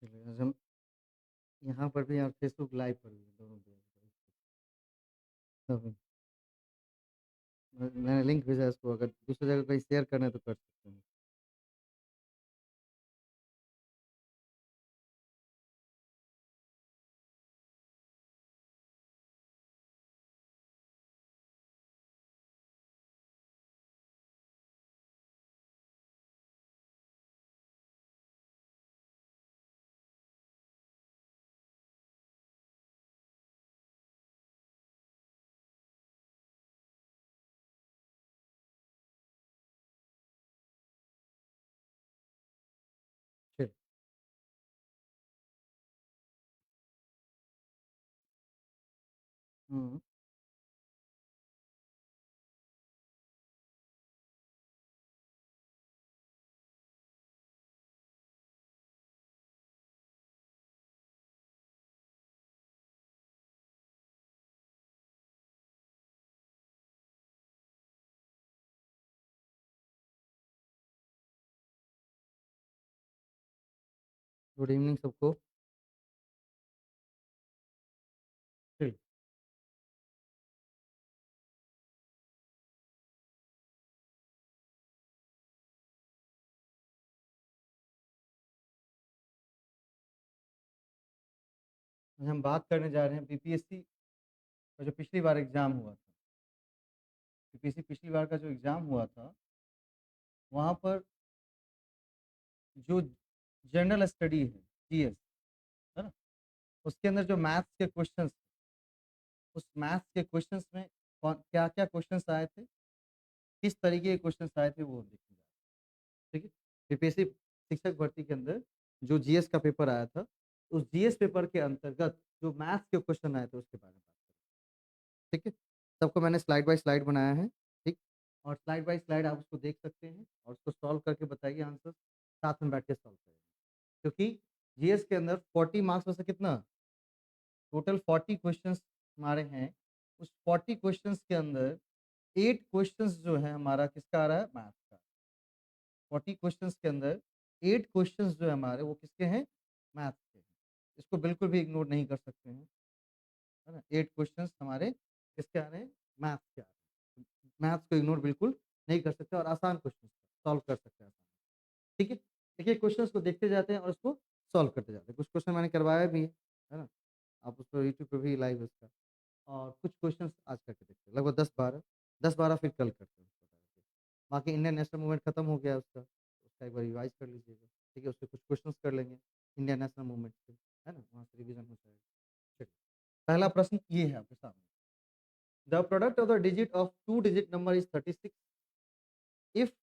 चलिए आज हम यहाँ पर भी और फेसबुक लाइव पर भी दोनों पे तभी मैंने लिंक भेजा है इसको, अगर दूसरी जगह कहीं शेयर करना है तो कर सकते हैं। चलिए। हुँ, गुड इवनिंग सबको। चलिए, आज हम बात करने जा रहे हैं बीपीएससी का जो पिछली बार एग्ज़ाम हुआ था। बीपीएससी पिछली बार का जो एग्ज़ाम हुआ था, वहाँ पर जो जनरल स्टडी है, जीएस, है ना? उसके अंदर जो मैथ्स के क्वेश्चंस, उस मैथ्स के क्वेश्चंस में कौन क्या-क्या क्वेश्चंस आए थे, किस तरीके के क्वेश्चंस आए थे, वो देखने जा रहे हैं, ठीक है? बीपीएससी शिक्षक भर्ती के अंदर जो जीएस का पेपर आया था, उस जीएस पेपर के अंतर्गत जो मैथ्स के क्वेश्चन आए थे उसके बारे में बात करेंगे, ठीक है? सबको मैंने स्लाइड बाय स्लाइड बनाया है, ठीक? और स्लाइड बाय स्लाइड आप उसको देख सकते हैं और उसको सॉल्व करके बताइए आंसर, साथ में बैठ के सॉल्व करेंगे। क्योंकि जीएस के अंदर 40 मार्क्स में से कितना टोटल 40 क्वेश्चंस हमारे हैं, उस 40 क्वेश्चंस के अंदर 8 क्वेश्चंस जो है हमारा किसका आ रहा है? मैथ्स का। 40 क्वेश्चंस के अंदर 8 क्वेश्चंस जो है हमारे वो किसके हैं? मैथ्स के हैं। इसको बिल्कुल भी इग्नोर नहीं कर सकते हैं, है ना? 8 क्वेश्चंस हमारे किसके आ रहे हैं? मैथ्स के आ रहे हैं। मैथ्स को इग्नोर बिल्कुल नहीं कर सकते और आसान क्वेश्चन सॉल्व कर सकते हैं आसानी से, ठीक है? देखिए क्वेश्चंस को देखते जाते हैं और उसको सॉल्व करते जाते हैं। कुछ क्वेश्चन मैंने करवाया भी है ना? आप उसको यूट्यूब पे भी लाइव है उसका। और कुछ क्वेश्चंस आज करके देखते हैं, लगभग 10-12, 10-12 फिर कल करते हैं उसको करके। बाकी इंडियन नेशनल मूवमेंट खत्म हो गया है उसका, उसका एक बार रिवाइज़ कर लीजिएगा, ठीक है? उसके कुछ क्वेश्चंस कर लेंगे इंडियन नेशनल मूवमेंट से, है ना? वहाँ से रिवीजन हो जाएगा। चलिए, पहला प्रश्न ये है आपके सामने। The product of the digit of 2 digit number is 36 if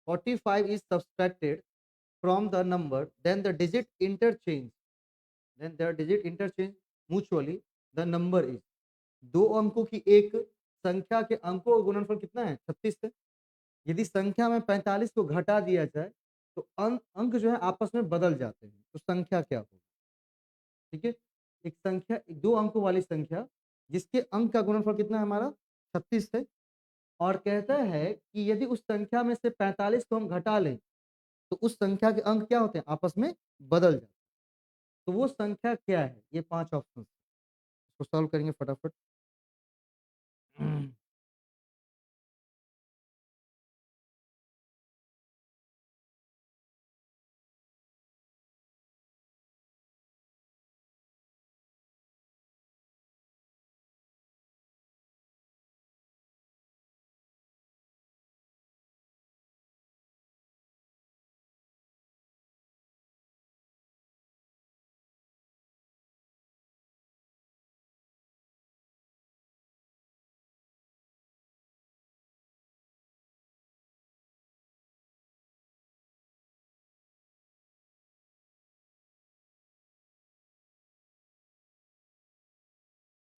45 is subtracted from the number, then the digit interchange, mutually, the number is। दो अंकों की एक संख्या के अंकों का गुणनफल कितना है? 36 है। यदि संख्या में 45 को घटा दिया जाए तो अंक जो है आपस में बदल जाते हैं, तो संख्या क्या होगी? ठीक है? एक संख्या, दो अंकों वाली संख्या जिसके अंक का गुणनफल कितना है हमारा? 36 है। और कहता है कि यदि उस संख्या में से 45 को हम घटा लें तो उस संख्या के अंक क्या होते हैं? आपस में बदल जाते हैं। तो वो संख्या क्या है? ये 5 ऑप्शन, इसको सॉल्व करेंगे फटाफट।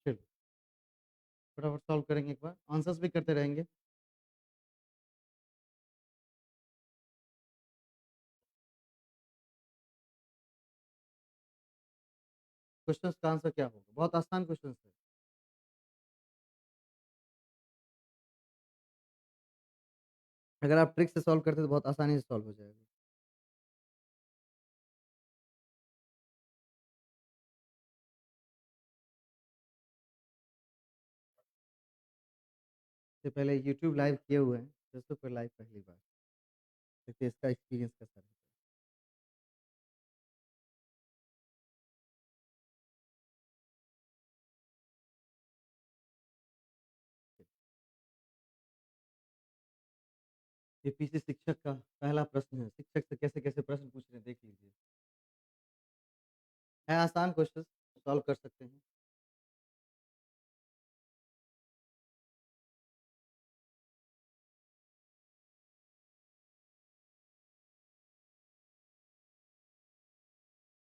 चलिए, फटाफट सॉल्व करेंगे एक बार, आंसर्स भी करते रहेंगे। क्वेश्चंस का आंसर क्या होगा? बहुत आसान क्वेश्चंस है। अगर आप ट्रिक से सॉल्व करते हैं तो बहुत आसानी से सॉल्व हो जाएगा। इससे पहले यूट्यूब लाइव किए हुए हैं, फेसबुक पर लाइव पहली बार। देखिए इसका एक्सपीरियंस कैसा रहता है। एपीएससी शिक्षक का पहला प्रश्न है, शिक्षक से कैसे-कैसे प्रश्न पूछ रहे हैं देख लीजिए। है आसान क्वेश्चन, सॉल्व कर सकते हैं।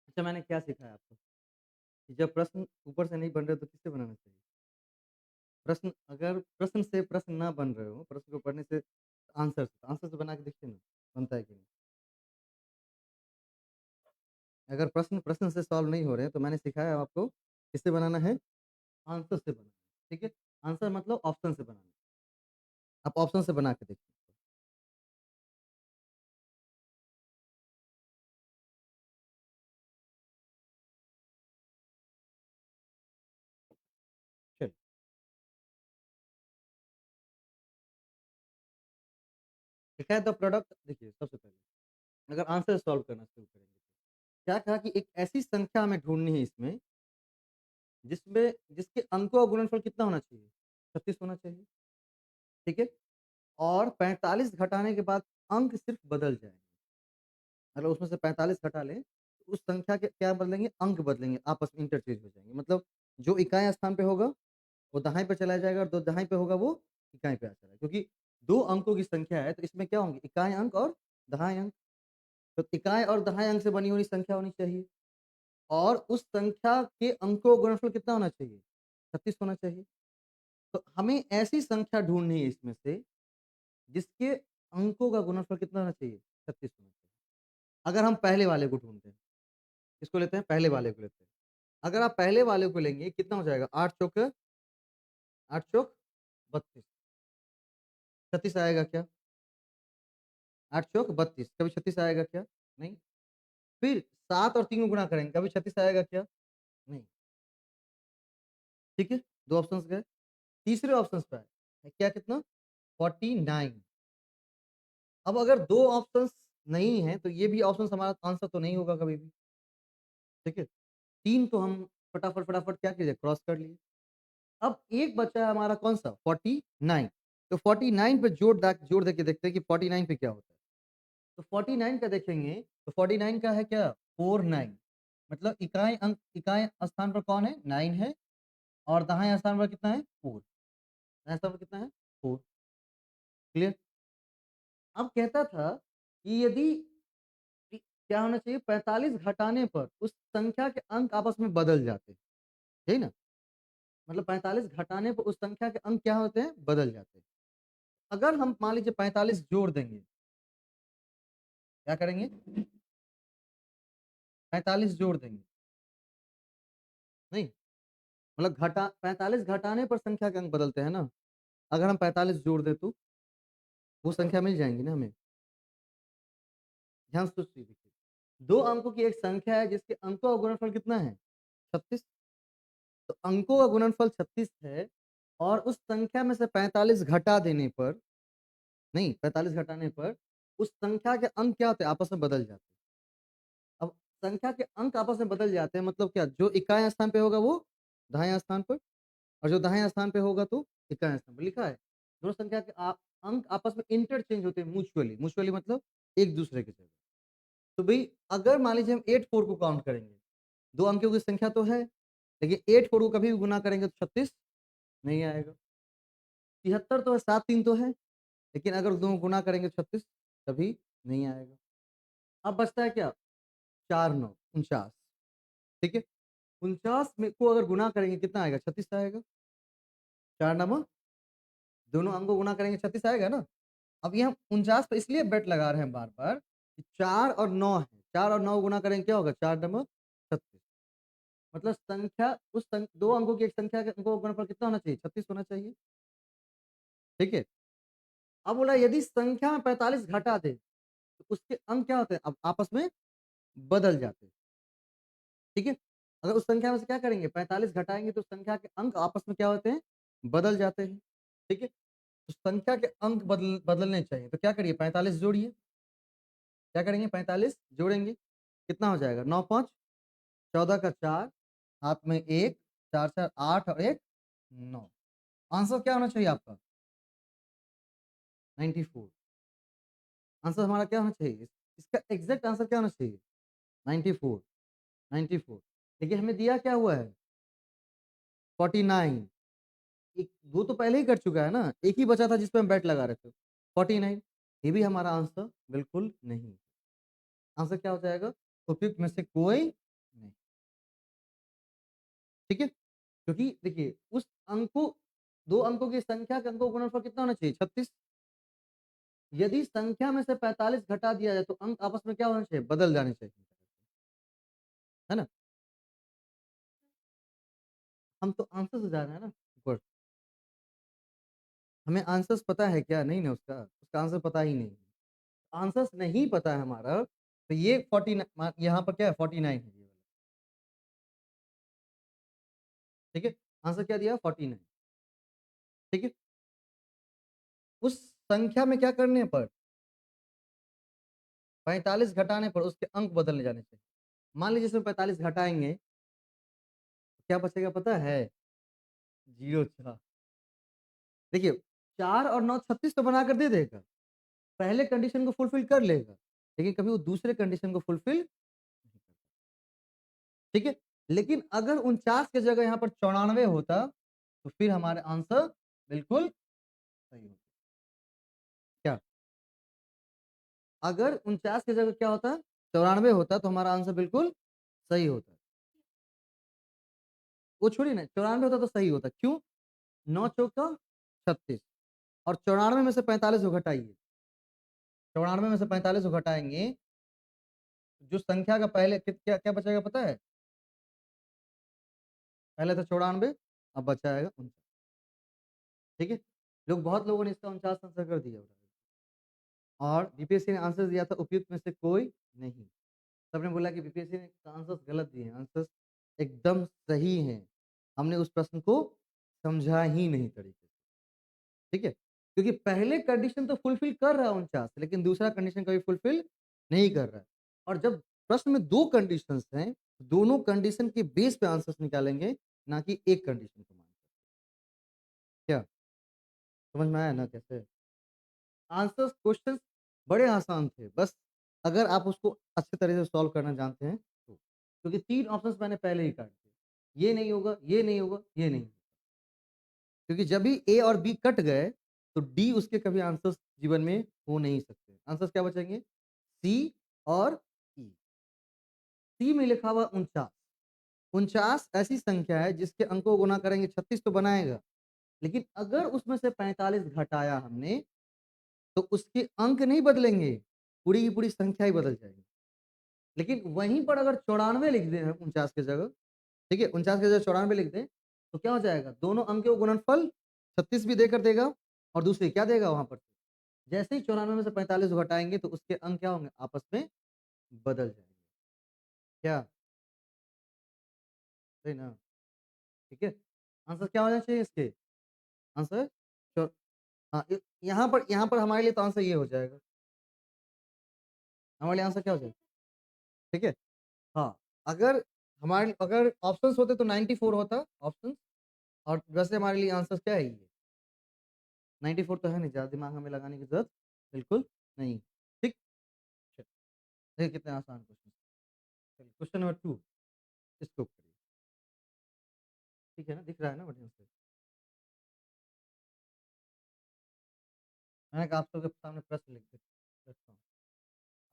अच्छा मैंने क्या सिखाया आपको? कि जब प्रश्न ऊपर से नहीं बन रहे तो किससे बनाना चाहिए? प्रश्न अगर प्रश्न से प्रश्न ना बन रहे हो, प्रश्न को पढ़ने से आंसर से बना के देखिए ना, बनता है कि नहीं? अगर प्रश्न से सॉल्व नहीं हो रहे हैं, तो मैंने सिखाया आपको किससे बनाना है? आंसर से बनाना है, ठीक है? आंसर मतलब ऑप्शन से बनाना है। आप ऑप्शन से बना के देखिए। चलिए, दिखाया द प्रोडक्ट देखिए सबसे पहले, अगर आंसर सॉल्व करना शुरू करेंगे तो। क्या कहा कि एक ऐसी संख्या हमें ढूँढनी है इसमें, जिसके अंकों का गुणनफल कितना होना चाहिए? 36 होना चाहिए, ठीक है? और 45 घटाने के बाद अंक सिर्फ बदल जाएँगे। अगर उसमें से 45 घटा लें, तो उस संख्या के क्या बदलेंगे? अंक बदलेंगे, आपस में इंटरचेंज हो जाएँगे। मतलब जो इकाई स्थान पे होगा, वो दहाई पे चला जाएगा और जो दहाई पे होगा, वो इकाई पे आ जाएगा। क्योंकि 2 अंकों की संख्या है, तो इसमें क्या होंगे? इकाई अंक और दहाई अंक। तो इकाई और दहाई अंक से बनी हुई संख्या होनी चाहिए और उस संख्या के अंकों का गुणनफल कितना होना चाहिए? 36 होना चाहिए। तो हमें ऐसी संख्या ढूँढनी है इसमें से, जिसके अंकों का गुणनफल कितना होना चाहिए? 36 होना चाहिए। अगर हम पहले वाले को ढूँढते हैं, किसको लेते हैं? पहले वाले को लेते हैं। अगर आप पहले वाले को लेंगे, कितना हो जाएगा? 8 चौक 32, 36 आएगा क्या? 8 चौक 32, कभी 36 आएगा क्या? नहीं। फिर 7 और 3 को गुणा करेंगे, कभी 36 आएगा क्या? नहीं। ठीक है? 2 ऑप्शंस गए। तीसरे ऑप्शंस पे आए, है क्या कितना? 49। अब अगर 2 ऑप्शंस नहीं है, तो ये भी ऑप्शंस हमारा आंसर तो नहीं होगा कभी भी। ठीक है? 3 तो हम फटाफट क्या कीजिए क्रॉस कर लिए। अब एक बचा है हमारा कौन-सा? 49। तो 49 पे जोड़ दे के देखते हैं कि 49 पे क्या होता है। तो 49 का देखेंगे, तो 49 का है क्या? 49 मतलब इकाई स्थान पर कौन है? 9 है और दाएँ स्थान पर कितना है? 4। दाएँ स्थान पर कितना है? 4। क्लियर? अब कहता था कि यदि कि क्या होना चाहिए? 45 घटाने पर उस संख्या के अंक आपस में बदल जाते हैं। सही ना? मतलब 45 घटाने पर उस संख्या के अंक क्या होते हैं? बदल जाते हैं। अगर हम मान लीजिए 45 जोड़ देंगे, क्या करेंगे? 45 जोड़ देंगे, नहीं? मतलब घटा 45 घटाने पर संख्या के अंक बदलते हैं ना? अगर हम 45 जोड़ दें तो वो संख्या मिल जाएँगी ना हमें। ध्यान से सोचिए देखिए, 2 अंकों की एक संख्या है जिसके अंकों का गुणनफल कितना है? 36। तो अंकों का गुणनफल 36 है और उस संख्या में से 45 घटा देने पर नहीं 45 घटाने पर उस संख्या के अंक क्या होते हैं? आपस में बदल जाते हैं। अब संख्या के अंक आपस में बदल जाते हैं मतलब क्या? जो इकाई स्थान पे होगा वो दाएँ स्थान पर और जो दाएँ स्थान पे होगा तो इकाई स्थान पे लिखा है। दोनों संख्या के अंक आपस में इंटरचेंज होते हैं म्यूचुअली, म्यूचुअली मतलब एक-दूसरे की जगह। तो भई अगर मान लीजिए हम 8-4 को काउंट करेंगे, 2 अंकों की संख्या तो है, लेकिन 8-4 को कभी भी गुना करेंगे तो 36 नहीं आएगा। 73 तो है, 7-3 तो है, लेकिन अगर दोनों गुना करेंगे तो 36 कभी नहीं आएगा। अब बचता है क्या? 4-9 49, ठीक है? 49 में को अगर गुना करेंगे कितना आएगा? 36 आएगा। 4 नामा दोनों अंक को गुणा करेंगे 36 आएगा ना? अब ये हम 49 पे इसलिए बेट लगा रहे हैं बार-बार कि 4 और 9 है, 4 और 9 को गुणा करेंगे क्या होगा? 4 नंमा 36 मतलब संख्या उस 2 अंकों की एक संख्या के अंकों का गुणनफल कितना होना चाहिए? 36 होना चाहिए, ठीक है? अब बोला यदि संख्या में 45 घटा दें, तो उसके अंक क्या होते हैं? अब आपस में बदल जाते हैं, ठीक है? अगर उस संख्या में से क्या करेंगे? 45 घटाएँगे तो उस संख्या के अंक आपस में क्या होते हैं? बदल जाते हैं, ठीक है? तो संख्या के अंक बदलने चाहिए, तो क्या करिए 45 जोड़िए। क्या करेंगे 45 जोड़ेंगे, कितना हो जाएगा 9 5 14 का 4, हाथ में 1 4 4 8 और 1 9। आंसर क्या होना चाहिए आपका 94। आंसर हमारा क्या होना चाहिए, इसका एग्जैक्ट आंसर क्या होना चाहिए 94। 94 देखिए हमें दिया क्या हुआ है 49। एक दो तो पहले ही कर चुका है ना, एक ही बचा था जिस पे हम बैट लगा रहे थे 49। ये भी हमारा आंसर बिल्कुल नहीं। आंसर क्या हो जाएगा उपयुक्त में से कोई नहीं। ठीक है, क्योंकि देखिए उस अंक को, दो अंकों की संख्या के अंकों का गुणनफल कितना होना चाहिए 36। यदि संख्या में से 45 घटा दिया जाए तो अंक आपस में क्या होना चाहिए बदल जाने चाहिए, है ना। हम तो आंसर से जा रहे हैं ना ऊपर, हमें आंसर्स पता है क्या नहीं ना, उसका उसका आंसर पता ही नहीं, आंसर्स नहीं पता है हमारा, तो ये 49 यहाँ पर क्या है 49 है ये वाला। ठीक है, आंसर क्या दिया 49। ठीक है, उस संख्या में क्या करने पर 45 घटाने पर उसके अंक बदलने जाने चाहिए। मान लीजिए इसमें 45 घटाएंगे तो क्या बचेगा पता है 0 4। देखिए 4 और 9 36 तो बनाकर दे देगा, पहले कंडीशन को फुलफिल कर लेगा, लेकिन कभी वो दूसरे कंडीशन को फुलफिल नहीं करता। ठीक है, लेकिन अगर 49 की जगह यहाँ पर 94 होता तो फिर हमारे आंसर बिल्कुल सही होता। क्या अगर 49 की जगह क्या होता 94 होता तो हमारा आंसर बिल्कुल सही होता। वो छोड़िए ना 94 होता तो सही होता, क्यों 9 चौका 36 और 94 में से 45 को घटाइए, 94 में से 45 को घटाएंगे जो संख्या का पहले क्या क्या बचेगा पता है, पहले था 94 अब बचाएगा 49। ठीक है, बहुत लोगों ने इसका 49 आंसर कर दिया और बीपीएससी ने आंसर दिया था उपयुक्त में से कोई नहीं। सबने बोला कि बीपीएससी ने आंसर्स गलत दिए हैं, आंसर्स एकदम सही हैं। हमने उस प्रश्न को समझा ही नहीं तरीके से। ठीक है, क्योंकि पहले कंडीशन तो फुलफिल कर रहा है 49, लेकिन दूसरा कंडीशन कभी फुलफिल नहीं कर रहा है। और जब प्रश्न में दो कंडीशंस हैं, दोनों कंडीशन के बेस पे आंसर्स निकालेंगे, ना कि एक कंडीशन को मान कर। क्या समझ में आया ना कैसे आंसर्स क्वेश्चंस बड़े आसान थे, बस अगर आप उसको अच्छे तरह से सॉल्व करना जानते हैं तो, क्योंकि 3 ऑप्शंस मैंने पहले ही काट दिए, ये नहीं होगा, ये नहीं होगा, ये नहीं होगा। क्योंकि जब भी ए और बी कट गए तो डी उसके कभी आंसर्स जीवन में हो नहीं सकते। आंसर्स क्या बचेंगे सी और ई। सी में लिखा हुआ 49। 49 ऐसी संख्या है जिसके अंकों को गुना करेंगे 36 तो बनाएगा, लेकिन अगर उसमें से 45 घटाया हमने तो उसके अंक नहीं बदलेंगे, पूरी की पूरी संख्या ही बदल जाएगी। लेकिन वहीं पर अगर 94 लिख दें 49 की जगह, ठीक है 49 की जगह 94 लिख दें तो क्या हो जाएगा, दोनों अंक के गुणनफल 36 भी देकर देगा और दूसरे क्या देगा वहां पर, जैसे ही 94 में से 45 घटाएंगे तो उसके अंक क्या होंगे आपस में बदल जाएंगे। क्या सही ना। ठीक है, आंसर क्या होना चाहिए इसके, आंसर हाँ यहाँ पर हमारे लिए तो आंसर ये हो जाएगा, हमारे लिए आंसर क्या हो जाएगा। ठीक है, हाँ अगर हमारे अगर ऑप्शंस होते तो 94 होता ऑप्शन, और वैसे हमारे लिए आंसर क्या है ये 94 तो है नहीं, ज़्यादा दिमाग हमें लगाने की जरूरत बिल्कुल नहीं। ठीक, चलिए, देखिए कितने आसान क्वेश्चन। चलिए क्वेश्चन नंबर 2 इसको करिए। ठीक है ना, दिख रहा है ना बढ़िया से। मैंने कहा आप सबके सामने प्रश्न लिख देता हूँ,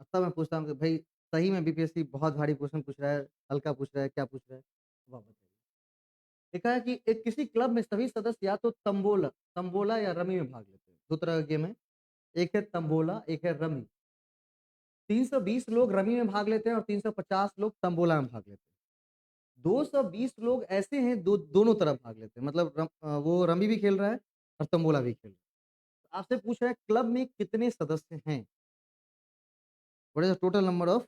अब तब मैं पूछता हूँ कि भाई सही में बीपीएससी बहुत भारी क्वेश्चन पूछ रहा है, हल्का पूछ रहा है, क्या पूछ रहा है, अब आप बताइए। लिखा है कि एक किसी क्लब में सभी सदस्य या तो तंबोला तंबोला या रमी में भाग लेते हैं, दो तरह का गेम है, एक है तंबोला एक है रमी। 320 लोग रमी में भाग लेते हैं और 350 लोग तंबोला में भाग लेते हैं। 220 लोग ऐसे हैं दोनों तरफ भाग लेते हैं, मतलब वो रमी भी खेल रहा है और तंबोला भी खेल रहा है। तो आपसे पूछ रहा है क्लब में कितने सदस्य हैं, what is the total number of,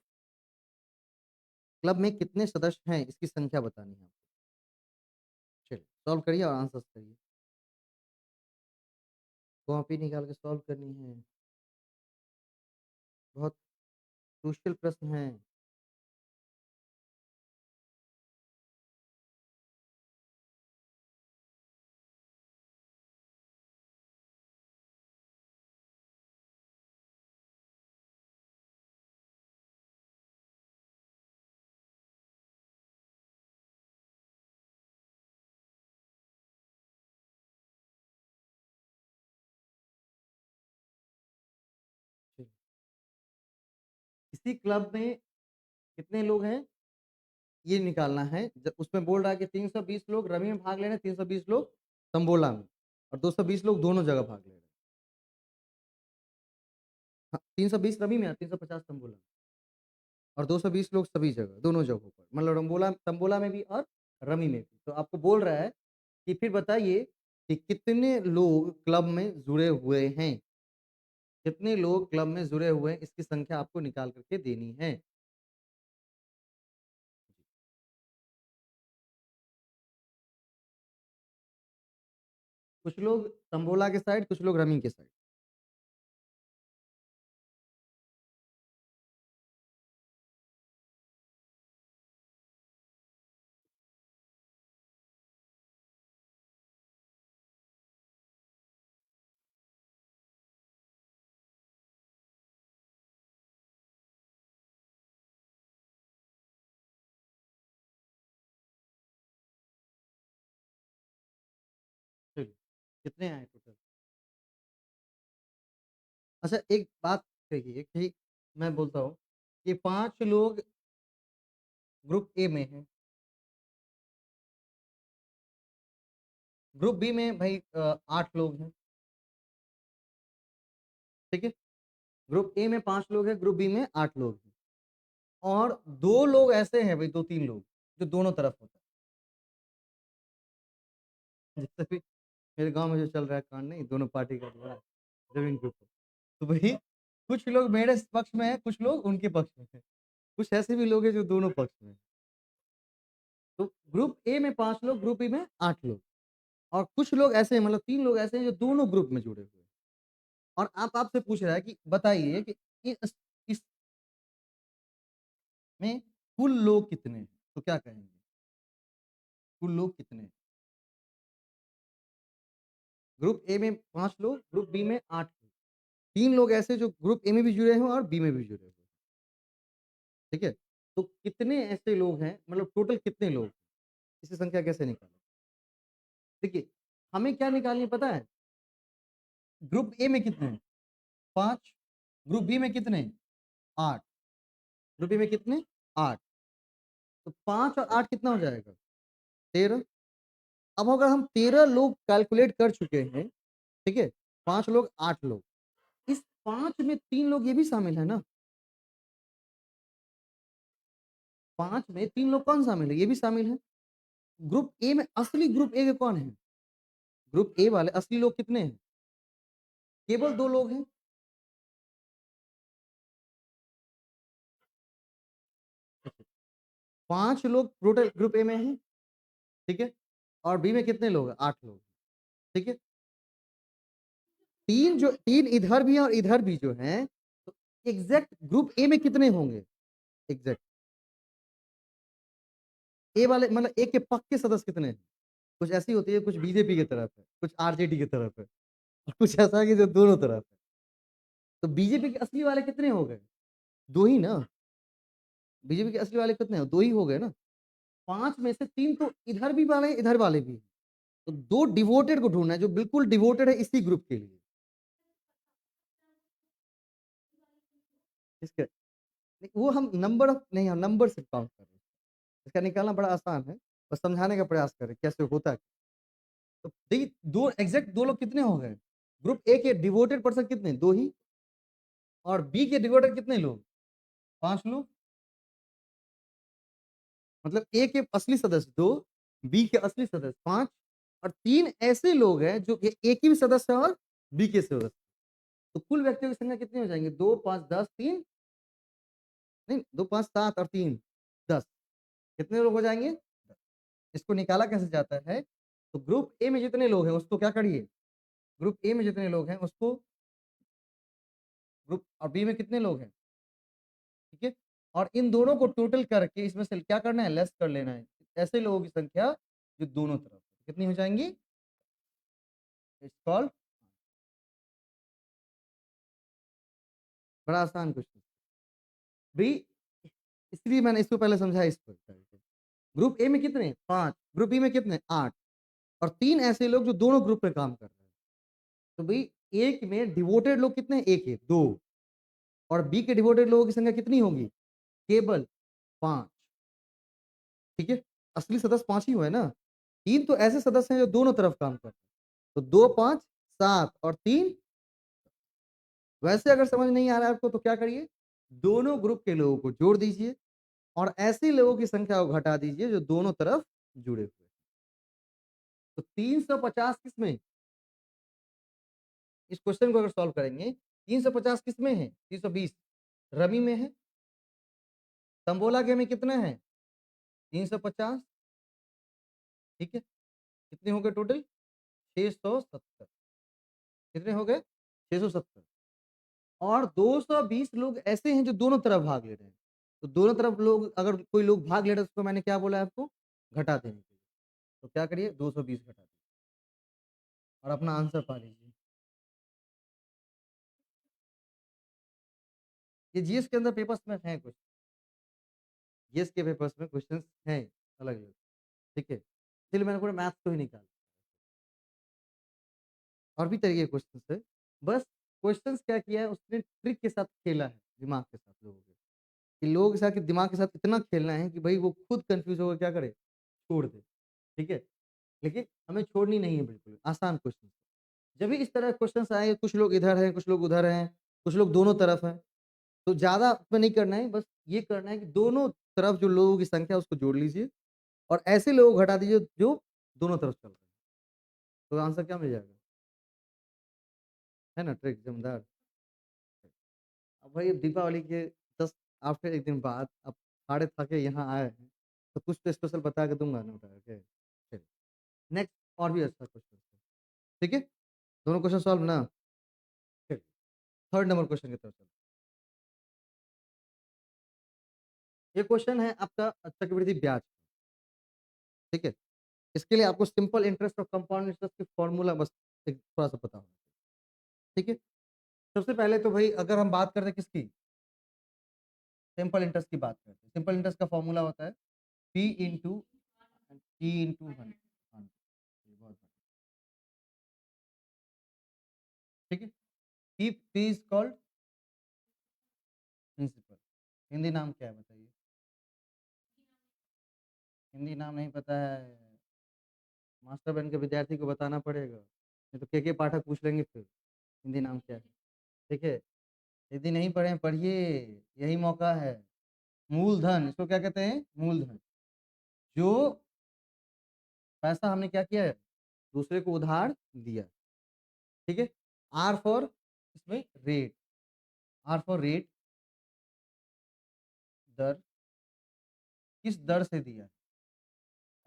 club में कितने सदस्य हैं इसकी संख्या बतानी है आपको। चलिए सॉल्व करिए और आंसर करिए। कॉपी निकाल के सॉल्व करनी है। बहुत क्रूशियल प्रश्न है। किसी क्लब में कितने लोग हैं ये निकालना है। उसमें बोल रहा है कि 320 लोग रमी में भाग ले रहे हैं, 320 लोग तंबोला में, और 220 लोग दोनों जगह भाग ले रहे हैं। हाँ, 320 रमी में और 350 तंबोला में, और 220 लोग सभी जगह, दोनों जगहों पर, मतलब तंबोला तंबोला में भी और रमी में भी। तो आपको बोल रहा है कि फिर बताइए कि कितने लोग क्लब में जुड़े हुए हैं, कितने लोग क्लब में जुड़े हुए हैं, इसकी संख्या आपको निकाल करके देनी है। कुछ लोग तंबोला के साइड, कुछ लोग रमी के साइड। चलिए, कितने आए टोटल? अच्छा, एक बात कहिए कि मैं बोलता हूँ कि 5 लोग ग्रुप ए में हैं, ग्रुप बी में भाई 8 लोग हैं, ठीक है। ग्रुप ए में 5 लोग हैं, ग्रुप बी में 8 लोग हैं, और 2 लोग ऐसे हैं भाई, 2-3 लोग जो दोनों तरफ होता है। जैसे भी मेरे गांव में जो चल रहा है कांड, नहीं, दोनों पार्टी का बड़ा जमीन के ऊपर। तो भाई कुछ लोग मेरे पक्ष में है, कुछ लोग उनके पक्ष में है, कुछ ऐसे भी लोग हैं जो दोनों पक्ष में हैं। तो ग्रुप ए में 5 लोग, ग्रुप बी में 8 लोग, और कुछ लोग ऐसे हैं, मतलब 3 लोग ऐसे हैं जो दोनों ग्रुप में जुड़े हुए हैं। और आप आपसे पूछ रहा है कि बताइए कि इसमें कुल लोग कितने हैं, तो क्या कहेंगे? कुल लोग कितने हैं? ग्रुप ए में 5 लोग, ग्रुप बी में 8 लोग, 3 लोग ऐसे जो ग्रुप ए में भी जुड़े हैं और बी में भी जुड़े हुए हैं, ठीक है। तो कितने ऐसे लोग हैं, मतलब टोटल कितने लोग, इसकी संख्या कैसे निकालें? देखिए, हमें क्या निकालनी है पता है? ग्रुप ए में कितने हैं? 5। ग्रुप बी में कितने? 8। ग्रुप बी में कितने? 8। तो 5 और 8 कितना हो जाएगा? 13। अब अगर हम 13 लोग कैलकुलेट कर चुके हैं, ठीक है, 5 लोग, 8 लोग, इस 5 में 3 लोग ये भी शामिल है ना? 5 में 3 लोग कौन शामिल है? ये भी शामिल है। ग्रुप ए में असली ग्रुप ए के कौन है? ग्रुप ए वाले असली लोग कितने हैं? केवल 2 लोग हैं। 5 लोग टोटल ग्रुप ए में हैं, ठीक है, और बी में कितने लोग हैं? 8 लोग, ठीक है। 3 इधर भी हैं और इधर भी जो हैं, तो एग्जैक्ट ग्रुप ए में कितने होंगे? एग्जैक्ट ए वाले, मतलब ए के पक्के सदस्य कितने हैं? कुछ ऐसी होती है, कुछ बीजेपी की तरफ है, कुछ आरजेडी की तरफ है, और कुछ ऐसा है कि जो दोनों तरफ है। तो बीजेपी के असली वाले कितने हो गए? 2 ही ना। बीजेपी के असली वाले कितने हैं? 2 ही हो गए ना। 5 में से 3 तो इधर भी वाले, इधर वाले भी। तो 2 डिवोटेड को ढूंढना है, जो बिल्कुल डिवोटेड है इसी ग्रुप के लिए। इसके नहीं, वो हम नंबर ऑफ नहीं, हम नंबर से काउंट कर रहे हैं। इसका निकालना बड़ा आसान है, बस समझाने का प्रयास करें कैसे होता है। तो देखिए, 2 एग्जैक्ट 2 लोग कितने हो गए? ग्रुप ए के डिवोटेड पर्सन कितने? 2 ही। और बी के डिवोटेड कितने लोग? 5 लोग। मतलब ए के असली सदस्य 2, बी के असली सदस्य 5, और 3 ऐसे लोग हैं जो ए के भी सदस्य है और बी के सदस्य। तो कुल व्यक्तियों की संख्या कितनी हो जाएंगे? 2, 5, 10, 3, नहीं, 2, 5, 7 और 3, 10। कितने लोग हो जाएंगे? 10। इसको निकाला कैसे जाता है? तो ग्रुप ए में जितने लोग हैं उसको क्या करिए, ग्रुप ए में जितने लोग हैं उसको ग्रुप और बी में कितने लोग हैं, ठीक है, और इन दोनों को टोटल करके इसमें से क्या करना है, लेस कर लेना है ऐसे लोगों की संख्या जो दोनों तरफ कितनी हो जाएंगी, इट्स कॉल्ड। बड़ा आसान क्वेश्चन भाई, इसलिए मैंने इसको पहले समझाया इस पर। ग्रुप ए में कितने, 5, ग्रुप बी में कितने, 8, और 3 ऐसे लोग जो दोनों ग्रुप में काम कर रहे हैं। तो भाई एक में डिवोटेड लोग कितने, एक है, 2, और बी के डिवोटेड लोगों की संख्या कितनी होगी, केवल 5, ठीक है। असली सदस्य 5 ही हुए ना, 3 तो ऐसे सदस्य हैं जो दोनों तरफ काम कर रहे हैं। तो 2 5 7 और 3। वैसे अगर समझ नहीं आ रहा है आपको तो क्या करिए, दोनों ग्रुप के लोगों को जोड़ दीजिए और ऐसे लोगों की संख्या को घटा दीजिए जो दोनों तरफ जुड़े हुए। तो 350 किसमें, इस क्वेश्चन को अगर सॉल्व करेंगे, 350 किसमें है, 320 रमी में है, तंबोला के में कितना है, 350, ठीक है। कितने हो गए टोटल, 670, कितने हो गए, 670, और 220 लोग ऐसे हैं जो दोनों तरफ भाग ले रहे हैं। तो दोनों तरफ लोग अगर कोई लोग भाग ले रहे हैं उसको मैंने क्या बोला है आपको, घटा देने के लिए। तो क्या करिए, 220 घटा दीजिए और अपना आंसर पा लीजिए। ये जीएस के अंदर पेपर्स में है कुछ, जीएस के पेपर्स में क्वेश्चंस हैं अलग अलग, ठीक है, इसलिए मैंने पूरा मैथ्स को ही निकाला। और भी तरीके के क्वेश्चंस है, बस क्वेश्चंस क्या किया है उसने, ट्रिक के साथ खेला है दिमाग के साथ लोगों के, कि लोगों के साथ कि दिमाग के साथ इतना खेलना है कि भाई वो खुद कंफ्यूज होकर क्या करे, छोड़ दे, ठीक है। लेकिन हमें छोड़नी नहीं है, बिल्कुल आसान क्वेश्चन। जब भी इस तरह क्वेश्चन आए, कुछ लोग इधर हैं, कुछ लोग उधर हैं, कुछ लोग दोनों तरफ हैं, तो ज्यादा उसमें नहीं करना है, बस ये करना है कि दोनों तरफ जो लोगों की संख्या है उसको जोड़ लीजिए और ऐसे लोगों को हटा दीजिए जो दोनों तरफ चल रहे हैं। तो आंसर क्या मिल जाएगा, है ना, ट्रिक जमदार। अब भाई अब दीपावली के 10 आफ्टर एक दिन बाद अब साढ़े थके यहाँ आए हैं, तो कुछ तो स्पेशल बता के दूंगा ना, बता के चलिए नेक्स्ट। और भी अच्छा क्वेश्चन, ठीक है, दोनों क्वेश्चन सॉल्व ना, चलिए थर्ड नंबर क्वेश्चन की तरफ चलो। ये क्वेश्चन है आपका चक्रवृद्धि ब्याज, ठीक है। इसके लिए आपको सिंपल इंटरेस्ट और कंपाउंड इंटरेस्ट की फॉर्मूला बस थोड़ा सा पता होना चाहिए, ठीक है। सबसे पहले तो भाई अगर हम बात करते हैं किसकी, सिंपल इंटरेस्ट की बात करते हैं, सिंपल इंटरेस्ट का फॉर्मूला होता है पी इंटू टी इंटू 100, ठीक है। P is called principal, Hindi नाम क्या है बताइए, हिंदी नाम नहीं पता है, मास्टर बन के विद्यार्थी को बताना पड़ेगा, नहीं तो के पाठक पूछ लेंगे फिर हिंदी नाम क्या है, ठीक है। यदि नहीं पढ़े पढ़िए, यही मौका है। मूलधन, इसको क्या कहते हैं, मूलधन, जो पैसा हमने क्या किया है, दूसरे को उधार दिया, ठीक है। आर फॉर इसमें रेट, आर फॉर रेट, दर, किस दर से दिया,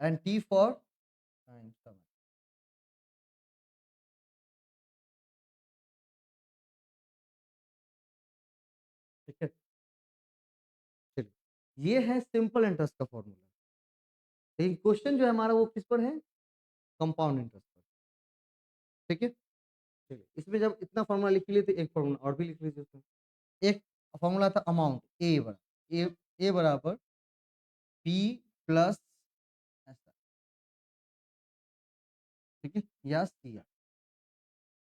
एंड टी फॉर टाइम, समय, ठीक है। चलिए ये है सिंपल इंटरेस्ट का फॉर्मूला, लेकिन क्वेश्चन जो है हमारा वो किस पर है, कंपाउंड इंटरेस्ट पर, ठीक है। चलिए इसमें जब इतना फॉर्मूला लिख लिए तो एक फॉर्मूला और भी लिख लीजिए उसमें। एक फॉर्मूला था अमाउंट, ए बराबर पी प्लस ऐसा, ठीक है, या सी आई।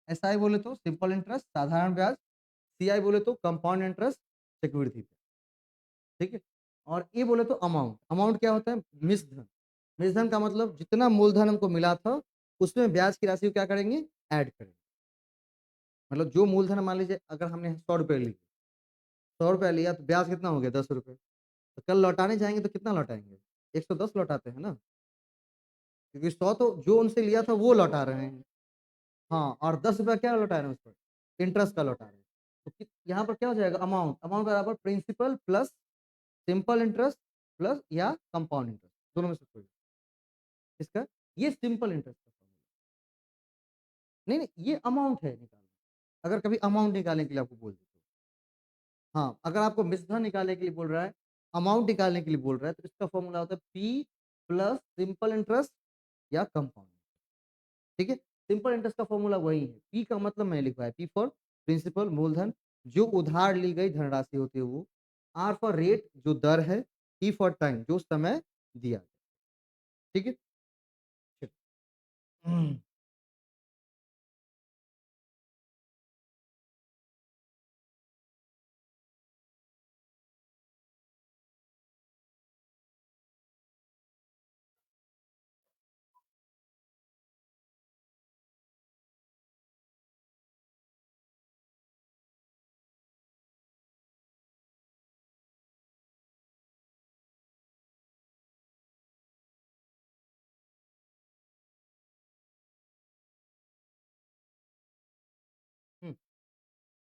एस आई बोले तो सिंपल इंटरेस्ट साधारण ब्याज, सी आई बोले तो कंपाउंड इंटरेस्ट चक्रवृद्धि ब्याज, ठीक है। और ये बोले तो अमाउंट, अमाउंट क्या होता है, मिश्रधन, मिश्रधन का मतलब जितना मूलधन हमको मिला था उसमें ब्याज की राशि को क्या करेंगे, ऐड करेंगे। मतलब जो मूलधन मान लीजिए अगर हमने 100 रुपये ली, 100 रुपया लिया तो ब्याज कितना हो गया, 10 रुपये, तो कल लौटाने जाएंगे तो कितना लौटाएंगे, 110 लौटाते हैं ना, क्योंकि 100 तो जो उनसे लिया था वो लौटा रहे हैं, हाँ, और 10 रुपया क्या लौटा रहे हैं, उस पर इंटरेस्ट का लौटा रहे हैं। तो यहाँ पर क्या हो जाएगा, अमाउंट, अमाउंट बराबर principal plus simple interest plus या कंपाउंड इंटरेस्ट, दोनों में से कोई, इसका ये सिंपल इंटरेस्ट का फॉर्मूला। नहीं, ये अमाउंट है निकालना। अगर कभी अमाउंट निकालने के लिए आपको बोल दे तो। हाँ, अगर आपको मिश्रण निकालने के लिए बोल रहा है, अमाउंट निकालने के लिए बोल रहा है, तो इसका फ़ॉर्मूला होता है P प्लस सिंपल इंटरेस्ट या कंपाउंड। ठीक है? सिंपल इंटरेस्ट का फ़ॉर्मूला वही है। P का मतलब मैंने लिखा है, P फॉर प्रिंसिपल मूलधन, जो उधार ली गई धनराशि होती है वो। R फॉर रेट जो दर है, T फॉर टाइम जो समय दिया। ठीक है? चलिए। हुँ,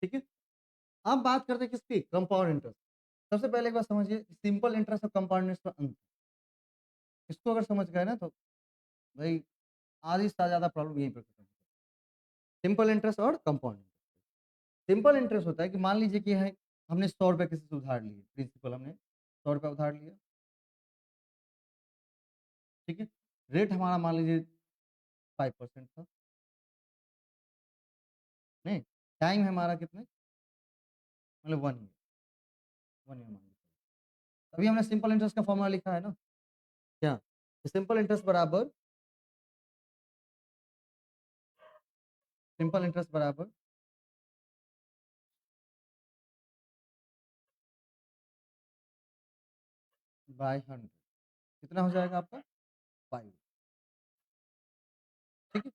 ठीक है? अब बात करते हैं किसकी? Compound interest. सबसे पहले एक बात समझिए, सिंपल इंटरेस्ट और कंपाउंड इंटरेस्ट का अंतर। इसको अगर समझ गए ना तो भाई आधी से ज़्यादा प्रॉब्लम यहीं पे खत्म। सिंपल इंटरेस्ट और कंपाउंड इंटरेस्ट। सिंपल इंटरेस्ट होता है कि मान लीजिए कि है हमने ₹100 किसी से उधार लिए, प्रिंसिपल हमने ₹100 उधार लिया, ठीक है? रेट हमारा मान लीजिए 5% था, नहीं? टाइम है हमारा कितने? मतलब 1 ईयर, 1 ईयर मान लीजिए। अभी हमने सिंपल इंटरेस्ट का फॉर्मूला लिखा है ना? क्या? सिंपल इंटरेस्ट बराबर सिंपल इंटरेस्ट बराबर बाय 100 कितना हो जाएगा आपका? 5। ठीक है?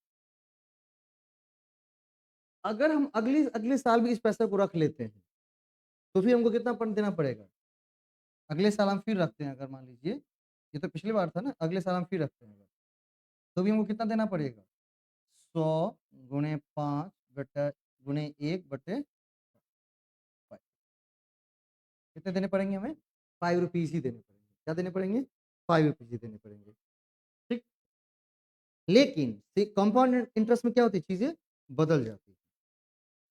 अगर हम अगले अगले साल भी इस पैसे को रख लेते हैं, तो फिर हमको कितना देना पड़ेगा? अगले साल हम फिर रखते हैं अगर मान लीजिए, ये तो पिछली बार था ना, अगले साल हम फिर रखते हैं अगर, तो भी हमको कितना देना पड़ेगा? 100 गुणे 5 बटा गुणे 1 बटे 5 कितने देने पड़ेंगे हमें? 5 रुपीज़ ही देने पड़ेंगे। क्या देने पड़ेंगे? 5 रुपीज़ ही देने पड़ेंगे। ठीक? लेकिन कंपाउंड इंटरेस्ट में क्या होती है? चीज़ें बदल जाती है।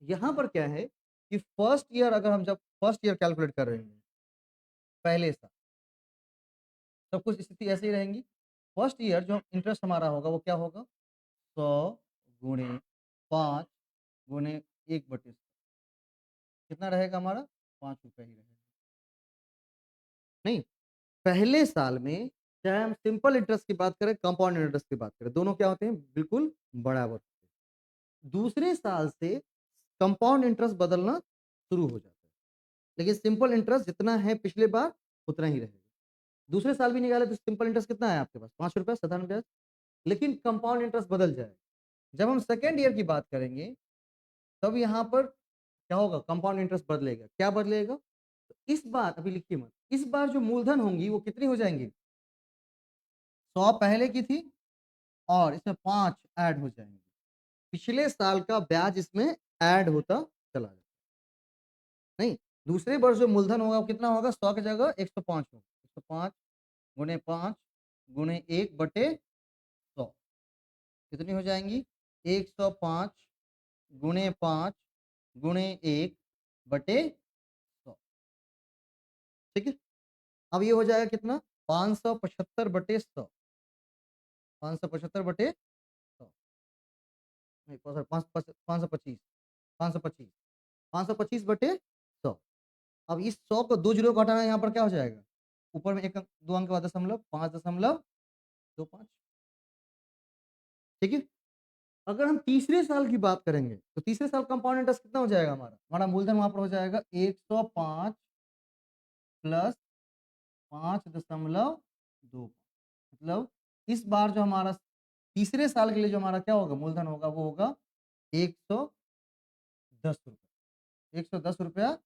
यहाँ पर क्या है कि फर्स्ट ईयर अगर हम जब फर्स्ट ईयर कैलकुलेट कर रहे हैं, पहले साल सब कुछ स्थिति ऐसे ही रहेंगी। फर्स्ट ईयर जो इंटरेस्ट हमारा होगा वो क्या होगा? 100 गुणे 5 गुणे 1/100 कितना रहेगा हमारा? ₹5 ही रहेगा। नहीं, पहले साल में चाहे हम सिंपल इंटरेस्ट की बात करें, कंपाउंड इंटरेस्ट की बात करें, दोनों क्या होते हैं? बिल्कुल बराबर होते हैं। दूसरे साल से कंपाउंड इंटरेस्ट बदलना शुरू हो जाता है। लेकिन सिंपल इंटरेस्ट जितना है पिछले बार उतना ही रहेगा। दूसरे साल भी निकाले तो सिंपल इंटरेस्ट कितना है आपके पास? ₹5 साधारण ब्याज। लेकिन कंपाउंड इंटरेस्ट बदल जाएगा। जब हम सेकंड ईयर की बात करेंगे, तब यहाँ पर क्या होगा? कंपाउंड इंटरेस्ट बदलेगा। क्या बदलेगा? तो इस बार अभी लिखिए मत, इस बार जो मूलधन होंगी वो कितनी हो जाएँगी? 100 पहले की थी और इसमें 5 ऐड हो जाएँगी। पिछले साल का ब्याज इसमें ऐड होता चला जाएगा। नहीं, दूसरे वर्ष जो मूलधन होगा वो कितना होगा? 100 की जगह 105 होगा। 105 गुणे 5 गुणे 1/100 कितनी हो जाएँगी? 105 गुणे 5 गुणे 1/100 ठीक है? अब ये हो जाएगा कितना? 575/100 575/100 नहीं सॉरी 525 525 525/100 अब इस 100 को 2 ज़ीरो को हटाना यहाँ पर क्या हो जाएगा? ऊपर में 1 अंक 2 अंक के बाद दशमलव 5.25 ठीक है? अगर हम तीसरे साल की बात करेंगे, तो तीसरे साल कंपाउंड इंटरेस्ट कितना हो जाएगा हमारा? हमारा मूलधन वहाँ पर हो जाएगा 105 प्लस 5.2 मतलब इस बार जो हमारा तीसरे साल के लिए जो हमारा क्या होगा? मूलधन होगा वो होगा ₹110 ₹110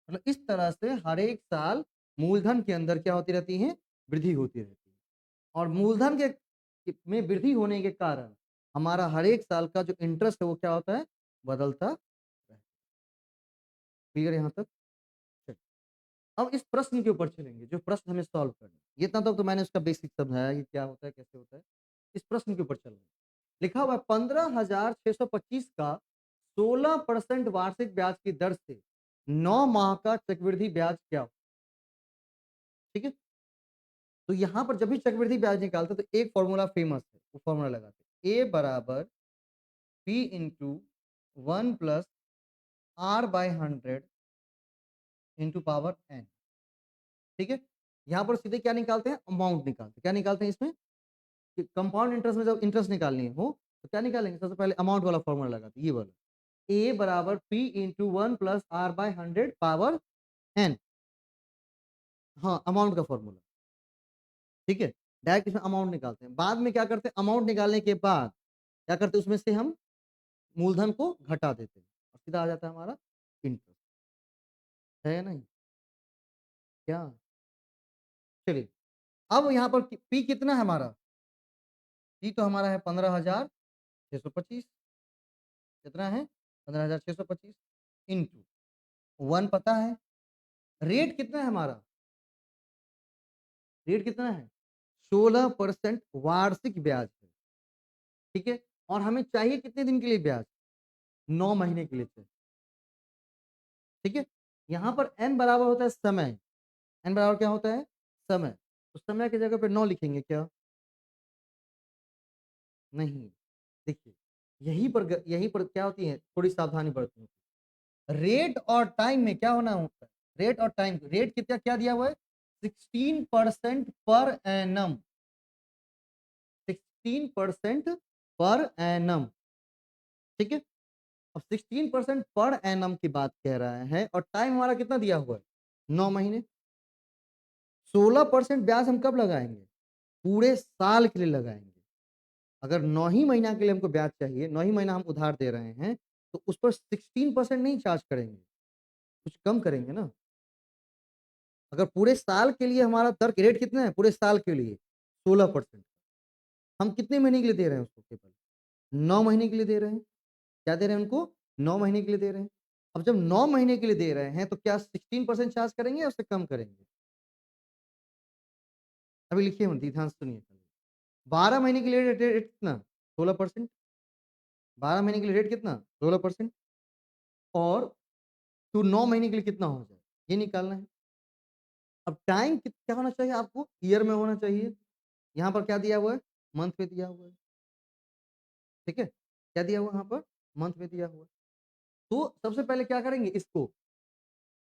मतलब इस तरह से हर एक साल मूलधन के अंदर क्या होती रहती है? वृद्धि होती रहती है। और मूलधन के में वृद्धि होने के कारण हमारा हर एक साल का जो इंटरेस्ट है वो क्या होता है? बदलता रहता है। क्लियर यहाँ तक? चलिए। अब इस प्रश्न के ऊपर चलेंगे, जो प्रश्न हमें सॉल्व करना है। इतना तक तो मैंने उसका बेसिक समझाया कि क्या होता है, कैसे होता है। इस प्रश्न के ऊपर चल रहे हैं। लिखा हुआ है 15,625 का 16% वार्षिक ब्याज की दर से 9 माह का चक्रवृद्धि ब्याज क्या हो? ठीक है, तो यहां पर जब भी चक्रवृद्धि ब्याज निकालते तो एक फॉर्मूला फेमस है, वो फॉर्मूला लगाते ए बराबर P into 1+r/100 into power n। ठीक है, यहां पर सीधे क्या निकालते हैं, अमाउंट निकालते हैं। क्या निकालते हैं इसमें, कंपाउंड इंटरेस्ट में जब इंटरेस्ट निकालनी हो तो क्या निकालेंगे, सबसे पहले अमाउंट वाला फॉर्मूला लगाते हैं, ये वाला ए बराबर P into 1+r/100 power n। हाँ, अमाउंट का फॉर्मूला। ठीक है, डायरेक्ट इसमें अमाउंट निकालते हैं। बाद में क्या करते हैं, अमाउंट निकालने के बाद क्या करते हैं, उसमें से हम मूलधन को घटा देते हैं और सीधा आ जाता है हमारा इंटरेस्ट। है या नहीं, क्या? चलिए, अब यहाँ पर पी कितना है हमारा, पी तो हमारा है 15,625। कितना है, 15,625 इंटू 1 पता है। रेट कितना है हमारा, रेट कितना है, 16% वार्षिक ब्याज है। ठीक है, और हमें चाहिए कितने दिन के लिए ब्याज, 9 महीने के लिए चाहिए। ठीक है, यहाँ पर n बराबर होता है समय, n बराबर क्या होता है, समय। तो समय की जगह पे 9 लिखेंगे क्या, नहीं। देखिए, यही पर क्या होती है, थोड़ी सावधानी बरतनी होती है। रेट और टाइम में क्या होना होता है, रेट और टाइम, रेट कितना क्या दिया हुआ है, 16% पर एनम, 16% पर एनम। ठीक है, अब 16% पर एनम की बात कह रहा है और टाइम हमारा कितना दिया हुआ है, 9 महीने। 16% ब्याज हम कब लगाएंगे, पूरे साल के लिए लगाएंगे। अगर 9 ही महीना के लिए हमको ब्याज चाहिए, 9 ही महीना हम उधार दे रहे हैं, तो उस पर 16% नहीं चार्ज करेंगे, कुछ कम करेंगे ना। अगर पूरे साल के लिए हमारा दर रेट कितना है, पूरे साल के लिए 16%, हम कितने महीने के लिए दे रहे हैं उसको, केवल 9 महीने के लिए दे रहे हैं। क्या दे रहे हैं उनको, 9 महीने के लिए दे रहे हैं। अब जब 9 महीने के लिए दे रहे हैं तो क्या 16% चार्ज करेंगे या उससे कम करेंगे, अभी लिखिए, ध्यान से सुनिए। 12 महीने के लिए रेट कितना, 16%। 12 महीने के लिए रेट कितना, 16%। और तो 9 महीने के लिए कितना हो जाए, ये निकालना है। अब टाइम क्या होना चाहिए आपको, ईयर में होना चाहिए। यहाँ पर क्या दिया हुआ है, मंथ में दिया हुआ है। ठीक है, क्या दिया हुआ है यहाँ पर, मंथ में दिया हुआ है। तो सबसे पहले क्या करेंगे, इसको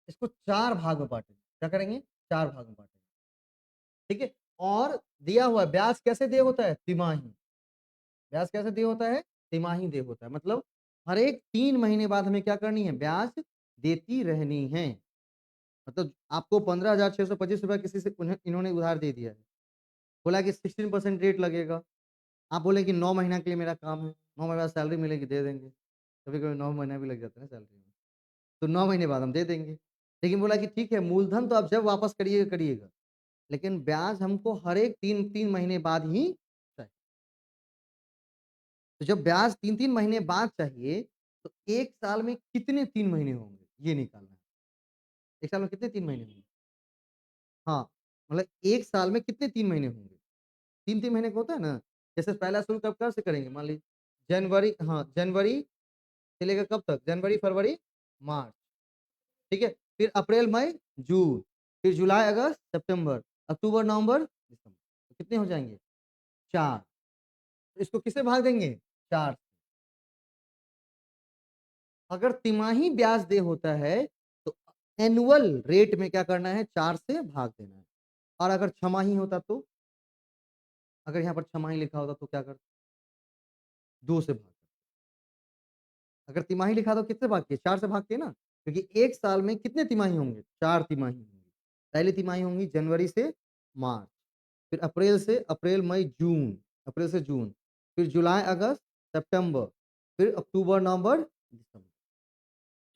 इसको 4 भाग में बांटेंगे। क्या करेंगे, 4 भाग में बांटेंगे। ठीक है, और दिया हुआ है ब्याज कैसे दे होता है, तिमाही। ब्याज कैसे दे होता है, तिमाही दे होता है। मतलब हर एक 3 महीने बाद हमें क्या करनी है, ब्याज देती रहनी है। मतलब आपको 15,625 रुपया किसी से इन्होंने उधार दे दिया है, बोला कि 16% रेट लगेगा। आप बोले कि 9 महीना के लिए मेरा काम है, 9 महीने बाद सैलरी मिलेगी, दे देंगे। कभी कभी 9 महीना भी लग जाता है ना सैलरी में, तो 9 महीने बाद हम दे देंगे। लेकिन बोला कि ठीक है, मूलधन तो आप जब वापस करिएगा करिएगा, लेकिन ब्याज हमको हर एक 3-3 महीने बाद ही चाहिए। तो जब ब्याज 3-3 महीने बाद चाहिए, तो 1 साल में कितने 3 महीने होंगे, ये निकालना है। 1 साल में कितने 3 महीने होंगे? हाँ, मतलब 1 साल में कितने 3 महीने होंगे? 3-3 महीने का होता है ना। जैसे पहला शुल्क कब से करेंगे, मान लीजिए जनवरी, हाँ, जनवरी से लेकर कब तक, जनवरी, फरवरी, मार्च। ठीक है, फिर अप्रैल, मई, जून, फिर जुलाई, अगस्त, सितंबर, अक्टूबर, नवंबर, दिसंबर। तो कितने हो जाएंगे, 4। इसको किससे भाग देंगे, 4। अगर तिमाही ब्याज दे होता है तो एनुअल रेट में क्या करना है, 4 से भाग देना है। और अगर छमाही होता तो, अगर यहाँ पर छमाही लिखा होता तो क्या करते, 2 से भाग। अगर तिमाही लिखा तो कितने भाग के, 4 से भाग के ना, क्योंकि 1 साल में कितने तिमाही होंगे, 4 तिमाही होंगी। पहली तिमाही होंगी जनवरी से मार्च, फिर अप्रैल से अप्रैल, मई, जून, अप्रैल से जून, फिर जुलाई, अगस्त, सितंबर, फिर अक्टूबर, नवंबर, दिसंबर।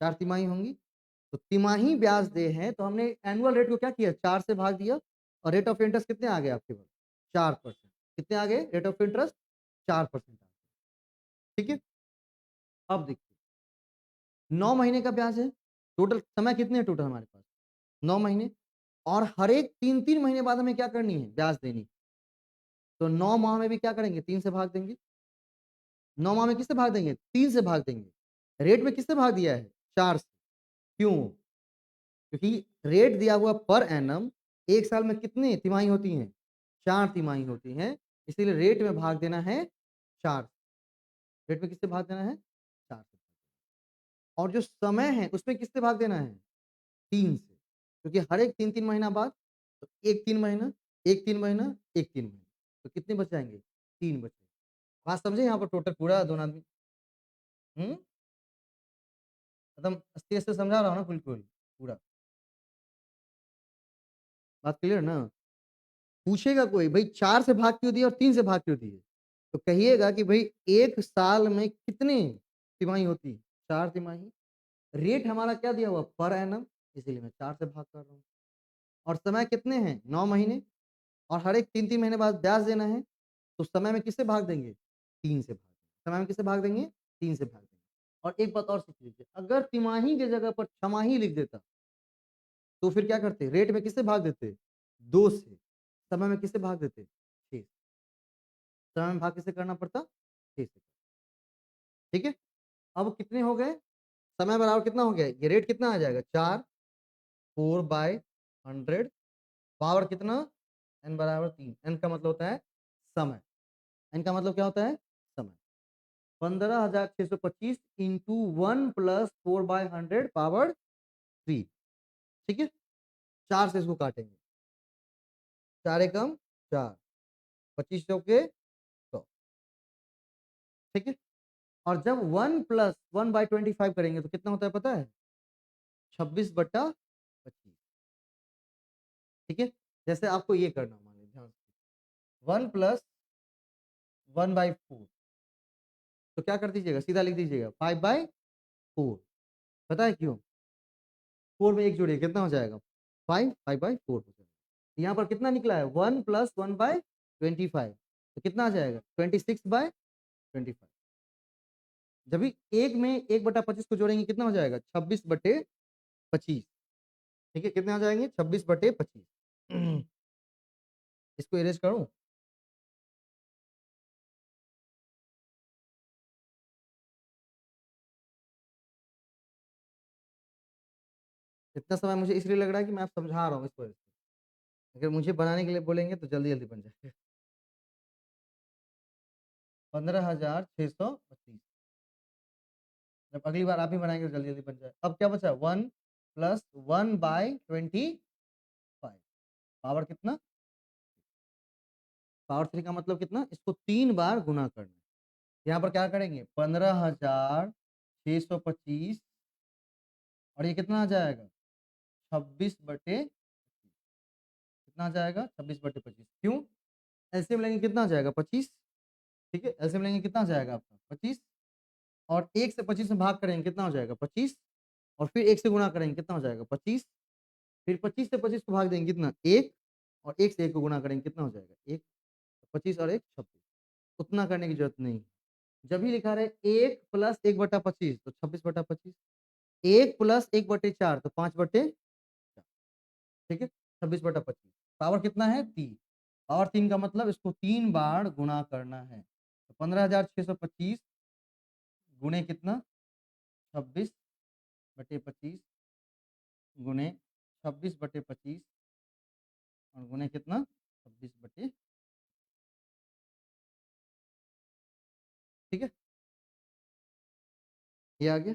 4 तिमाही होंगी। तो तिमाही ब्याज दे हैं तो हमने एनुअल रेट को क्या किया, 4 से भाग दिया। और रेट ऑफ इंटरेस्ट कितने आ गए आपके पास, 4%। कितने आ गए रेट ऑफ इंटरेस्ट, 4% आ गए। ठीक है, अब देखिए 9 महीने का ब्याज है, टोटल समय कितने हैं टोटल हमारे पास, 9 महीने। और हर एक 3-3 महीने बाद हमें क्या करनी है, ब्याज देनी। तो 9 माह में भी क्या करेंगे, 3 से भाग देंगे। 9 माह में किससे भाग देंगे? 3 से भाग देंगे। रेट में किससे भाग दिया है? 4 से। क्यों? क्योंकि रेट दिया हुआ पर एनम 1 साल में कितनी तिमाही होती हैं? 4 तिमाही होती हैं, इसीलिए रेट में भाग देना है 4। रेट में किससे भाग देना है? 4 से। और जो समय है उसमें किससे भाग देना है? 3 से, क्योंकि हर एक 3-3 महीना बाद, तो 1 3 महीना, 1 3 महीना, 1 3 महीना, तो कितने बच जाएँगे? 3 बचे। बात समझे यहाँ पर टोटल पूरा दोनों आदमी? हुँ? एकदम अस्ते से समझा रहा हूँ ना बिल्कुल, पूरा। बात क्लियर है ना? पूछेगा कोई भई 4 से भाग क्यों दिए और 3 से भाग क्यों दिए? तो कहिएगा कि भई 1 साल में कितनी तिमाही होती है? 4 तिमाही। रेट हमारा क्या दिया हुआ? पर एनम, इसीलिए मैं 4 से भाग कर रहा हूँ। और समय कितने हैं? 9 महीने, और हर एक 3-3 महीने बाद ब्याज देना है, तो समय में किससे भाग देंगे? 3 से भाग देंगे। समय में किससे भाग देंगे? 3 से भाग देंगे। और एक बात और सीख लीजिए, अगर तिमाही की जगह पर छमाही लिख देता, तो फिर क्या करते? रेट में किससे भाग देते? 2 से। समय में किससे भाग देते? 6। समय में भाग किससे करना पड़ता? 6 से। ठीक है? अब कितने हो गए? समय बराबर कितना हो गया? ये रेट कितना आ जाएगा? 4, 4/100, पावर कितना? n बराबर 3। n का मतलब होता है समय। n का मतलब क्या होता है? समय। 15,625 इंटू 1 प्लस 4/100 पावर 3। ठीक है? 4 से इसको काटेंगे। 4 एकम 4, 25 चौके 100। ठीक है? और जब 1 प्लस 1/25 करेंगे तो कितना होता है पता है? 26/25। ठीक है? जैसे आपको ये करना, मान लीजिए ध्यान से 1 प्लस 1/4, तो क्या कर दीजिएगा? सीधा लिख दीजिएगा 5/4। पता है क्यों? 4 में 1 जोड़िए, कितना हो जाएगा? 5, 5/4 हो जाएगा। यहाँ पर कितना निकला है? 1 प्लस 1/25, तो कितना आ जाएगा? 26/25। जब भी 1 में 1/25 को जोड़ेंगे कितना हो जाएगा? 26/25। ठीक है? कितने आ जाएंगे? 26/25। इसको इरेज करूं? इतना समय मुझे इसलिए लग रहा है कि मैं आप समझा रहा हूँ इस वजह से। अगर मुझे बनाने के लिए बोलेंगे तो जल्दी जल्दी बन जाएगा। 15,625। जब अगली बार आप ही बनाएंगे तो जल्दी जल्दी बन जाए। अब क्या बचा? 1 प्लस 1/25, पावर कितना? पावर 3 का मतलब कितना? इसको 3 बार गुना करना है। यहाँ पर क्या करेंगे? 15,625, और ये कितना आ जाएगा? 26/25। कितना आ जाएगा? 26/25। क्यों? एलसीएम लेंगे कितना आ जाएगा? 25। ठीक है? एलसीएम लेंगे कितना आ जाएगा आपका? 25। और 1 से 25 में भाग करेंगे कितना हो जाएगा? 25। और फिर 1 से गुणा करेंगे कितना हो जाएगा? 25। फिर 25 से 25 को भाग देंगे कितना? 1। और 1 से 1 को गुणा करेंगे कितना हो जाएगा? 1। 25 और 1 26। उतना करने की जरूरत नहीं। जब भी लिखा रहे 1 प्लस 1/25 तो 26/25। 1 प्लस 1/4 तो 5/4। ठीक है? 26/25। पावर कितना है? 3। पावर 3 का मतलब इसको 3 बार गुणा करना है। तो 15,625 गुणे कितना? 26/25 गुणे 26/25 और गुणे कितना? 26/, ठीक है? ये आ गया।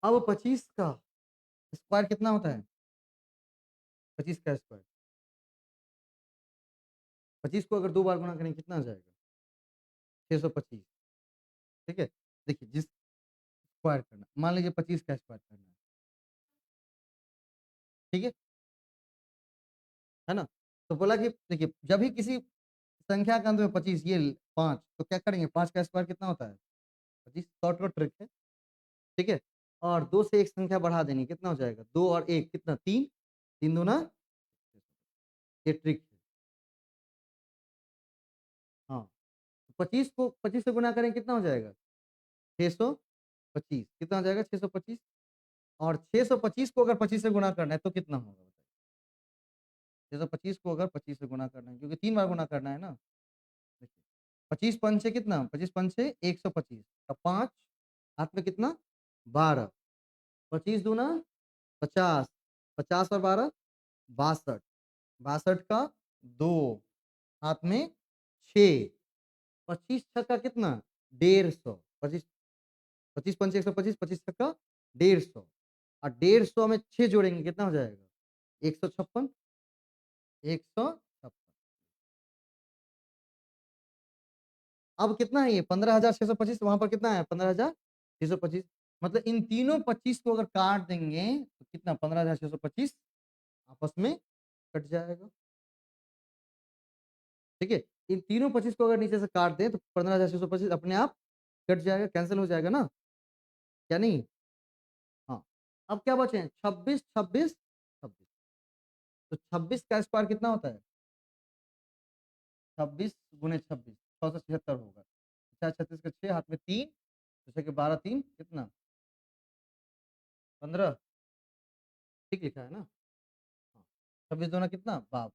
अब 25 का स्क्वायर कितना होता है? 25 का स्क्वायर, 25 को अगर 2 बार गुणा करेंगे कितना आ जाएगा? 625। ठीक है? देखिए, जिस स्क्वायर करना, मान लीजिए 25 का स्क्वायर करना है, ठीक है ना? तो बोला कि देखिए, जब भी किसी संख्या का अंत में 25, ये 5, तो क्या करेंगे? 5 का स्क्वायर कितना होता है? 25। शॉर्टकट ट्रिक है। ठीक है? और 2 से एक संख्या बढ़ा देनी, कितना हो जाएगा? 2 और 1 कितना? 3। 3 दूना, ये ट्रिक है। हाँ, 25 को 25 से गुना करें कितना हो जाएगा? 625। कितना हो जाएगा? 625। और 625 को अगर 25 से गुना करना है तो कितना होगा बताइए? 625 को अगर 25 से गुना करना है, क्योंकि 3 बार गुना करना है ना। देखिए, 25 पंचे कितना, 25 पंचे 125 का 5 हाथ में कितना 12, 25 दूना 50, 50 और 12 62, 62 का 2 हाथ में 6, 25 छक्का कितना 150, 25 25 पंचे 125, 25 छक्का 150 और 150 में 6 जोड़ेंगे कितना हो जाएगा 156, 156। अब कितना है ये 15,625, वहां पर कितना है 15,625, मतलब इन तीनों 25 को अगर काट देंगे तो कितना 15,625 आपस में कट जाएगा। ठीक है, इन तीनों 25 को अगर नीचे से काट दें तो 15,625 अपने आप कट जाएगा, कैंसिल हो जाएगा ना, क्या नहीं। हाँ, अब क्या बचे हैं 26, 26, 26, तो 26 का स्क्वायर कितना होता है 26 गुने 26 676 होगा, 36 का 6 हाथ में 3, जैसे कि 12 3 कितना 15, ठीक लिखा है ना। हाँ, 26 दूना कितना 52,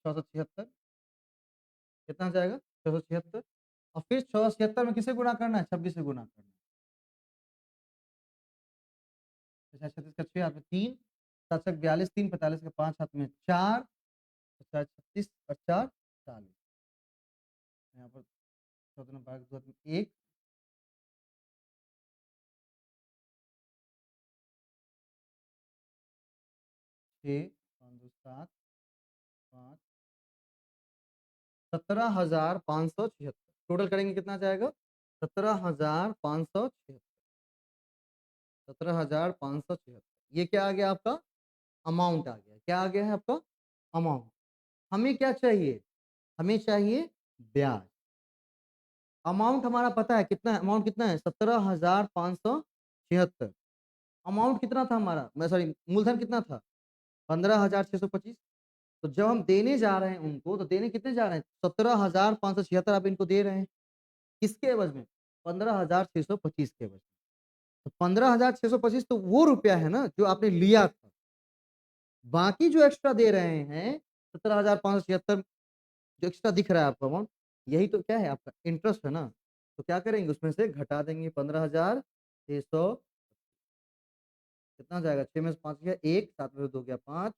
676 कितना जाएगा 676, और फिर 676 में किसे गुणा करना है 26 से गुणा करना है, 36 का 6 हाथ में 3, 7 छक 42, 3 45 का 5 हाथ में 4, 4 36 और 4 40, यहाँ पर 14 नंबर 2 हाथ में 1, 6 5 2 7 5 17,576 टोटल करेंगे कितना जाएगा 17,576, 17,576, ये क्या आ गया आपका अमाउंट आ गया, क्या आ गया है आपका अमाउंट। हमें क्या चाहिए, हमें चाहिए ब्याज। अमाउंट हमारा पता है कितना है, अमाउंट कितना है 17,576, अमाउंट कितना था हमारा, मैं सॉरी मूलधन कितना था 15,625, तो जब हम देने जा रहे हैं उनको तो देने कितने जा रहे हैं 17,576 आप इनको दे रहे हैं, किसके एवज में 15,625 के एवज में, तो 15,625 तो वो रुपया है ना जो आपने लिया था, बाकी जो एक्स्ट्रा दे रहे हैं 17,576 जो एक्स्ट्रा दिख रहा है आपका अमाउंट, यही तो क्या है आपका इंटरेस्ट है ना, तो क्या करेंगे उसमें से घटा देंगे 15,600, कितना जाएगा 6 में से 5 गया 1, 7 में से 2 गया 5,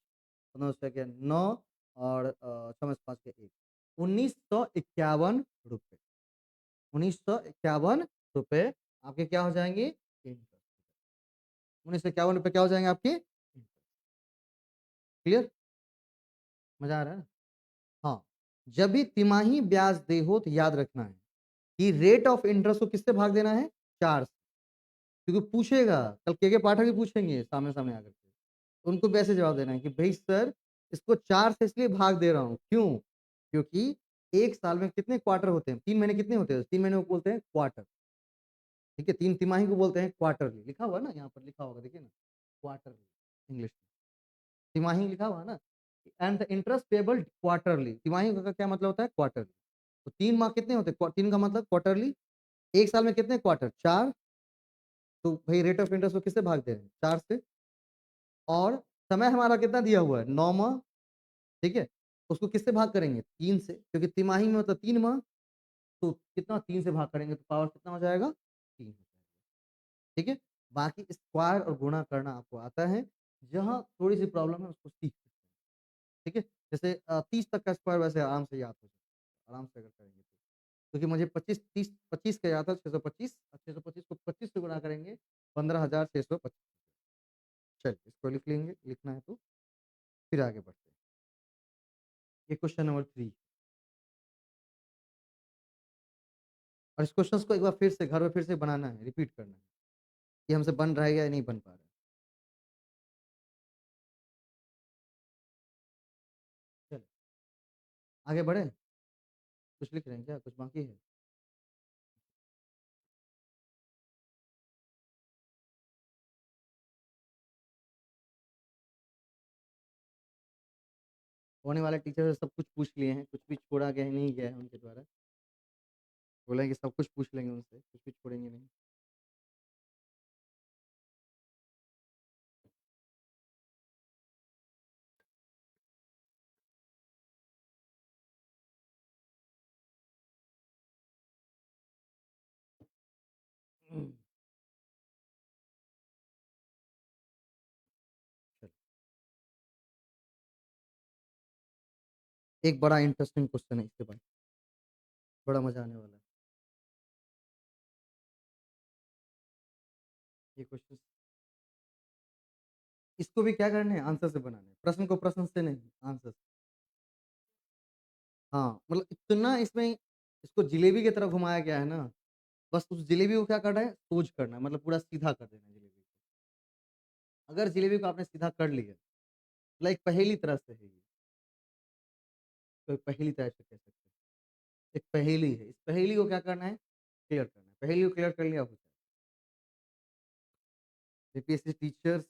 15 से गया 9 और 6 में से 5 गया 1, 1951 रुपये, 1951 रुपये आपके क्या हो जाएंगे इंटरेस्ट, 1951 रुपये क्या हो जाएंगे आपके इंटरेस्ट। क्लियर, मजा आ रहा है ना। हाँ, जब भी तिमाही ब्याज दे हो तो याद रखना है कि रेट ऑफ इंटरेस्ट को किससे भाग देना है 4 से, क्योंकि पूछेगा कल के पाठक भी पूछेंगे सामने सामने आकर के, उनको वैसे जवाब देना है कि भाई सर इसको 4 से इसलिए भाग दे रहा हूँ, क्यों, क्योंकि एक साल में कितने क्वार्टर होते हैं, 3 महीने कितने होते हैं, 3 महीने को बोलते हैं क्वार्टर, ठीक है, 3 तिमाही को बोलते हैं क्वार्टरली, लिखा हुआ ना यहाँ पर लिखा होगा देखिए ना क्वार्टरली इंग्लिश में, तिमाही लिखा हुआ है ना, and the interest payable quarterly, तिमाही का क्या मतलब होता है क्वार्टरली, तो 3 माह कितने होते हैं 3 का मतलब क्वार्टरली, एक साल में कितने क्वार्टर 4, तो भाई रेट ऑफ इंटरेस्ट को किससे भाग दे रहे हैं 4 से, और समय हमारा कितना दिया हुआ है 9 माह, ठीक है, उसको किससे भाग करेंगे 3 से, क्योंकि तिमाही में मतलब 3 माह, तो कितना 3 से भाग करेंगे तो पावर कितना हो जाएगा 3 हो जाएगा, ठीक है। बाकी स्क्वायर और गुणा करना आपको आता है, जहाँ थोड़ी सी प्रॉब्लम है उसको सीख सकते हैं, ठीक है, जैसे 30 तक का स्क्वायर वैसे आराम से याद हो सकता है, आराम से अगर करेंगे तो, क्योंकि मुझे 25 30 25 का याद था 625 और 625 को 25 से गुणा करेंगे 15,625, चलिए इसको लिख लेंगे, लिखना है तो फिर आगे बढ़ते हैं। ये क्वेश्चन नंबर 3, और इस क्वेश्चन को एक बार फिर से घर में फिर से बनाना है, रिपीट करना है कि हमसे बन रहा है या नहीं बन पा रहा है। चलिए आगे बढ़े, कुछ लिख रहे हैं क्या, कुछ बाकी है। होने वाले टीचर से सब कुछ पूछ लिए हैं, कुछ भी छोड़ा गया है नहीं गया है उनके द्वारा, बोला है कि सब कुछ पूछ लेंगे उनसे, कुछ भी छोड़ेंगे नहीं। एक बड़ा इंटरेस्टिंग क्वेश्चन है इसके बाद, बड़ा मज़ा आने वाला है। ये क्वेश्चन इसको भी क्या करना है, आंसर से बनाना है। प्रश्न को प्रश्न से नहीं, आंसर से। हाँ, मतलब इतना इसमें इसको जलेबी की तरह घुमाया गया है ना, बस उस जलेबी को क्या करना है, सोज करना है, मतलब पूरा सीधा कर देना है जलेबी को। अगर जलेबी को आपने सीधा कर लिया, मतलब एक पहेली तरह से है ये, तो एक पहेली तरह से कह सकते हैं। एक पहेली है, इस पहेली को क्या करना है, क्लियर करना है। पहेली को क्लियर कर लिया हो जाए। BPSC teachers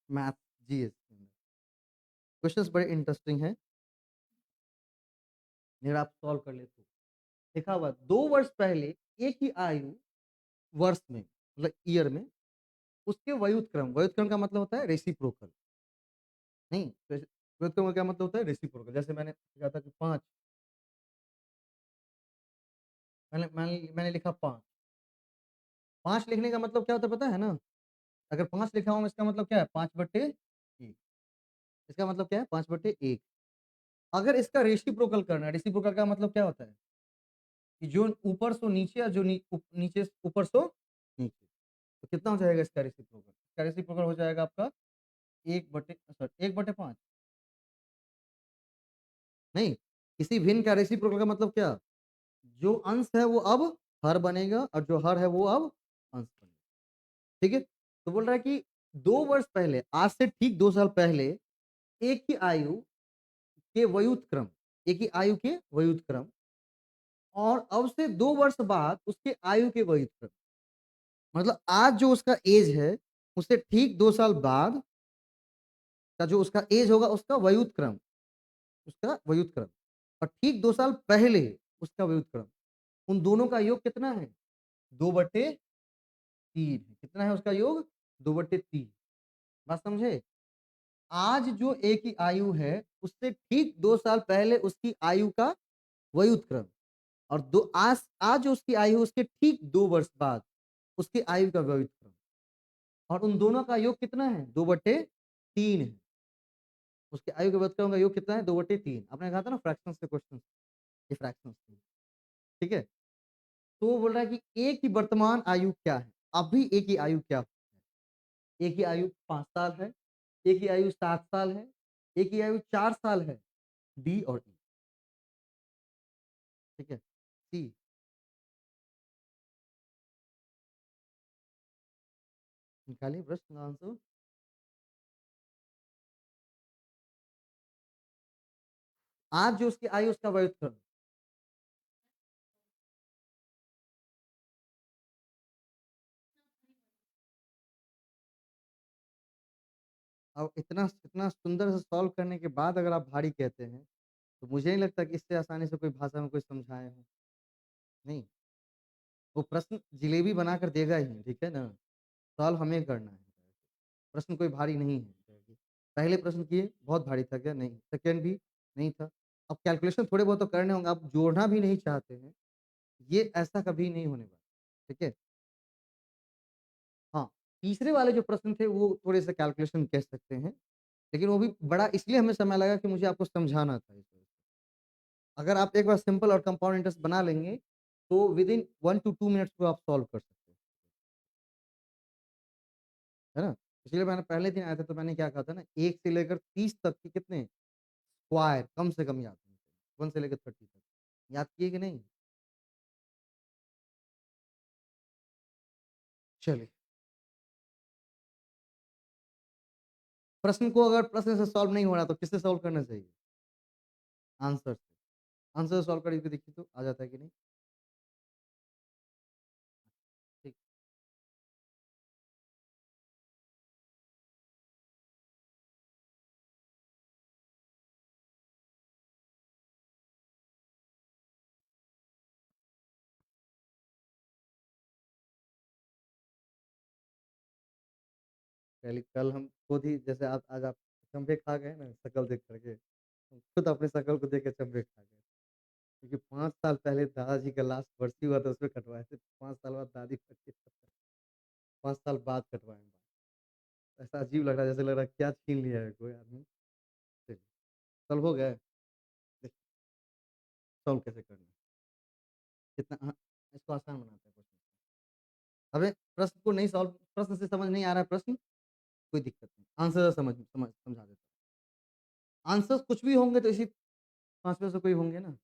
math GS questions बड़े इंटरेस्टिंग हैं, अगर आप सॉल्व कर ले तो। देखा हुआ 2 वर्ष पहले एक ही आयु वर्ष में, मतलब ईयर में, उसके व्युत्क्रम का मतलब होता है रेसिप्रोकल। नहीं, व्युत्क्रम का क्या मतलब होता है, रेसिप्रोकल। जैसे मैंने कहा था कि 5, मैंने लिखा 5। 5 लिखने का मतलब क्या होता है पता है ना? अगर 5 लिखा हूँ इसका मतलब क्या है, 5/1। इसका मतलब क्या है, 5/1। अगर इसका रेसिप्रोकल करना है, रेसिप्रोकल का मतलब क्या होता है कि जो ऊपर सो नीचे और जो नीचे ऊपर सो नीचे। तो कितना हो जाएगा इसका रेसिप्रोकल? इसका रेसिप्रोकल हो जाएगा आपका 1/5। नहीं, किसी भिन्न का रेसिप्रोकल का मतलब क्या, जो अंश है वो अब हर बनेगा और जो हर है वो अब अंश बनेगा। ठीक है, तो बोल रहा है कि 2 वर्ष पहले, आज से ठीक 2 साल पहले, एक ही आयु के व्युत्क्रम, एक ही आयु के व्युत्क्रम, और अब से 2 वर्ष बाद उसके आयु के व्युत्क्रम, मतलब आज जो उसका एज है उससे ठीक 2 साल बाद का जो उसका एज होगा उसका व्युत्क्रम, उसका व्युत्क्रम, और ठीक 2 साल पहले उसका व्युत्क्रम, उन दोनों का योग कितना है, 2/3 है। कितना है उसका योग, 2/3। बात समझे? आज जो एक ही आयु है उससे ठीक 2 साल पहले उसकी आयु का व्युत्क्रम, और दो आज आज जो उसकी आयु है उसके ठीक 2 वर्ष बाद उसकी आयु का व्युत्क्रम, और उन दोनों का योग कितना है, 2/3 है। उसके आयु के व्युत्क्रम का योग कितना है, 2/3। आपने कहा था ना फ्रैक्शंस के क्वेश्चन, ये फ्रैक्शंस। ठीक है, तो वो बोल रहा है कि एक ही वर्तमान आयु क्या है, अभी एक ही आयु क्या है। एक ही आयु 5 साल है, एक ही आयु 7 साल है, एक ही आयु 4 साल है। डी और ई। ठीक है, सी। निकालिए प्रश्न का आंसर। आज जो उसकी आयु उसका व्युत्क्रम, अब इतना इतना सुंदर से सॉल्व करने के बाद अगर आप भारी कहते हैं, तो मुझे नहीं लगता कि इससे आसानी से कोई भाषा में कोई समझाए हो। नहीं, वो प्रश्न जलेबी बनाकर देगा ही, ठीक है ना, सॉल्व हमें करना है। प्रश्न कोई भारी नहीं है। पहले प्रश्न किए बहुत भारी था क्या, नहीं। सेकंड भी नहीं था। अब कैलकुलेशन थोड़े बहुत तो करने होंगे, आप जोड़ना भी नहीं चाहते हैं, ये ऐसा कभी नहीं होने वाला। ठीक है, हाँ, तीसरे वाले जो प्रश्न थे वो थोड़े से कैलकुलेशन कह सकते हैं, लेकिन वो भी बड़ा इसलिए हमें समय लगा कि मुझे आपको समझाना था इस वजह से। अगर आप एक बार सिंपल और कंपाउंड इंटरेस्ट बना लेंगे तो विद इन 1 to 2 मिनट्स को आप सॉल्व कर सकते हैं, है ना। इसलिए मैंने पहले दिन आया था तो मैंने क्या कहा था ना, 1 से लेकर 30 तक के कितने स्क्वायर कम से कम याद होने चाहिए, 1 से लेकर 30 तक। याद किए कि नहीं? चलिए, प्रश्न को अगर प्रश्न से सॉल्व नहीं हो रहा तो किससे सॉल्व करना चाहिए, आंसर से। आंसर से सॉल्व करके देखिए तो आ जाता है कि नहीं। ठीक, पहले कल हम खुद ही, जैसे आप आज आप चंपे खा गए ना शक्ल देख करके, हम खुद अपने शक्ल को देख के चंपे खा गए, क्योंकि 5 साल पहले दादाजी का लास्ट बरसी हुआ था उसमें कटवाए थे, 5 साल बाद दादी बची, 5 साल बाद कटवाए हैं बाल। ऐसा अजीब लग रहा है, जैसे लग रहा है क्या छीन लिया है कोई आदमी। चलिए, कल हो गए। सॉल्व कैसे करना है। कितना हाँ, इसको आसान बनाते हैं क्वेश्चन। अबे प्रश्न को नहीं सॉल्व, प्रश्न से समझ नहीं आ रहा है प्रश्न, कोई दिक्कत नहीं, आंसर समझा देता हूँ। आंसर्स कुछ भी होंगे तो इसी 5 में से कोई होंगे ना,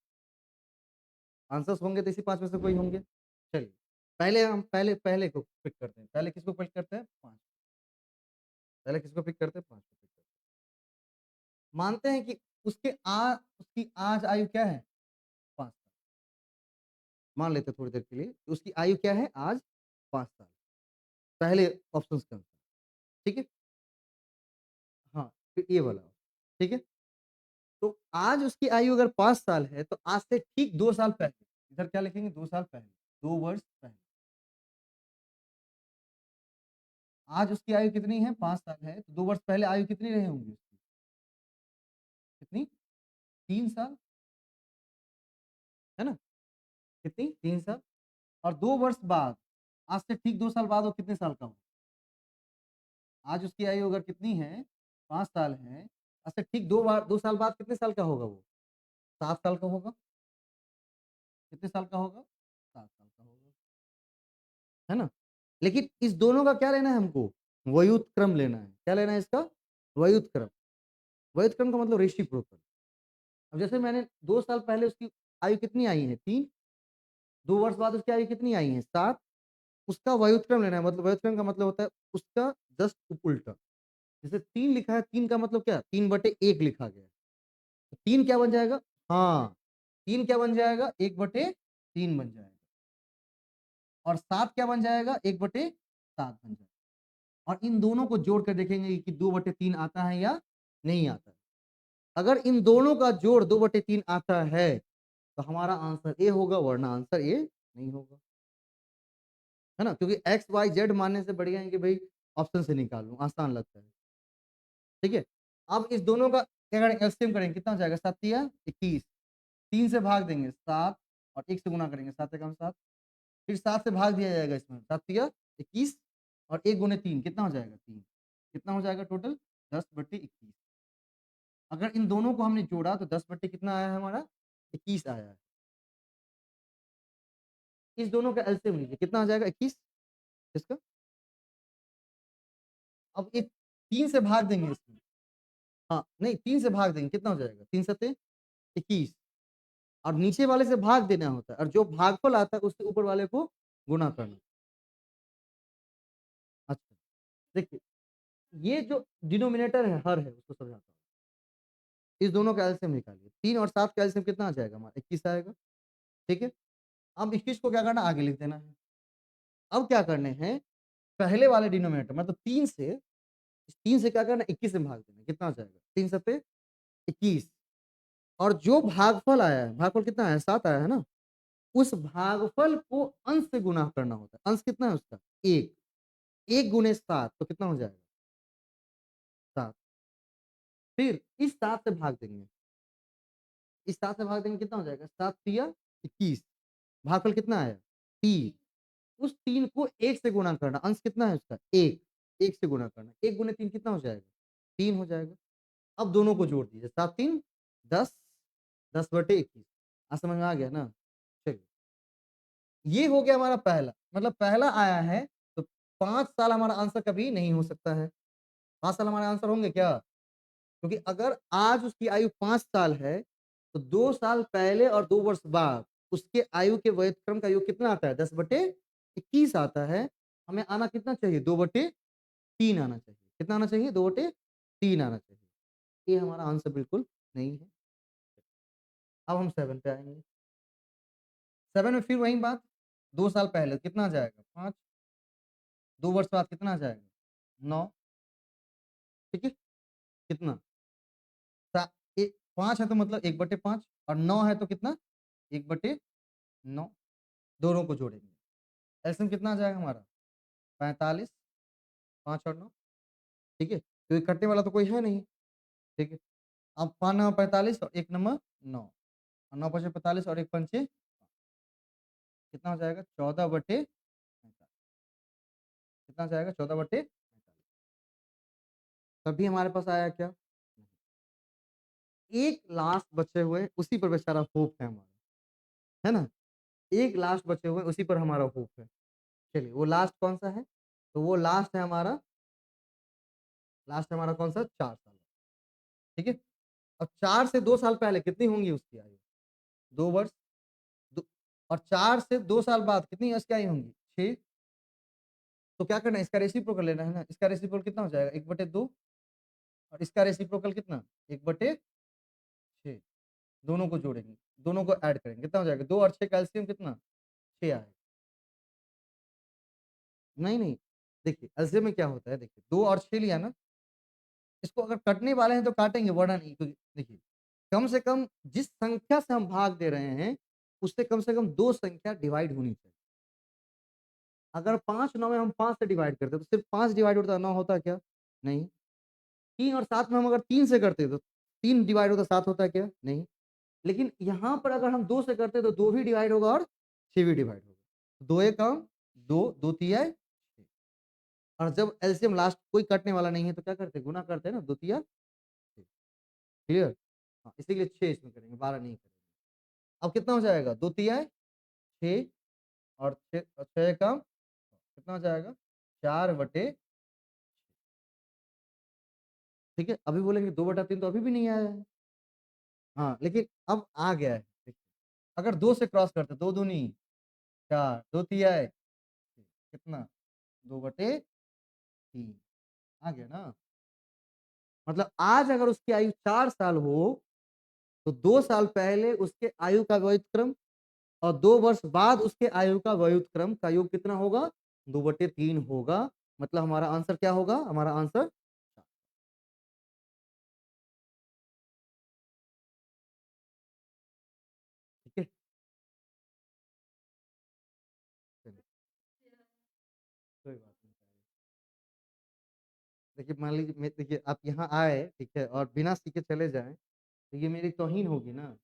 आंसर्स होंगे तो इसी 5 में से कोई होंगे। चलिए, पहले हम पहले को पिक करते हैं। पहले किसको पिक करते हैं? 5। पहले किसको पिक करते हैं? 5 को पिक करते हैं। मानते हैं कि उसकी आज आयु क्या है? 5 साल। मान लेते हैं थोड़ी देर के लिए, उसकी आयु क्या है आज? 5 साल। पहले ऑप्शंस के अनुसार, ठीक है? हाँ, फिर ये वाला, ठीक है? तो आज उसकी आयु अगर 5 साल है, तो आज से ठीक 2 साल पहले, इधर क्या लिखेंगे? 2 साल पहले, 2 वर्ष पहले। आज उसकी आयु कितनी है? 5 साल है, तो 2 वर्ष पहले आयु कितनी रही होंगी उसकी? कितनी? 3 साल, है ना? कितनी? 3 साल। और 2 वर्ष बाद, आज से ठीक 2 साल बाद वो कितने साल का होगा? आज उसकी आयु अगर कितनी है? 5 साल है, आज से ठीक 2 साल बाद कितने साल का होगा वो? 7 साल का होगा। कितने साल का होगा? 7 साल का होगा, है ना? लेकिन इस दोनों का क्या लेना है हमको? व्युत्क्रम लेना है। क्या लेना है इसका? व्युत्क्रम। व्युत्क्रम का मतलब रेसिप्रोकल। अब जैसे मैंने 2 साल पहले उसकी आयु कितनी आई है? 3। 2 वर्ष बाद उसकी आयु कितनी आई है? 7। उसका व्युत्क्रम लेना है, मतलब व्युत्क्रम का मतलब होता है उसका जस्ट उल्टा। जैसे 3 लिखा है, 3 का मतलब क्या? 3/1 लिखा गया है। तो 3 क्या बन जाएगा? हाँ, 3 क्या बन जाएगा? 1/3 बन जाएगा। और 7 क्या बन जाएगा? 1/7 बन जाएगा। और इन दोनों को जोड़ कर देखेंगे कि 2/3 आता है या नहीं आता है। अगर इन दोनों का जोड़ 2/3 आता है, तो हमारा आंसर ए होगा, वरना आंसर ए नहीं होगा, है ना? क्योंकि एक्स वाई जेड मानने से बढ़िया है कि भाई ऑप्शन से निकाल लूं, आसान लगता है। ठीक है, अब इस दोनों का क्या करेंगे? एलसीएम करेंगे, कितना हो जाएगा? 7 या 21। 3 से भाग देंगे 7, और 1 से गुना करेंगे 7 एकम 7। फिर 7 से भाग दिया जाएगा इसमें, 7 या 21, और 1 गुने 3 कितना हो जाएगा? 3। कितना हो जाएगा टोटल? 10/21। अगर इन दोनों को हमने जोड़ा तो 10 बट्टे कितना आया है हमारा? 21 आया है। इस दोनों का एलसीएम लीजिए, कितना आ जाएगा? 21। इसका अब ये 3 से भाग देंगे इसमें, हाँ नहीं 3 से भाग देंगे, कितना हो जाएगा? 3 सत्ते 21, और नीचे वाले से भाग देना होता है, और जो भागफल आता है उससे ऊपर वाले को गुणा करना। अच्छा, देखिए, ये जो डिनोमिनेटर है हर है, उसको समझाता हूँ। इस दोनों का एलसीएम निकालिए, 3 और 7 का एलसीएम कितना आ जाएगा हमारा? 21 आएगा। ठीक है, अब 21 को क्या करना? आगे लिख देना है। अब क्या करने हैं? पहले वाले डिनोमिनेटर मतलब 3 से क्या करना? 21 से भाग देना, कितना हो जाएगा? 3 सत्ते 21, और जो भागफल आया है, भागफल कितना आया है? 7 आया है ना? उस भागफल को अंश से गुना करना होता है। अंश कितना है उसका? 1। 1 गुने 7 तो कितना हो जाएगा? 7। फिर इस 7 से भाग देंगे, इस 7 से भाग देंगे, कितना हो जाएगा? 7 तिया 21, भागफल कितना आया? 3। उस 3 को 1 से गुणा करना, अंश कितना है उसका? 1। 1 से गुणा करना, 1 गुने 3 कितना हो जाएगा? 3 हो जाएगा। अब दोनों को जोड़ दीजिए, 7 3 10, 10/21। आज समझ में आ गया ना? चलिए, ये हो गया हमारा पहला, मतलब पहला आया है, तो 5 साल हमारा आंसर कभी नहीं हो सकता है। 5 साल हमारे आंसर होंगे क्या? क्योंकि अगर आज उसकी आयु 5 साल है, तो 2 साल पहले और 2 वर्ष बाद उसके आयु के व्युत्क्रम का योग कितना आता है? 10/21 आता है। हमें आना कितना चाहिए? 2/3 आना चाहिए। कितना आना चाहिए? 2/3 आना चाहिए। ये हमारा आंसर बिल्कुल नहीं है। अब हम 7 पे आएँगे। 7 में फिर वही बात, 2 साल पहले कितना आ जाएगा? 5, 2 वर्ष बाद कितना आ जाएगा? 9, ठीक है? कितना? सा ए 5 है तो मतलब 1/5, और 9 है तो कितना? 1/9, दोनों को जोड़ेंगे। एलसीएम कितना आ जाएगा हमारा? 45, 5 और 9, ठीक है? क्योंकि कटने वाला तो कोई है नहीं, ठीक है? अब 5 9 45 और 1 9 9, और 9 5 45 और 1 पंचे, कितना हो जाएगा? 14/45। कितना आ जाएगा? 14/45। तभी हमारे पास आया क्या? एक लास्ट बचे हुए, उसी पर बेचारा होप है हमारा। है ना? एक लास्ट बचे हुए हैं, उसी पर हमारा होप है। चलिए, वो लास्ट कौन-सा है? तो वो लास्ट है हमारा कौन-सा? 4 साल, ठीक है? अब 4 से 2 साल पहले कितनी होंगी उसकी आयु? 2 वर्ष, दो और 4 से 2 साल बाद कितनी इसकी आयु होंगी? 6। तो क्या करना है? इसका रेसिप्रोकल लेना है ना। इसका रेसिप्रोकल कितना हो जाएगा? 1/2 और इसका रेसिप्रोकल कितना? 1/6। दोनों को जोड़ेंगे, दोनों को ऐड करेंगे, कितना हो जाएगा? 2 और 6 का एलसीएम कितना? 6 आएगा। नहीं, देखिए एलसीएम में क्या होता है, देखिए 2 और 6 लिया ना, इसको अगर कटने वाले हैं तो काटेंगे वरना नहीं, क्योंकि देखिए कम से कम जिस संख्या से हम भाग दे रहे हैं, उससे कम से कम 2 संख्या डिवाइड होनी चाहिए। अगर 5 9 में हम 5 से डिवाइड करते तो सिर्फ 5 डिवाइड होता 9 होता क्या? नहीं। 3 और 7 में हम अगर 3 से करते तो 3 डिवाइड होता 7 होता क्या? नहीं। लेकिन यहाँ पर अगर हम 2 से करते तो 2 भी डिवाइड होगा और 6 भी डिवाइड होगा। 2 एकम 2, 2 तिया 6। और जब एलसीएम लास्ट कोई कटने वाला नहीं है तो क्या करते हैं? गुना करते हैं ना, 2 तिया 6। क्लियर? हाँ, इसीलिए 6 इसमें करेंगे, 12 नहीं करेंगे। अब कितना हो जाएगा? 2 तिया 6 और 6 एकम कितना हो जाएगा? 4/, ठीक है? अभी बोलेंगे 2/3 तो अभी भी नहीं आया है। हाँ, लेकिन अब आ गया है। देखिए, अगर 2 से क्रॉस करते 2 दूनी 4, 2 तिया कितना? 2/3 आ गया ना? मतलब आज अगर उसकी आयु 4 साल हो, तो 2 साल पहले उसके आयु का व्युत्क्रम और 2 वर्ष बाद उसके आयु का व्युत्क्रम का योग कितना होगा? 2/3 होगा। मतलब हमारा आंसर क्या होगा? हमारा आंसर ठीक है? चलिए, कोई बात नहीं। देखिए, मान लीजिए देखिए आप यहाँ आए, ठीक है? और बिना सीखे चले जाएँ, तो ये मेरी तौहीन होगी ना?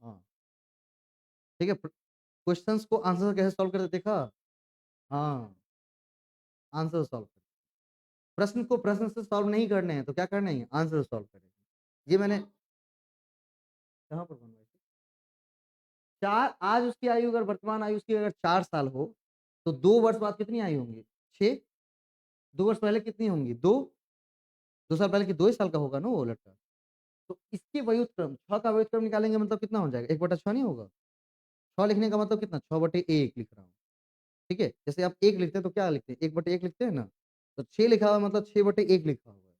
हाँ, ठीक है? क्वेश्चंस को आंसर कैसे सॉल्व करते देखा? हाँ, आंसर सॉल्व करते। प्रश्न को प्रश्न से सॉल्व नहीं करने हैं, तो क्या करना है? आंसर सॉल्व करेंगे। ये मैंने कहाँ पर बनवाई थी? 4 आज उसकी आयु अगर वर्तमान आयु उसकी अगर 4 साल हो, तो 2 वर्ष बाद कितनी आयु होंगी? 6। 2 वर्ष पहले कितनी होंगी? 2। 2 साल पहले की 2 ही साल का होगा ना वो लड़का। तो इसके व्युत्क्रम 6 का व्युत्क्रम निकालेंगे मतलब कितना हो जाएगा? 1/6 नहीं होगा? 6 लिखने का मतलब कितना? 6/1 लिख रहा हूँ। ठीक है? जैसे आप 1 लिखते हैं तो क्या लिखते हैं? 1/1 लिखते हैं ना? तो 6 लिखा हुआ है मतलब 6/1 लिखा हुआ है।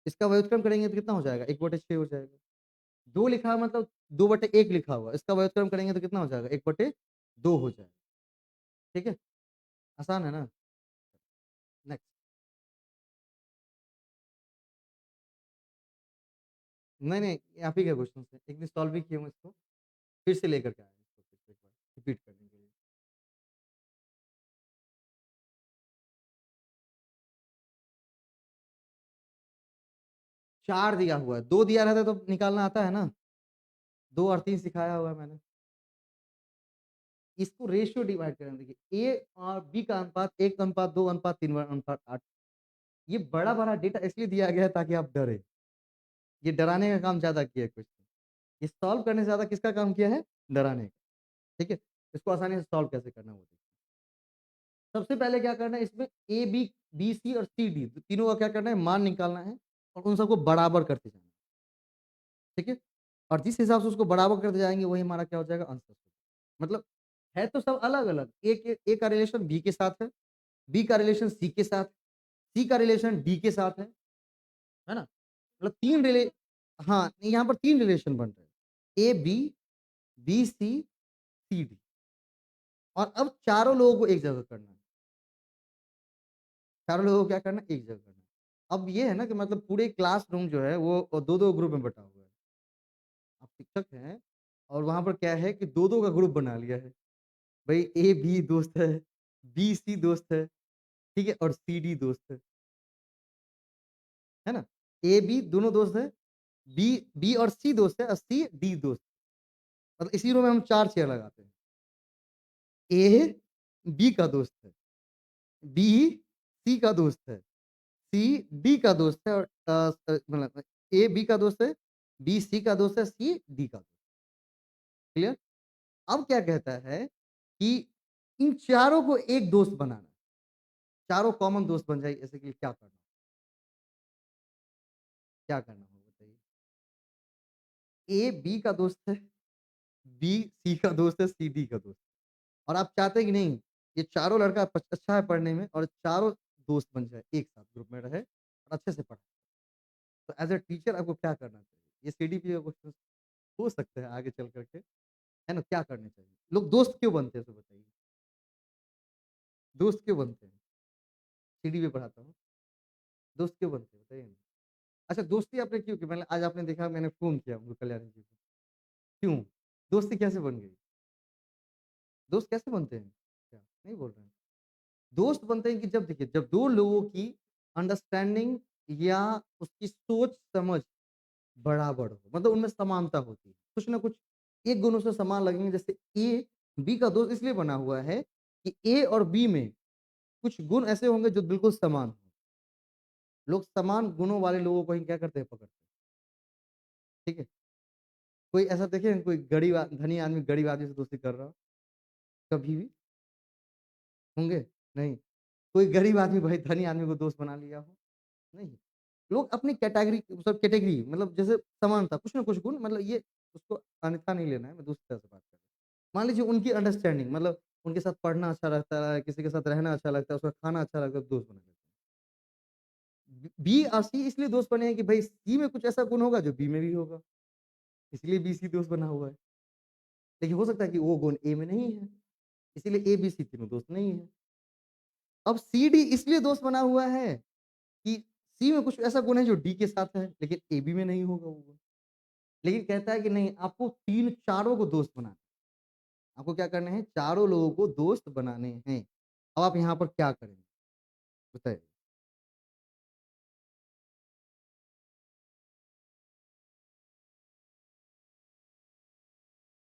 इसका व्युत्क्रम करेंगे तो कितना हो जाएगा? 1/6 हो जाएगा। 2 लिखा है मतलब 2/1 लिखा हुआ है। इसका व्युत्क्रम करेंगे तो कितना हो जाएगा? 1/2 हो जाएगा। ठीक है? आसान है ना? नेक्स्ट। नहीं, आप ही का क्वेश्चन है। एक दिन सॉल्व भी किए हूँ इसको, फिर से लेकर के आए हैं इसको फिर से एक बार रिपीट करने के लिए। 4 दिया हुआ है, 2 दिया रहता तो निकालना आता है ना? 2 और 3 सिखाया हुआ है मैंने। इसको रेशियो डिवाइड करें, देखिए ए और बी का अनुपात 1:2, 3, 8। ये बड़ा-बड़ा डेटा इसलिए दिया गया है ताकि आप डरें। ये डराने का काम ज़्यादा किया है क्वेश्चन। ये सॉल्व करने से ज़्यादा किसका काम किया है? डराने का। ठीक है? इसको आसानी से सॉल्व कैसे करना है वो देखिए। सबसे पहले क्या करना है इसमें ए, बी, बी, सी और सी, डी तीनों का क्या करना है? मान निकालना है और उन सबको बराबर करते जाना है। ठीक है? और जिस हिसाब से उसको बराबर करते जाएँगे वही हमारा क्या हो जाएगा? आंसर। मतलब है तो सब अलग-अलग। ए का रिलेशन बी के साथ है, बी का रिलेशन सी के साथ, सी का रिलेशन डी के साथ है ना? मतलब 3 रिले हाँ, यहाँ पर 3 रिलेशन बन रहे हैं। ए, बी, बी, सी, सी, डी और अब चारों लोगों को एक जगह करना है। चारों लोगों को क्या करना है? एक जगह करना है। अब ये है ना कि मतलब पूरे क्लासरूम जो है वो 2-2 ग्रुप में बँटा हुआ है। आप शिक्षक हैं और वहाँ पर क्या है कि 2-2 का ग्रुप बना लिया है। भई ए, बी दोस्त है, बी, सी दोस्त है, ठीक है? और सी, डी दोस्त है ना? ए, बी दोनों दोस्त हैं, बी बी और सी दोस्त है और सी, डी दोस्त है। मतलब इसी रो में हम 4 चेयर लगाते हैं। ए, बी का दोस्त है, बी, सी का दोस्त है, सी, डी का दोस्त है और मतलब ए, बी का दोस्त है, बी, सी का दोस्त है, सी, डी का दोस्त है। क्लियर? अब क्या कहता है कि इन चारों को एक दोस्त बनाना, चारों कॉमन दोस्त बन जाए, ऐसे के लिए क्या करना, क्या करना होगा बताइए? ए बी का दोस्त है, बी सी का दोस्त है, सी डी का दोस्त है। और आप चाहते हैं कि नहीं, ये चारों लड़का अच्छा है पढ़ने में और चारों दोस्त बन जाए, एक साथ ग्रुप में रहे और अच्छे से पढ़े। तो एज अ टीचर आपको क्या करना चाहिए? ये सीडीपी का क्वेश्चन हो सकता है आगे चल करके, है ना? क्या करना चाहिए? लोग दोस्त क्यों बनते हैं, तो बताइए? दोस्त क्यों बनते हैं? सीडी पे पढ़ाता हूँ, दोस्त क्यों बनते हैं बताइए ना? अच्छा, दोस्ती आपने क्यों की? मैंने आज आपने देखा, मैंने फ़ोन किया उनको, कल्याणी जी को, क्यों? दोस्ती कैसे बन गई? दोस्त कैसे बनते हैं? क्या नहीं बोल रहे हैं? दोस्त बनते हैं कि जब देखिए, जब 2 लोगों की अंडरस्टैंडिंग या उसकी सोच-समझ बराबर हो, मतलब उनमें समानता होती है। कुछ ना कुछ एक गुण उसमें समान लगेंगे, जैसे ए बी का दोस्त इसलिए बना हुआ है कि ए और बी में कुछ गुण ऐसे होंगे जो बिल्कुल समान हों। लोग समान गुणों वाले लोगों को ही क्या करते हैं, पकड़ते हैं, ठीक है? कोई ऐसा देखे हैं, कोई गरीब धनी आदमी गरीब आदमी से दोस्ती कर रहा हो, कभी भी होंगे? नहीं। कोई गरीब आदमी भाई धनी आदमी को दोस्त बना लिया हो? नहीं। लोग अपनी कैटेगरी मतलब जैसे समानता, कुछ ना कुछ गुण, मतलब ये उसको अन्यथा नहीं लेना है, मैं दूसरी तरह से बात कर रहा हूँ। मान लीजिए उनकी अंडरस्टैंडिंग, मतलब उनके साथ पढ़ना अच्छा लगता है, किसी के साथ रहना अच्छा लगता है, उसका खाना अच्छा लगता है, तो दोस्त बना लेते हैं। बी और सी इसलिए दोस्त बने हैं कि भाई सी में कुछ ऐसा गुण होगा जो बी में भी होगा, इसलिए बी सी दोस्त बना हुआ है। लेकिन हो सकता है कि वो गुण ए में नहीं है, इसीलिए ए, बी, सी तीनों दोस्त नहीं है। अब सी, डी इसलिए दोस्त बना हुआ है कि सी में कुछ ऐसा गुण है जो डी के साथ है, लेकिन ए, बी में नहीं होगा वो गुण। लेकिन कहता है कि नहीं, आपको तीन चारों को दोस्त बनाना है। आपको क्या करना है? चारों लोगों को दोस्त बनाने हैं। अब आप यहाँ पर क्या करेंगे? बताइए।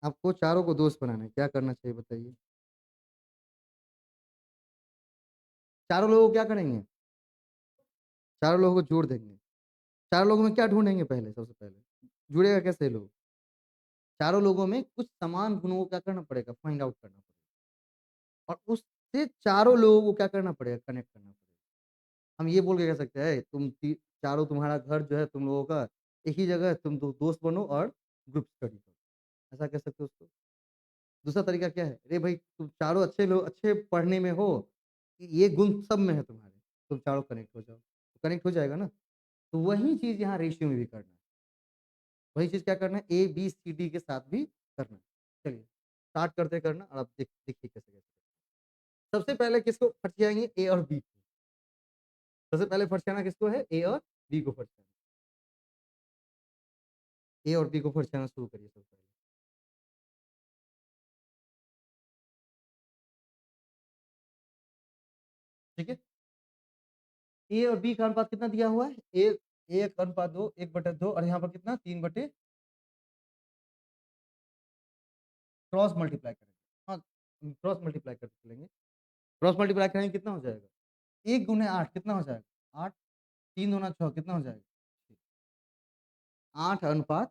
आपको चारों को दोस्त बनाना है, क्या करना चाहिए बताइए? चारों लोगों को क्या करेंगे? चारों लोगों को जोड़ देंगे। चारों लोगों में क्या ढूँढेंगे पहले, सबसे पहले? जुड़ेगा कैसे लोग? चारों लोगों में कुछ समान गुणों को क्या करना पड़ेगा? फाइंड आउट करना पड़ेगा। और उससे चारों लोगों को क्या करना पड़ेगा? कनेक्ट करना पड़ेगा। हम ये बोल के कह सकते हैं, चारों तुम्हारा घर जो है तुम लोगों का एक ही जगह है, तुम दोस्त बनो और ग्रुप स्टडी करो। ऐसा कह सकते हो उसको। दूसरा तरीका क्या है? अरे भाई, तुम चारों अच्छे लोग, अच्छे पढ़ने में हो, ये गुण सब में है तुम्हारे, तुम चारों कनेक्ट हो जाओ, तो कनेक्ट हो जाएगा ना। तो वही चीज़ यहाँ रेशियो में भी करना है। वही चीज़ क्या करना है, ए बी सी डी के साथ भी करना है। चलिए स्टार्ट करते करना, और आप देखिए कैसे कैसे। सबसे पहले किसको फर्स्ट ए और बी को। सबसे पहले फर्स्ट किसको है? ए और बी को फर्स्ट। ए और बी को फर्स्ट शुरू करिए सबसे पहले। ठीक है। ए और बी का अनुपात कितना दिया हुआ है? एक, 1:2, 1/2, और यहाँ पर कितना? 3/, क्रॉस मल्टीप्लाई करेंगे। हाँ, क्रॉस मल्टीप्लाई करके चलेंगे। क्रॉस मल्टीप्लाई करेंगे कितना हो जाएगा? 1 गुने 8 कितना हो जाएगा? 8, 3 दूना 6 कितना हो जाएगा? 8:6।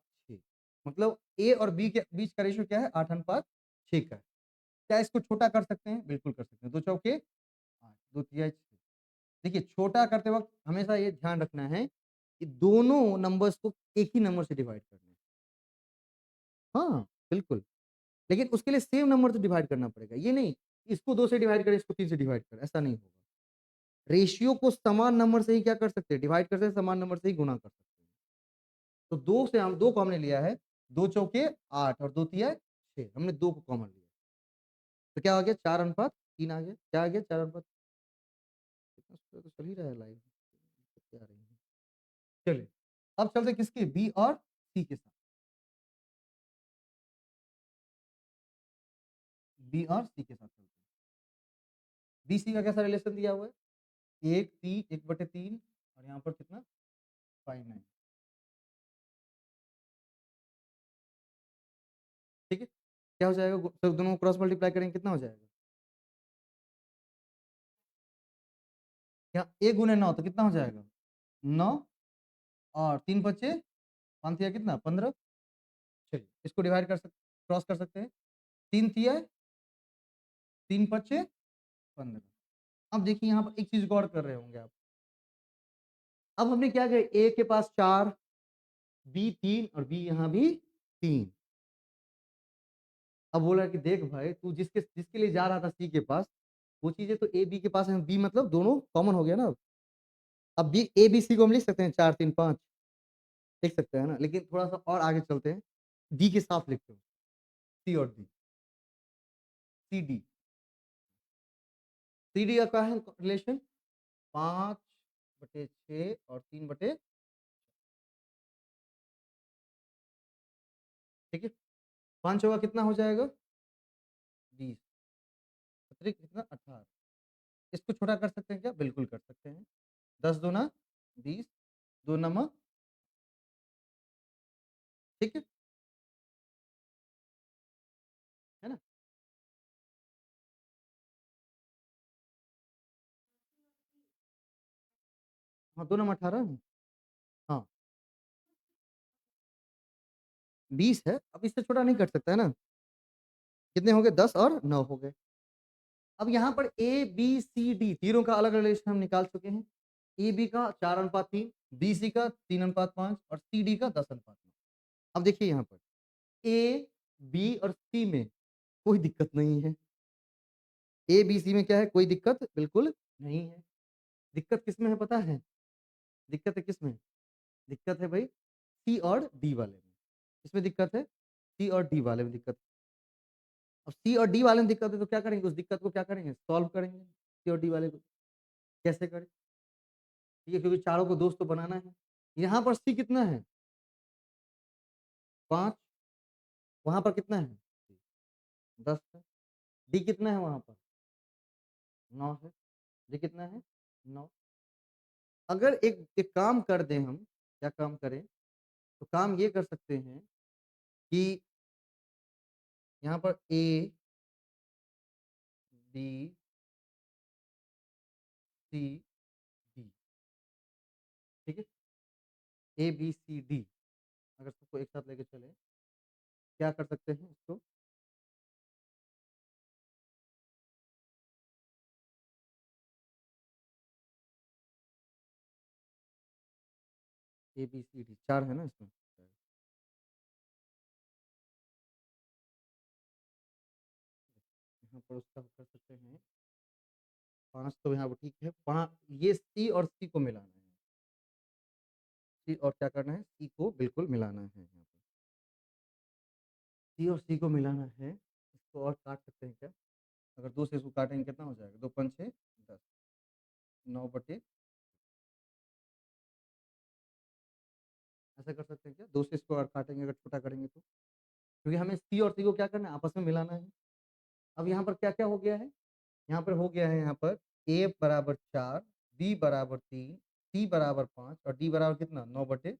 मतलब ए और बी के बीच का रेशियो क्या है? 8:6 का है। क्या इसको छोटा कर सकते हैं? बिल्कुल कर सकते हैं। 2 चौके 8, 2 तिहाई 6। देखिए, छोटा करते वक़्त हमेशा ये ध्यान रखना है कि दोनों नंबर्स को एक ही नंबर से डिवाइड करना है। हाँ, बिल्कुल। लेकिन उसके लिए सेम नंबर से डिवाइड करना पड़ेगा। ये नहीं, इसको 2 से डिवाइड करें, इसको 3 से डिवाइड करें, ऐसा नहीं होगा। रेशियो को समान नंबर से ही क्या कर सकते हैं? डिवाइड कर सकते हैं, समान नंबर से ही गुणा कर सकते हैं। तो 2 को हमने लिया है, 2 चौके 8 और 2 तिया 6, हमने 2 को कॉमन लिया। तो क्या आ गया? 4:3 आ गया। क्या आ गया? 4 कितना स्लो तो चल ही रहा है लाइव। दिक्कतें आ रही हैं। चलिए, अब चलते हैं किसके? बी और सी के साथ। बी और सी के साथ चलते हैं। बी सी का कैसा रिलेशन दिया हुआ है? 1/3 और यहाँ पर कितना? 5/9। ठीक है? क्या हो जाएगा? तो दोनों को क्रॉस मल्टीप्लाई करेंगे कितना हो जाएगा? यहाँ 1 गुने 9 तो कितना हो जाएगा? 9, और 3 बचे 5 या कितना? 15। चलिए इसको डिवाइड कर सकते, क्रॉस कर सकते हैं। 3 तिया 3 पच्चे 15। अब देखिए यहाँ पर एक चीज़ गौर कर रहे होंगे आप। अब हमने क्या किया, ए के पास 4, बी 3 और बी यहाँ भी 3। अब बोला कि देख भाई तू जिसके जिसके लिए जा रहा था सी के पास, वो चीज़ें तो ए बी के पास है, बी मतलब दोनों कॉमन हो गया ना। अब बी ए बी सी को हम लिख सकते हैं 4 3 5, लिख सकते हैं ना, लेकिन थोड़ा-सा और आगे चलते हैं, डी के साथ लिखते हैं, सी और D, C D. C D का क्या है रिलेशन? 5/6 और 3/, ठीक है? 5 होगा कितना हो जाएगा? 20, अतिरिक्त कितना 18। इसको छोटा कर सकते हैं क्या? बिल्कुल कर सकते हैं। 10 दूना 20, 2 नमक, ठीक है ना? हाँ, 2 नम 18 है। हाँ, 20 है, अब इससे छोटा नहीं कर सकता है ना? कितने हो गए? 10 और 9 हो गए। अब यहाँ पर ए, बी, सी, डी तीनों का अलग रिलेशन हम निकाल चुके हैं। ए, बी का 4:3, बी, सी का 3:5 और सी, डी का 10:9। अब देखिए यहाँ पर ए, बी और सी में कोई दिक्कत नहीं है। ए, बी, सी में क्या है? कोई दिक्कत बिल्कुल नहीं है। दिक्कत किसमें है पता है? दिक्कत है किसमें? दिक्कत है भाई सी और डी वाले में। किसमें दिक्कत है? सी और डी वाले में दिक्कत है। अब सी और डी वाले में दिक्कत है तो क्या करेंगे? उस दिक्कत को क्या करेंगे? सॉल्व करेंगे सी और डी वाले को। कैसे करें? ठीक है, क्योंकि चारों को दोस्त तो बनाना है। यहाँ पर सी कितना है? 5, वहाँ पर कितना है? 10 है। डी कितना है वहाँ पर? 9 है। डी कितना है? 9। अगर एक एक काम कर दें हम, क्या काम करें? तो काम ये कर सकते हैं कि यहाँ पर ए, बी, सी, डी, ठीक है? ए, बी, सी, डी अगर सबको एक साथ लेके चलें, क्या कर सकते हैं इसको? ए, बी, सी, डी 4 है ना इसमें? यहाँ पर उसका कर सकते हैं 5 तो यहाँ पर ठीक है। 5 ये सी और सी को मिलाना है। सी और क्या करना है? सी को बिल्कुल मिलाना है यहाँ पे। सी और सी को मिलाना है। इसको और काट सकते हैं क्या? अगर 2 से इसको काटेंगे कितना हो जाएगा? 2 पंचे 10, 9/, ऐसा कर सकते हैं क्या? 2 से इसको और काटेंगे अगर छोटा करेंगे तो? क्योंकि हमें सी और सी को क्या करना है? आपस में मिलाना है। अब यहाँ पर क्या-क्या हो गया है? यहाँ पर हो गया है यहाँ पर ए बराबर 4, बी बराबर 3, सी बराबर 5 और डी बराबर कितना? 9/2,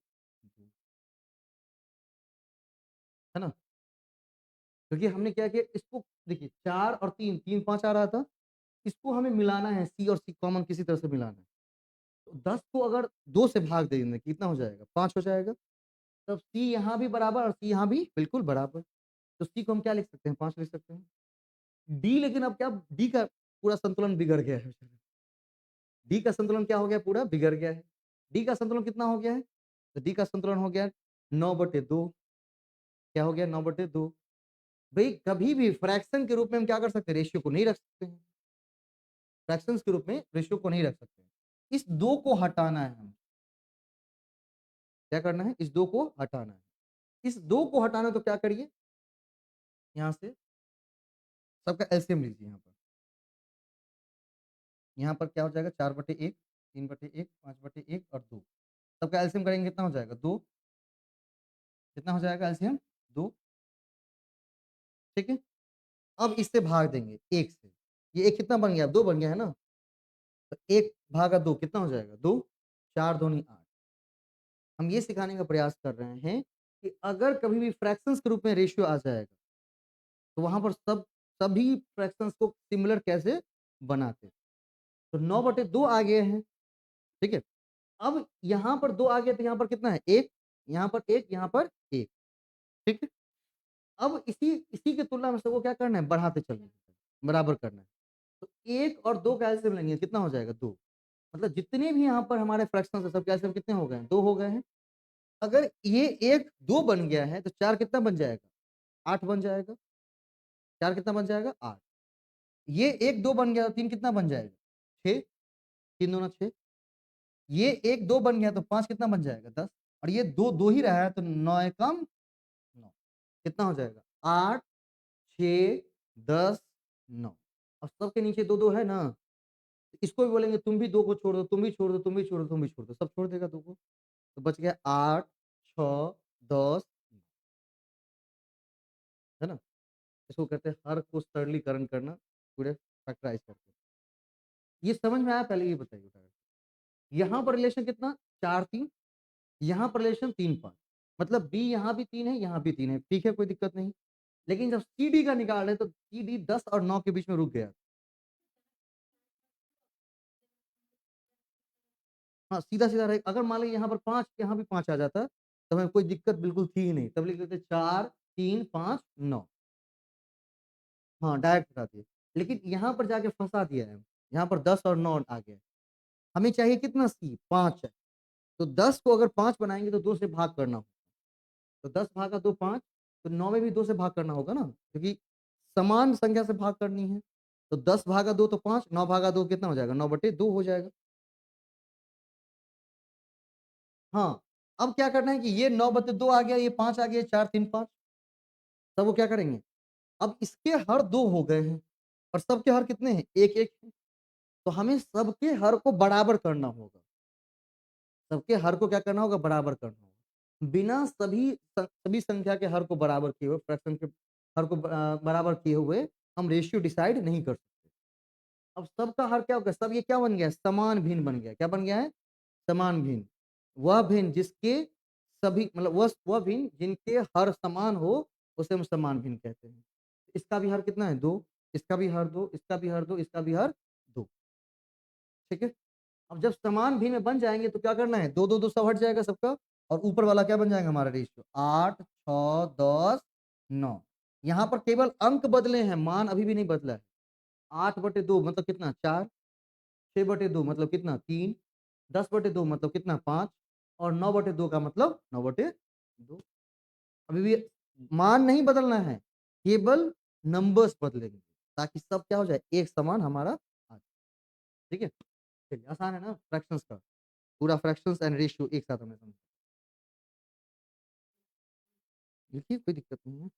है ना? क्योंकि हमने क्या किया इसको देखिए 4 और 3, 3 5 आ रहा था। इसको हमें मिलाना है, सी और सी कॉमन किसी तरह से मिलाना है। तो 10 को अगर 2 से भाग देंगे कितना हो जाएगा? 5 हो जाएगा। तब सी यहाँ भी बराबर और सी यहाँ भी बिल्कुल बराबर। तो सी को हम क्या लिख सकते हैं? 5 लिख सकते हैं। डी लेकिन अब क्या डी का पूरा संतुलन बिगड़ गया है। डी का संतुलन क्या हो गया? पूरा बिगड़ गया है। डी का संतुलन कितना हो गया है? तो डी का संतुलन हो गया 9/2। क्या हो गया? 9/2। भई कभी भी फ्रैक्शन के रूप में हम क्या कर सकते हैं? रेशियो को नहीं रख सकते हैं। फ्रैक्शंस के रूप में रेशियो को नहीं रख सकते हैं। इस 2 को हटाना है हमें। क्या करना है? इस 2 को हटाना है। इस 2 को हटाना है तो क्या करिए? यहाँ से सबका एलसीएम लीजिए यहाँ पर। यहाँ पर क्या हो जाएगा? 4/1, 3/1, 5/1 और 2। सबका एलसीएम करेंगे कितना हो जाएगा? 2। कितना हो जाएगा एलसीएम? 2, ठीक है? अब इससे भाग देंगे 1 से। ये 1 कितना बन गया? 2 बन गया है ना? तो 1 भागा 2 कितना हो जाएगा? 2, 4 दूनी 8। हम ये सिखाने का प्रयास कर रहे हैं कि अगर कभी भी फ्रैक्शंस के रूप में रेशियो आ जाएगा, तो वहाँ पर सभी फ्रैक्शंस को सिमिलर कैसे बनाते? तो 9/2 आ गए हैं, ठीक है? अब यहाँ पर 2 आ गए तो यहाँ पर कितना है? 1, यहाँ पर 1, यहाँ पर 1, ठीक है? अब इसी इसी की तुलना में सबको क्या करना है? बढ़ाते चलना है, बराबर करना है। तो 1 और 2 का एलसीएम लेंगे, कितना हो जाएगा? 2। मतलब जितने भी यहाँ पर हमारे फ्रैक्शंस हैं, सबके एलसीएम कितने हो गए हैं? 2 हो गए हैं। अगर ये 1 2 बन गया है, तो 4 कितना बन जाएगा? 8 बन जाएगा। 4 कितना बन जाएगा? 8। ये 1 2 बन गया तो 3 कितना बन जाएगा? 6। 3 दूना 6। ये 1 2 बन गया तो 5 कितना बन जाएगा? 10। और ये 2 2 ही रहा है तो 9 एकम 9 कितना हो जाएगा? 8 6 10 9। और सबके नीचे 2 2 है ना? इसको भी बोलेंगे तुम भी 2 को छोड़ दो, तुम भी छोड़ दो, तुम भी छोड़ दो, तुम भी छोड़ दो। सब छोड़ देगा 2 को। तो बच गया 8 6 10 है ना? इसको कहते हैं हर को सरलीकरण करना, पूरे फैक्टराइज़ करके। ये समझ में आया? पहले ये बताइए। यहाँ पर रिलेशन कितना? 4 3, यहाँ पर रिलेशन 3 5। मतलब बी यहाँ भी 3 है, यहाँ भी 3 है। ठीक है, कोई दिक्कत नहीं। लेकिन जब सीडी का निकाल रहे हैं तो सीडी 10 और 9 के बीच में रुक गया। हाँ, सीधा-सीधा रहे। अगर मान लीजिए यहाँ पर 5, यहाँ भी 5 आ जाता, तो हमें कोई दिक्कत बिल्कुल थी ही नहीं। तब लिख देते 4 3 5 9। हाँ, डायरेक्ट हटा दिए। लेकिन यहाँ पर जाके फँसा दिया है। यहाँ पर 10 और 9 आ गया। हमें चाहिए कितना सी? 5 है। तो 10 को अगर 5 बनाएँगे तो 2 से भाग करना होगा। तो 10 भागा 2 5, तो 9 में भी 2 से भाग करना होगा ना, क्योंकि समान संख्या से भाग करनी है। तो 10 भागा 2 तो 5, 9 भागा 2 कितना हो जाएगा? 9/2 हो जाएगा। हाँ, अब क्या करना है कि ये 9/2 आ गया, ये 5 आ गया, 4 3 5। तब वो क्या करेंगे? अब इसके हर 2 हो गए हैं और सबके हर कितने हैं? 1-1 हैं। तो हमें सबके हर को बराबर करना होगा। सबके हर को क्या करना होगा? बराबर करना होगा। बिना सभी संख्या के हर को बराबर किए हुए, फ्रैक्शन के हर को बराबर किए हुए हम रेशियो डिसाइड नहीं कर सकते। अब सबका हर क्या हो गया? सब ये क्या बन गया? समान भिन्न बन गया। क्या बन गया है? समान भिन्न। वह भिन्न जिसके सभी मतलब वह भिन्न जिनके हर समान हो, उसे हम समान भिन्न कहते हैं। इसका भी हर कितना है? 2, इसका भी हर 2, इसका भी हर 2, इसका भी हर 2। ठीक है? अब जब समान भिन्न में बन जाएँगे तो क्या करना है? 2 2 2 सब हट जाएगा सबका और ऊपर वाला क्या बन जाएगा हमारा रेशियो? 8 6 10 9। यहाँ पर केवल अंक बदले हैं, मान अभी भी नहीं बदला है। 8/2 मतलब कितना? 4। 6/2 मतलब कितना? 3। 10/2 मतलब कितना? 5 और 9/2 का मतलब 9/2। अभी भी मान नहीं बदलना है, केवल नंबर्स बदलेंगे ताकि सब क्या हो जाए? एक समान हमारा आ जाए। ठीक है? चलिए आसान है ना फ्रैक्शंस का? पूरा फ्रैक्शंस एंड रेशियो एक साथ हमने समझा। देखिए कोई दिक्कत नहीं है।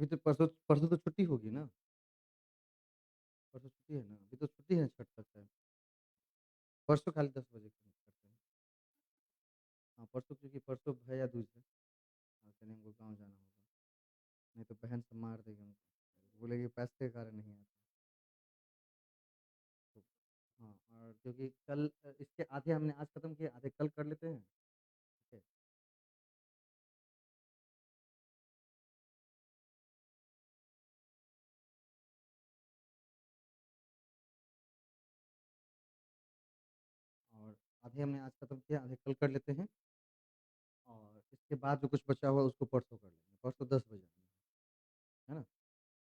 अभी तो परसों परसों तो छुट्टी होगी ना? परसों छुट्टी है ना? अभी तो छुट्टी है छठ तक है। परसों खाली 10 बजे के करते हैं। हाँ, परसों क्योंकि परसों भैया दूज है। हाँ, चलिए हमको गाँव जाना होगा। नहीं तो बहन सब मार देगी हमको। बोलेगी पैसे के कारण नहीं आते। तो हाँ, और क्योंकि कल इसके आधे हमने आज खत्म किए, आधे कल कर लेते हैं। ठीक है? और आधे हमने आज खत्म किया, आधे कल कर लेते हैं और इसके बाद जो कुछ बचा हुआ है उसको परसों कर लेंगे। परसों 10 बजे, है ना?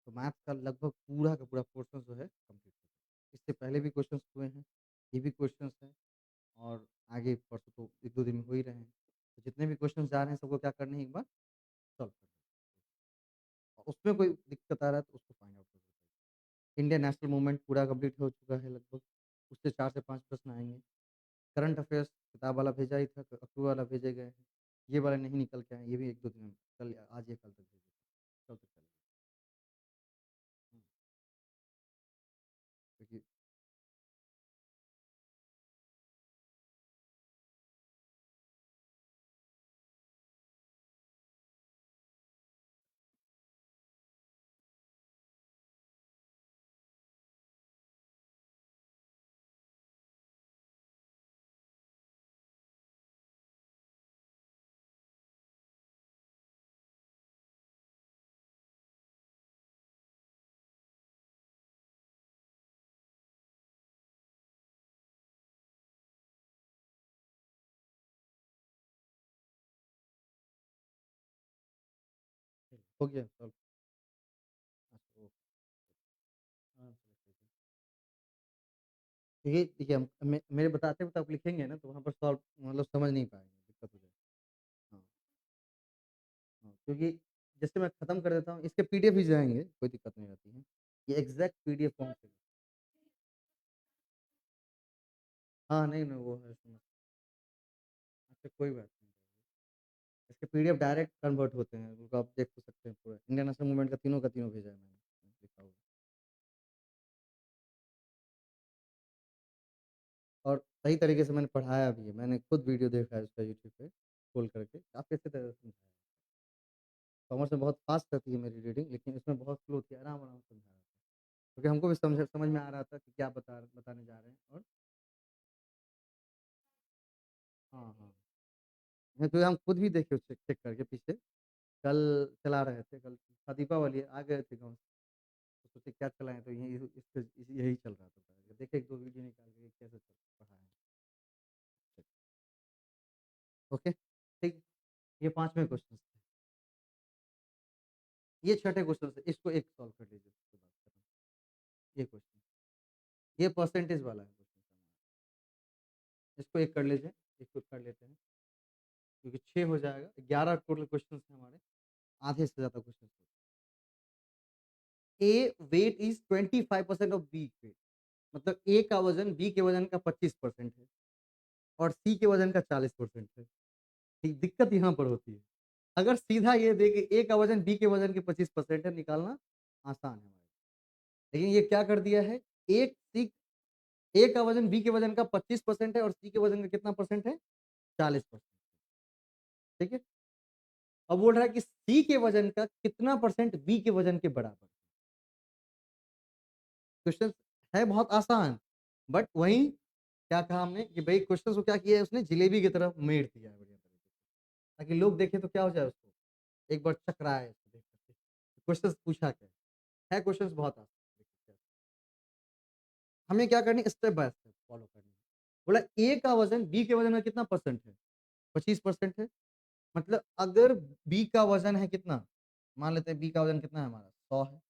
तो मैथ्स का लगभग पूरा का पूरा पोर्शन जो है कंप्लीट हो गया। इससे पहले भी क्वेश्चंस हुए हैं, ये भी क्वेश्चंस हैं और आगे परसों तो 1-2 दिन में हो ही रहे हैं। तो जितने भी क्वेश्चन जा रहे हैं सबको क्या करने हैं एक बार सॉल्व करना है। और उसमें कोई दिक्कत आ रहा है तो उसको फाइंड आउट करना। इंडियन नेशनल मूवमेंट पूरा कंप्लीट हो चुका है लगभग, उससे 4 से 5 प्रश्न आएँगे। करंट अफेयर्स किताब वाला भेजा ही था, अक्टूबर वाला भेजे गए हैं। ये वाला नहीं निकल के आए, ये भी 1-2 दिन में कल आज या कल तक भेजेंगे, कल तक चलेगा। हुँ, क्योंकि हो गया सॉल्व? अच्छा ओके, आराम से लिख लीजिए। देखिए हम मेरे बताते-बताते आप लिखेंगे ना तो वहाँ पर सॉल्व मतलब समझ नहीं पाएँगे, दिक्कत हो जाएगी। हाँ, हाँ, क्योंकि जैसे मैं खत्म कर देता हूँ, इसके पीडीएफ भी जाएँगे, कोई दिक्कत नहीं आती है। ये एग्ज़ैक्ट पीडीएफ फॉर्म से हाँ, नहीं, नहीं वो है समझ अच्छा कोई बात नहीं। इसके पीडीएफ डायरेक्ट कन्वर्ट होते हैं, उनको आप देख तो सकते हैं पूरा। इंडियन नेशनल मूवमेंट का तीनों भेजा है मैंने, लिखा हुआ। और सही तरीके से मैंने पढ़ाया भी है, मैंने खुद वीडियो देखा है उसका यूट्यूब पे खोल करके, काफ़ी अच्छी तरह से समझाया है। कॉमर्स में बहुत फ़ास्ट रहती है मेरी रीडिंग, लेकिन इसमें बहुत स्लो थी, आराम-आराम से समझा रहा था। क्योंकि हमको भी समझ में आ रहा था कि क्या बताने जा रहे हैं और हाँ, हाँ। नहीं तो हम खुद भी देखे चेक चेक करके पीछे, कल चला रहे थे, कल था दीपावली है, आ गए थे गाँव से, तो सोचे क्या चलाएँ तो यही चल रहा था। देखे 1-2 वीडियो निकाल के कैसे पढ़ा है। ओके, ठीक। ये 5वें क्वेश्चन थे। ये छठे क्वेश्चन से इसको एक सॉल्व कर लीजिए उसके बाद खत्म। ये क्वेश्चन, ये परसेंटेज वाला है क्वेश्चन हमारा। इसको एक कर लीजिए, इसको कर लेते हैं, क्योंकि 6 हो जाएगा, 11 टोटल क्वेश्चन हैं हमारे, आधे से ज़्यादा question. A weight is 25% of B weight, मतलब ए का वज़न बी के वज़न का 25% है और सी के वज़न का 40% है। ठीक, दिक्कत यहाँ पर होती है। अगर सीधा ये दे कि ए का वज़न बी के वज़न के 25% है, निकालना आसान है हमारे लिए। लेकिन ये क्या कर दिया है, एक सी ए का वज़न बी के वज़न का 25% है और सी के वज़न का कितना परसेंट है? 40%। ठीक है? अब बोल रहा है कि सी के वज़न का कितना परसेंट बी के वज़न के बराबर? क्वेश्चन है बहुत आसान, बट वहीं क्या कहा हमने कि भई क्वेश्चन को क्या किया है उसने जलेबी की तरह मेड़ दिया है बढ़िया तरीके से, ताकि लोग देखें तो क्या हो जाए उसको, एक बार चकराए उसको देख कर के। क्वेश्चन पूछा क्या है क्वेश्चन बहुत आसान। देखिए, हमें क्या करनी है स्टेप बाय स्टेप फॉलो करनी है। बोला ए का वज़न बी के वज़न में कितना परसेंट है? 25% है। मतलब अगर बी का वज़न है कितना? मान लेते हैं बी का वज़न कितना है हमारा? 100 है।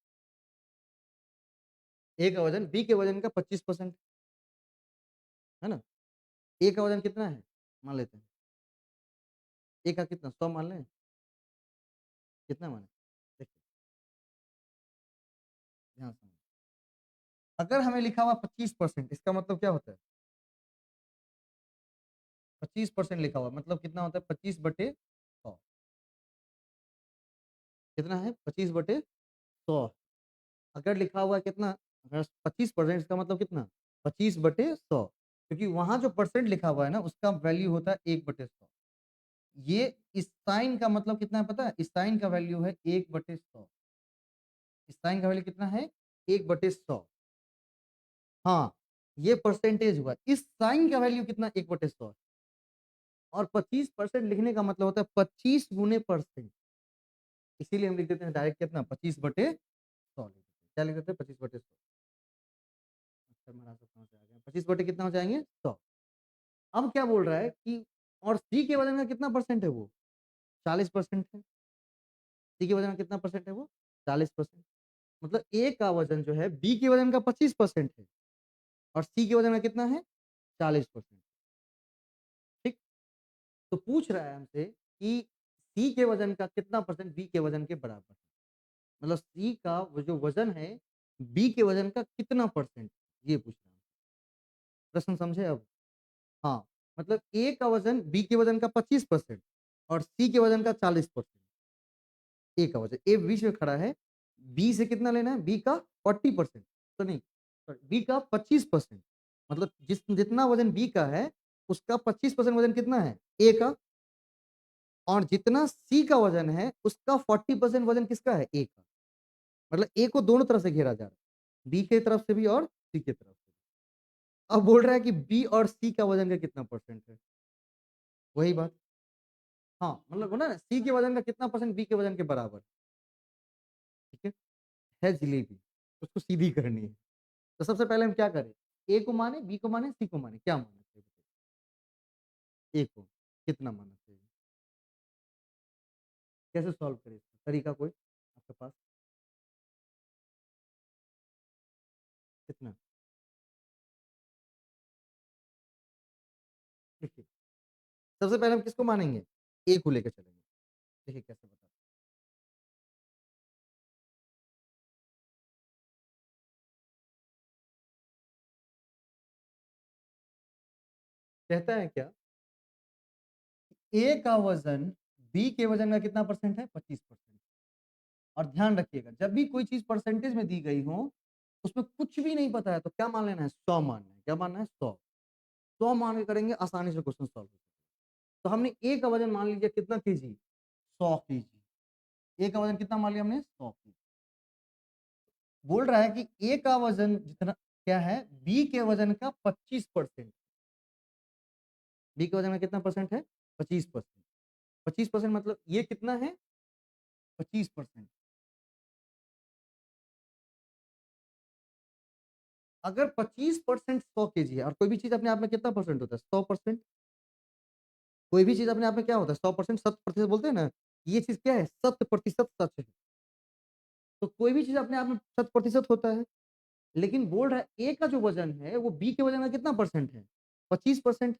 ए का वज़न बी के वज़न का 25% है ना? ए का वज़न कितना है? मान लेते हैं। ए का कितना 100 मान लें? कितना माने? देखिए, ध्यान से अगर हमें लिखा हुआ 25% इसका मतलब क्या होता है? 25% लिखा हुआ मतलब कितना होता है? 25/100 कितना है? 25/100 अगर लिखा हुआ है कितना? अगर 25% इसका मतलब कितना? 25/100 क्योंकि वहाँ जो परसेंट लिखा हुआ है ना उसका वैल्यू होता है 1/100। ये इस साइन का मतलब कितना है पता है? इस साइन का वैल्यू है 1/100। इस साइन का वैल्यू कितना है? 1/100। हाँ, ये परसेंटेज हुआ। इस साइन का वैल्यू कितना? 1/100 है। और 25% लिखने का मतलब होता है 25 गुने परसेंट। इसीलिए हम लिख देते हैं डायरेक्ट कितना 25/100 लिख देते हैं। क्या लिख देते हैं 25/100। अच्छा मेरा सब समझ आ गया। 25 बटे कितना हो जाएँगे 100। अब क्या बोल रहा है कि और सी के वजन का कितना परसेंट है वो? 40% है। सी के वजन का कितना परसेंट है वो? 40%। मतलब ए का वजन जो है बी के वजन का 25% है और सी के वजन का कितना है? 40%। ठीक? तो पूछ रहा है हमसे कि सी के वजन का कितना परसेंट बी के वजन के बराबर है। मतलब सी का वो जो वजन है बी के वजन का कितना परसेंट, ये पूछ रहा है। प्रश्न समझे अब? हाँ, मतलब ए का वजन बी के वजन का 25% और सी के वजन का 40%। ए का वजन, ए बीच में खड़ा है, बी से कितना लेना है, बी का 40%, तो नहीं सॉरी बी का 25%। मतलब जितना वजन बी का है उसका 25% वजन कितना है, ए का। और जितना सी का वजन है उसका 40% वजन किसका है, ए का। मतलब ए को दोनों तरफ से घेरा जा रहा है, बी के तरफ से भी और सी के तरफ से। अब बोल रहा है कि बी और सी का वजन का कितना परसेंट है, वही बात। हाँ, मतलब बोला ना सी के वजन का कितना परसेंट बी के वजन के बराबर, ठीक है जलेबी, उसको सीधी करनी है। तो सबसे पहले हम क्या करें, ए को माने, बी को माने, सी को माने, क्या मानना चाहिए, ए को कितना मानना चाहिए, कैसे सॉल्व करें इसका तरीका कोई आपके पास, कितना। देखिए सबसे पहले हम किसको मानेंगे, ए को लेकर चलेंगे। देखिए कैसे बता, कहता है क्या, ए का वजन बी के वजन का कितना परसेंट है, 25%। और ध्यान रखिएगा जब भी कोई चीज परसेंटेज में दी गई हो उसमें कुछ भी नहीं पता है तो क्या मान लेना है, 100 मानना है। क्या मानना है, 100। 100 मान के करेंगे आसानी से क्वेश्चन सॉल्व हो जाएगा। तो हमने ए का वजन मान लीजिए कितना केजी, 100 केजी। ए का वजन कितना मान लिया हमने, 100 केजी। बोल रहा है कि ए का वजन जितना क्या है, बी के वजन का 25%। बी के वजन का कितना परसेंट है, 25%। 25% मतलब ये कितना है, 25%। अगर 25% 100 केजी है, और कोई भी चीज अपने आप में कितना परसेंट होता है, 100%। कोई भी चीज अपने आप में क्या होता है, 100%, 100% बोलते हैं ना, ये चीज क्या है, 100% सच है। तो कोई भी चीज अपने आप में 100% होता है। लेकिन बोल रहा है ए का जो वजन है वो बी के वजन का कितना परसेंट है, 25%,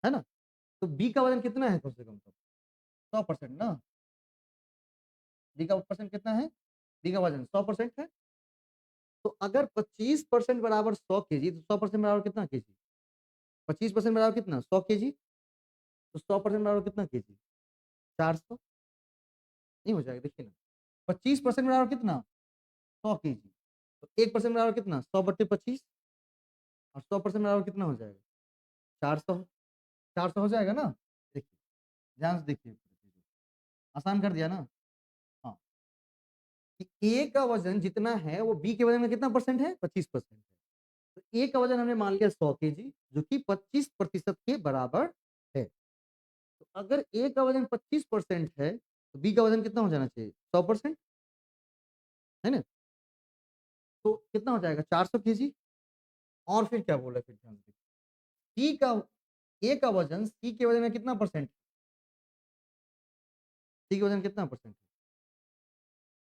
है ना। तो बी का वजन कितना है कम से कम, तो 100% ना। बी का परसेंट कितना है, बी का वजन 100% है। तो अगर 25% बराबर 100 केजी, तो 100% बराबर कितना केजी, 25% बराबर कितना, 100 केजी। तो 100% बराबर कितना केजी, 400। नहीं हो जाएगा, देखिए ना, 25% बराबर कितना, 100 केजी। तो 1% बराबर कितना, 100/25। और 100% बराबर कितना हो जाएगा, 400। 400 हो जाएगा ना। देखिए ध्यान से देखिए, आसान कर दिया ना। हाँ, कि ए का वजन जितना है वो बी के वजन में कितना परसेंट है, 25% है। तो ए का वजन हमने मान लिया 100 केजी, जो कि 25% के बराबर है। तो अगर ए का वजन 25% है तो बी का वजन कितना हो जाना चाहिए, 100%, है ना। तो कितना हो जाएगा, 400 केजी। और फिर क्या बोला, फिर ध्यान से, सी का, ए का वजन सी के वजन में कितना परसेंट, सी के वजन कितना परसेंट है,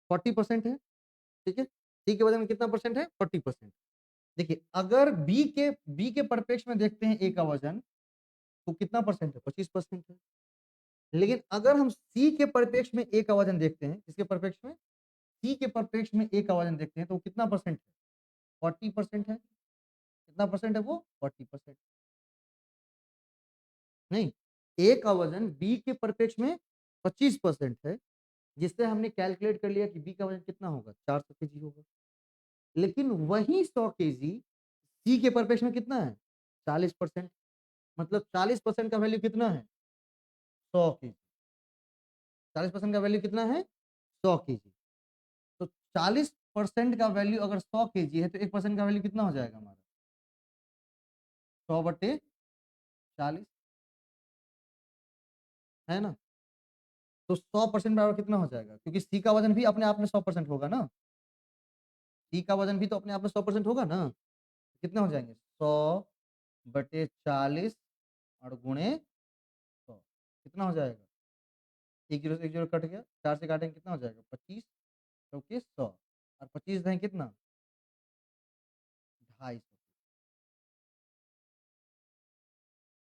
40% है, ठीक है। सी के वजन में कितना परसेंट है, 40%। देखिए अगर बी के परिप्रेक्ष्य में देखते हैं ए का वजन, तो कितना परसेंट है, 25% है। लेकिन अगर हम सी के परिप्रेक्ष्य में ए का वजन देखते हैं, किसके परिप्रेक्ष्य में, सी के परिप्रेक्ष्य में ए का वजन देखते हैं, तो वो कितना परसेंट है, 40% है। कितना परसेंट है वो, 40%। नहीं, ए का वजन बी के परिप्रेक्ष्य में 25% है, जिससे हमने कैलकुलेट कर लिया कि बी का वजन कितना होगा, 400 केजी होगा। लेकिन वही 100 केजी सी के परिप्रेक्ष्य में कितना है, 40%। मतलब 40% का वैल्यू कितना है, 100 केजी। 40% का वैल्यू कितना है, 100 केजी। तो 40% का वैल्यू अगर 100 केजी है तो 1% का वैल्यू कितना हो जाएगा हमारा, 100/40, है ना। तो 100% बराबर कितना हो जाएगा, क्योंकि सी का वजन भी अपने आप में 100% होगा ना। सी का वजन भी तो अपने आप में 100% होगा ना। कितना हो जाएंगे, 100/40 और गुणे 100, कितना हो जाएगा, एक जीरो से एक जीरो कट गया, 4 से काटेंगे कितना हो जाएगा, 25 चौके 100, और 25 है कितना, 250।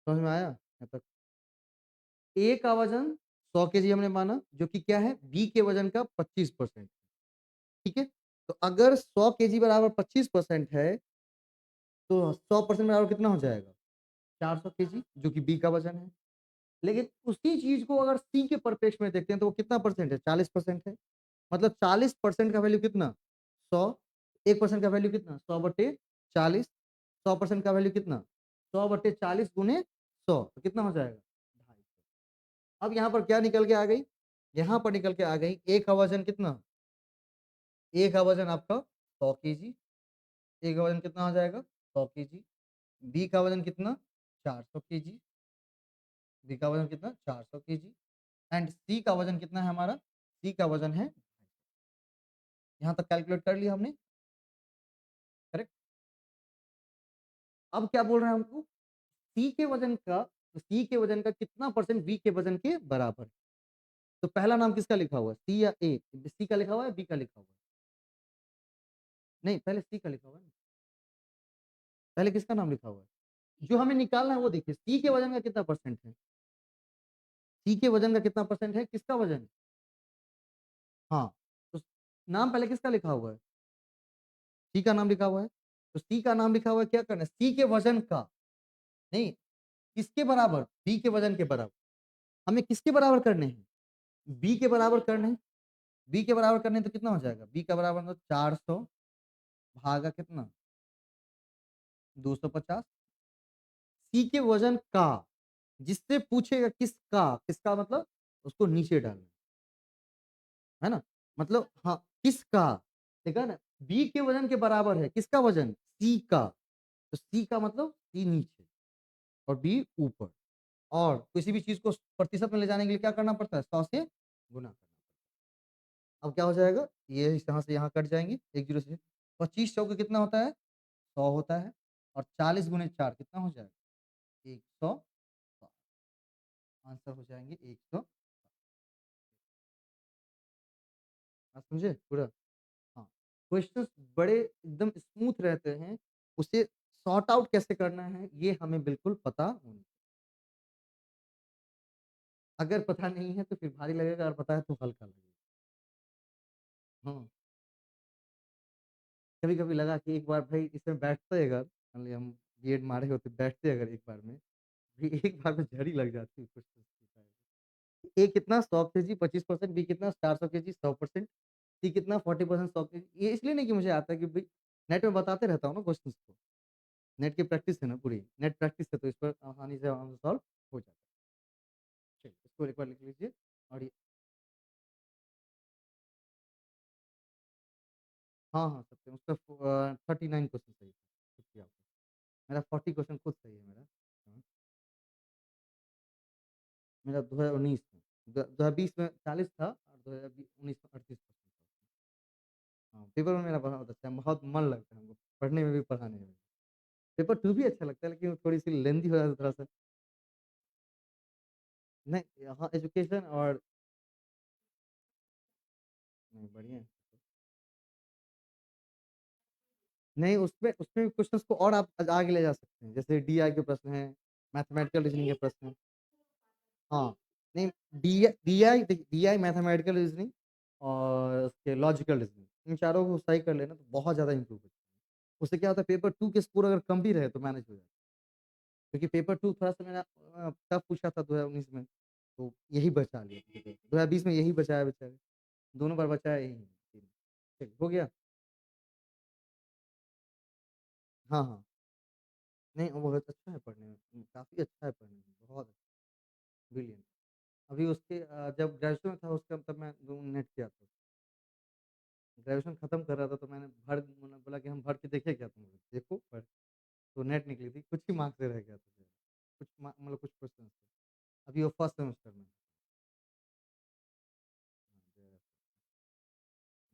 समझ में आया यहाँ तक। ए का वजन 100 केजी हमने माना, जो कि क्या है? बी के वजन का 25%, ठीक है? तो अगर 100 केजी बराबर 25% है, तो 100% बराबर कितना हो जाएगा? 400 केजी, जो कि बी का वजन है। लेकिन उसी चीज़ को अगर सी के परिप्रेक्ष्य में देखते हैं, तो वो कितना परसेंट है? 40% है। मतलब 40% का वैल्यू कितना? 100, 1% का वैल्यू कितना? 100/40, 100% का वैल्यू कितना? 100/40 गुने 100, तो कितना हो जाएगा? 250। अब यहाँ पर क्या निकल के आ गई? यहाँ पर निकल के आ गई, ए का वजन कितना? ए का वजन आपका 100 केजी, ए का वजन कितना हो जाएगा? 100 केजी। बी का वजन कितना? 400 केजी, बी का वजन कितना? 400 केजी। एंड सी का वजन कितना है हमारा? सी का वजन है, यहाँ तक कैलकुलेट कर लिया हमने, करेक्ट? अब क्या बोल रहे हैं हमको? सी के वजन का, सी के वजन का कितना परसेंट बी के वजन के बराबर है? तो पहला नाम किसका लिखा हुआ है? सी या ए? सी का लिखा हुआ है, बी का लिखा हुआ है? नहीं, पहले सी का लिखा हुआ है ना। पहले किसका नाम लिखा हुआ है? जो हमें निकालना है वो देखिए, सी के वजन का कितना परसेंट है? सी के वजन का कितना परसेंट है? किसका वजन है? हाँ, तो नाम पहले किसका लिखा हुआ है? सी का नाम लिखा हुआ है। तो सी का नाम लिखा हुआ है, क्या करना है? सी के वजन का, नहीं, किसके बराबर? बी के वजन के बराबर। हमें किसके बराबर करने हैं? बी के बराबर करने हैं। बी के बराबर करने हैं तो कितना हो जाएगा? बी का बराबर मतलब 400 भागा कितना? 250। सी के वजन का, जिससे पूछेगा किसका, किसका मतलब उसको नीचे डालना है ना? मतलब हाँ, किसका, देखा ना? बी के वजन के बराबर है किसका वजन? सी का। तो सी का मतलब सी नीचे और बी ऊपर। और किसी भी चीज को प्रतिशत में ले जाने के लिए क्या करना पड़ता है? 100 से गुना करना पड़ता है। अब क्या हो जाएगा? ये यहाँ से यहाँ कट जाएंगे, एक जीरो से। 25 चौके कितना होता है? 100 होता है। और 40 गुने 4 कितना हो जाएगा? 100। आंसर हो जाएंगे 100। आप समझे पूरा? हाँ, क्वेश्चंस बड़े एकदम स्मूथ रहते हैं, उसे सॉर्ट आउट कैसे करना है ये हमें बिल्कुल पता होना चाहिए। अगर पता नहीं है तो फिर भारी लगेगा, और पता है तो हल्का लगेगा। हाँ, कभी कभी लगा कि एक बार भाई इसमें बैठते अगर, मान लिया हम बीएड मारे होते, बैठते अगर एक बार में, भी एक बार में झड़ी लग जाती है क्वेश्चन की। ए कितना? 100 केजी 25%, बी कितना? 400 केजी 100%, सी कितना? 40% 100 केजी। ये इसलिए नहीं कि मुझे आता है, कि भाई नेट में बताते रहता हूँ ना क्वेश्चंस को। नेट की प्रैक्टिस है ना पूरी, नेट प्रैक्टिस है, तो इस पर आसानी से आंसर सॉल्व हो जाता है। चलिए इसको एक बार लिख लीजिए। और ये, हाँ हाँ, सत्य उसका 39 क्वेश्चन सही था। शुक्रिया आपका। मेरा 40 क्वेश्चन खुद सही है मेरा। हाँ, मेरा 2019 में, 2020 में 40 था, और 2019 में 38 क्वेश्चन था। हाँ, पेपर में मेरा बहुत अच्छा है, बहुत मन लगता है हमको पढ़ने में भी, पढ़ाने में भी। पेपर 2 भी अच्छा लगता है, लेकिन वो थोड़ी-सी लेंथी हो जाता है थोड़ा-सा। नहीं, हाँ, एजुकेशन और नहीं, बढ़िया है। नहीं, उसमें उसमें भी क्वेश्चंस को और आप आगे ले जा सकते हैं। जैसे डीआई के प्रश्न हैं, मैथमेटिकल रीजनिंग के प्रश्न हैं। हाँ, नहीं, डीआई देखिए, डीआई मैथमेटिकल रीजनिंग और उसके लॉजिकल रीजनिंग, इन चारों को सही कर लेना तो बहुत ज़्यादा इम्प्रूव हो जाएगा। उससे क्या होता है, पेपर 2 के स्कोर अगर कम भी रहे तो मैनेज हो जाता है। क्योंकि पेपर 2 थोड़ा-सा मेरा टफ पूछा था 2019 में, तो यही बचा लिया था पेपर। 2020 में यही बचा है बेचारे, दोनों बार बचा है यही। चलिए, हो गया? हाँ, हाँ। नहीं, वो बहुत अच्छा है पढ़ने में, काफ़ी अच्छा है पढ़ने में, बहुत ब्रिलियंट। अभी उसके जब ग्रेजुएशन में था उसका, तब मैं नेट किया था। ग्रेजुएशन खत्म कर रहा था, तो मैंने भर, मैंने बोला कि हम भर के देखें क्या तुम लोग? देखो भर, तो नेट निकली थी, कुछ ही मार्क्स से रह गया था। कुछ मतलब कुछ क्वेश्चन थे। अभी वो फर्स्ट सेमेस्टर में है। हाँ,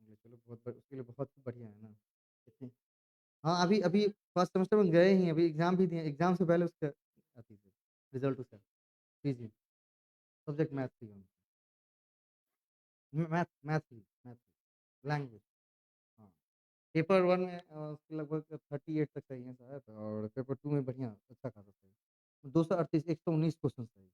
चलो उसके लिए बहुत बढ़िया है ना। इतनी, हाँ, अभी अभी फर्स्ट सेमेस्टर में गए ही, अभी एग्ज़ाम भी दिए, एग्ज़ाम से पहले उसका आती थी, रिज़ल्ट उसका। जी, सब्जेक्ट मैथ थी उनकी। मैथ मैथ थी, मैथ थी, लैंग्वेज। हाँ, पेपर 1 में उसके लगभग 38 तक सही है शायद, और पेपर 2 में बढ़िया अच्छा खासा सही। 238, 119 क्वेश्चन सही।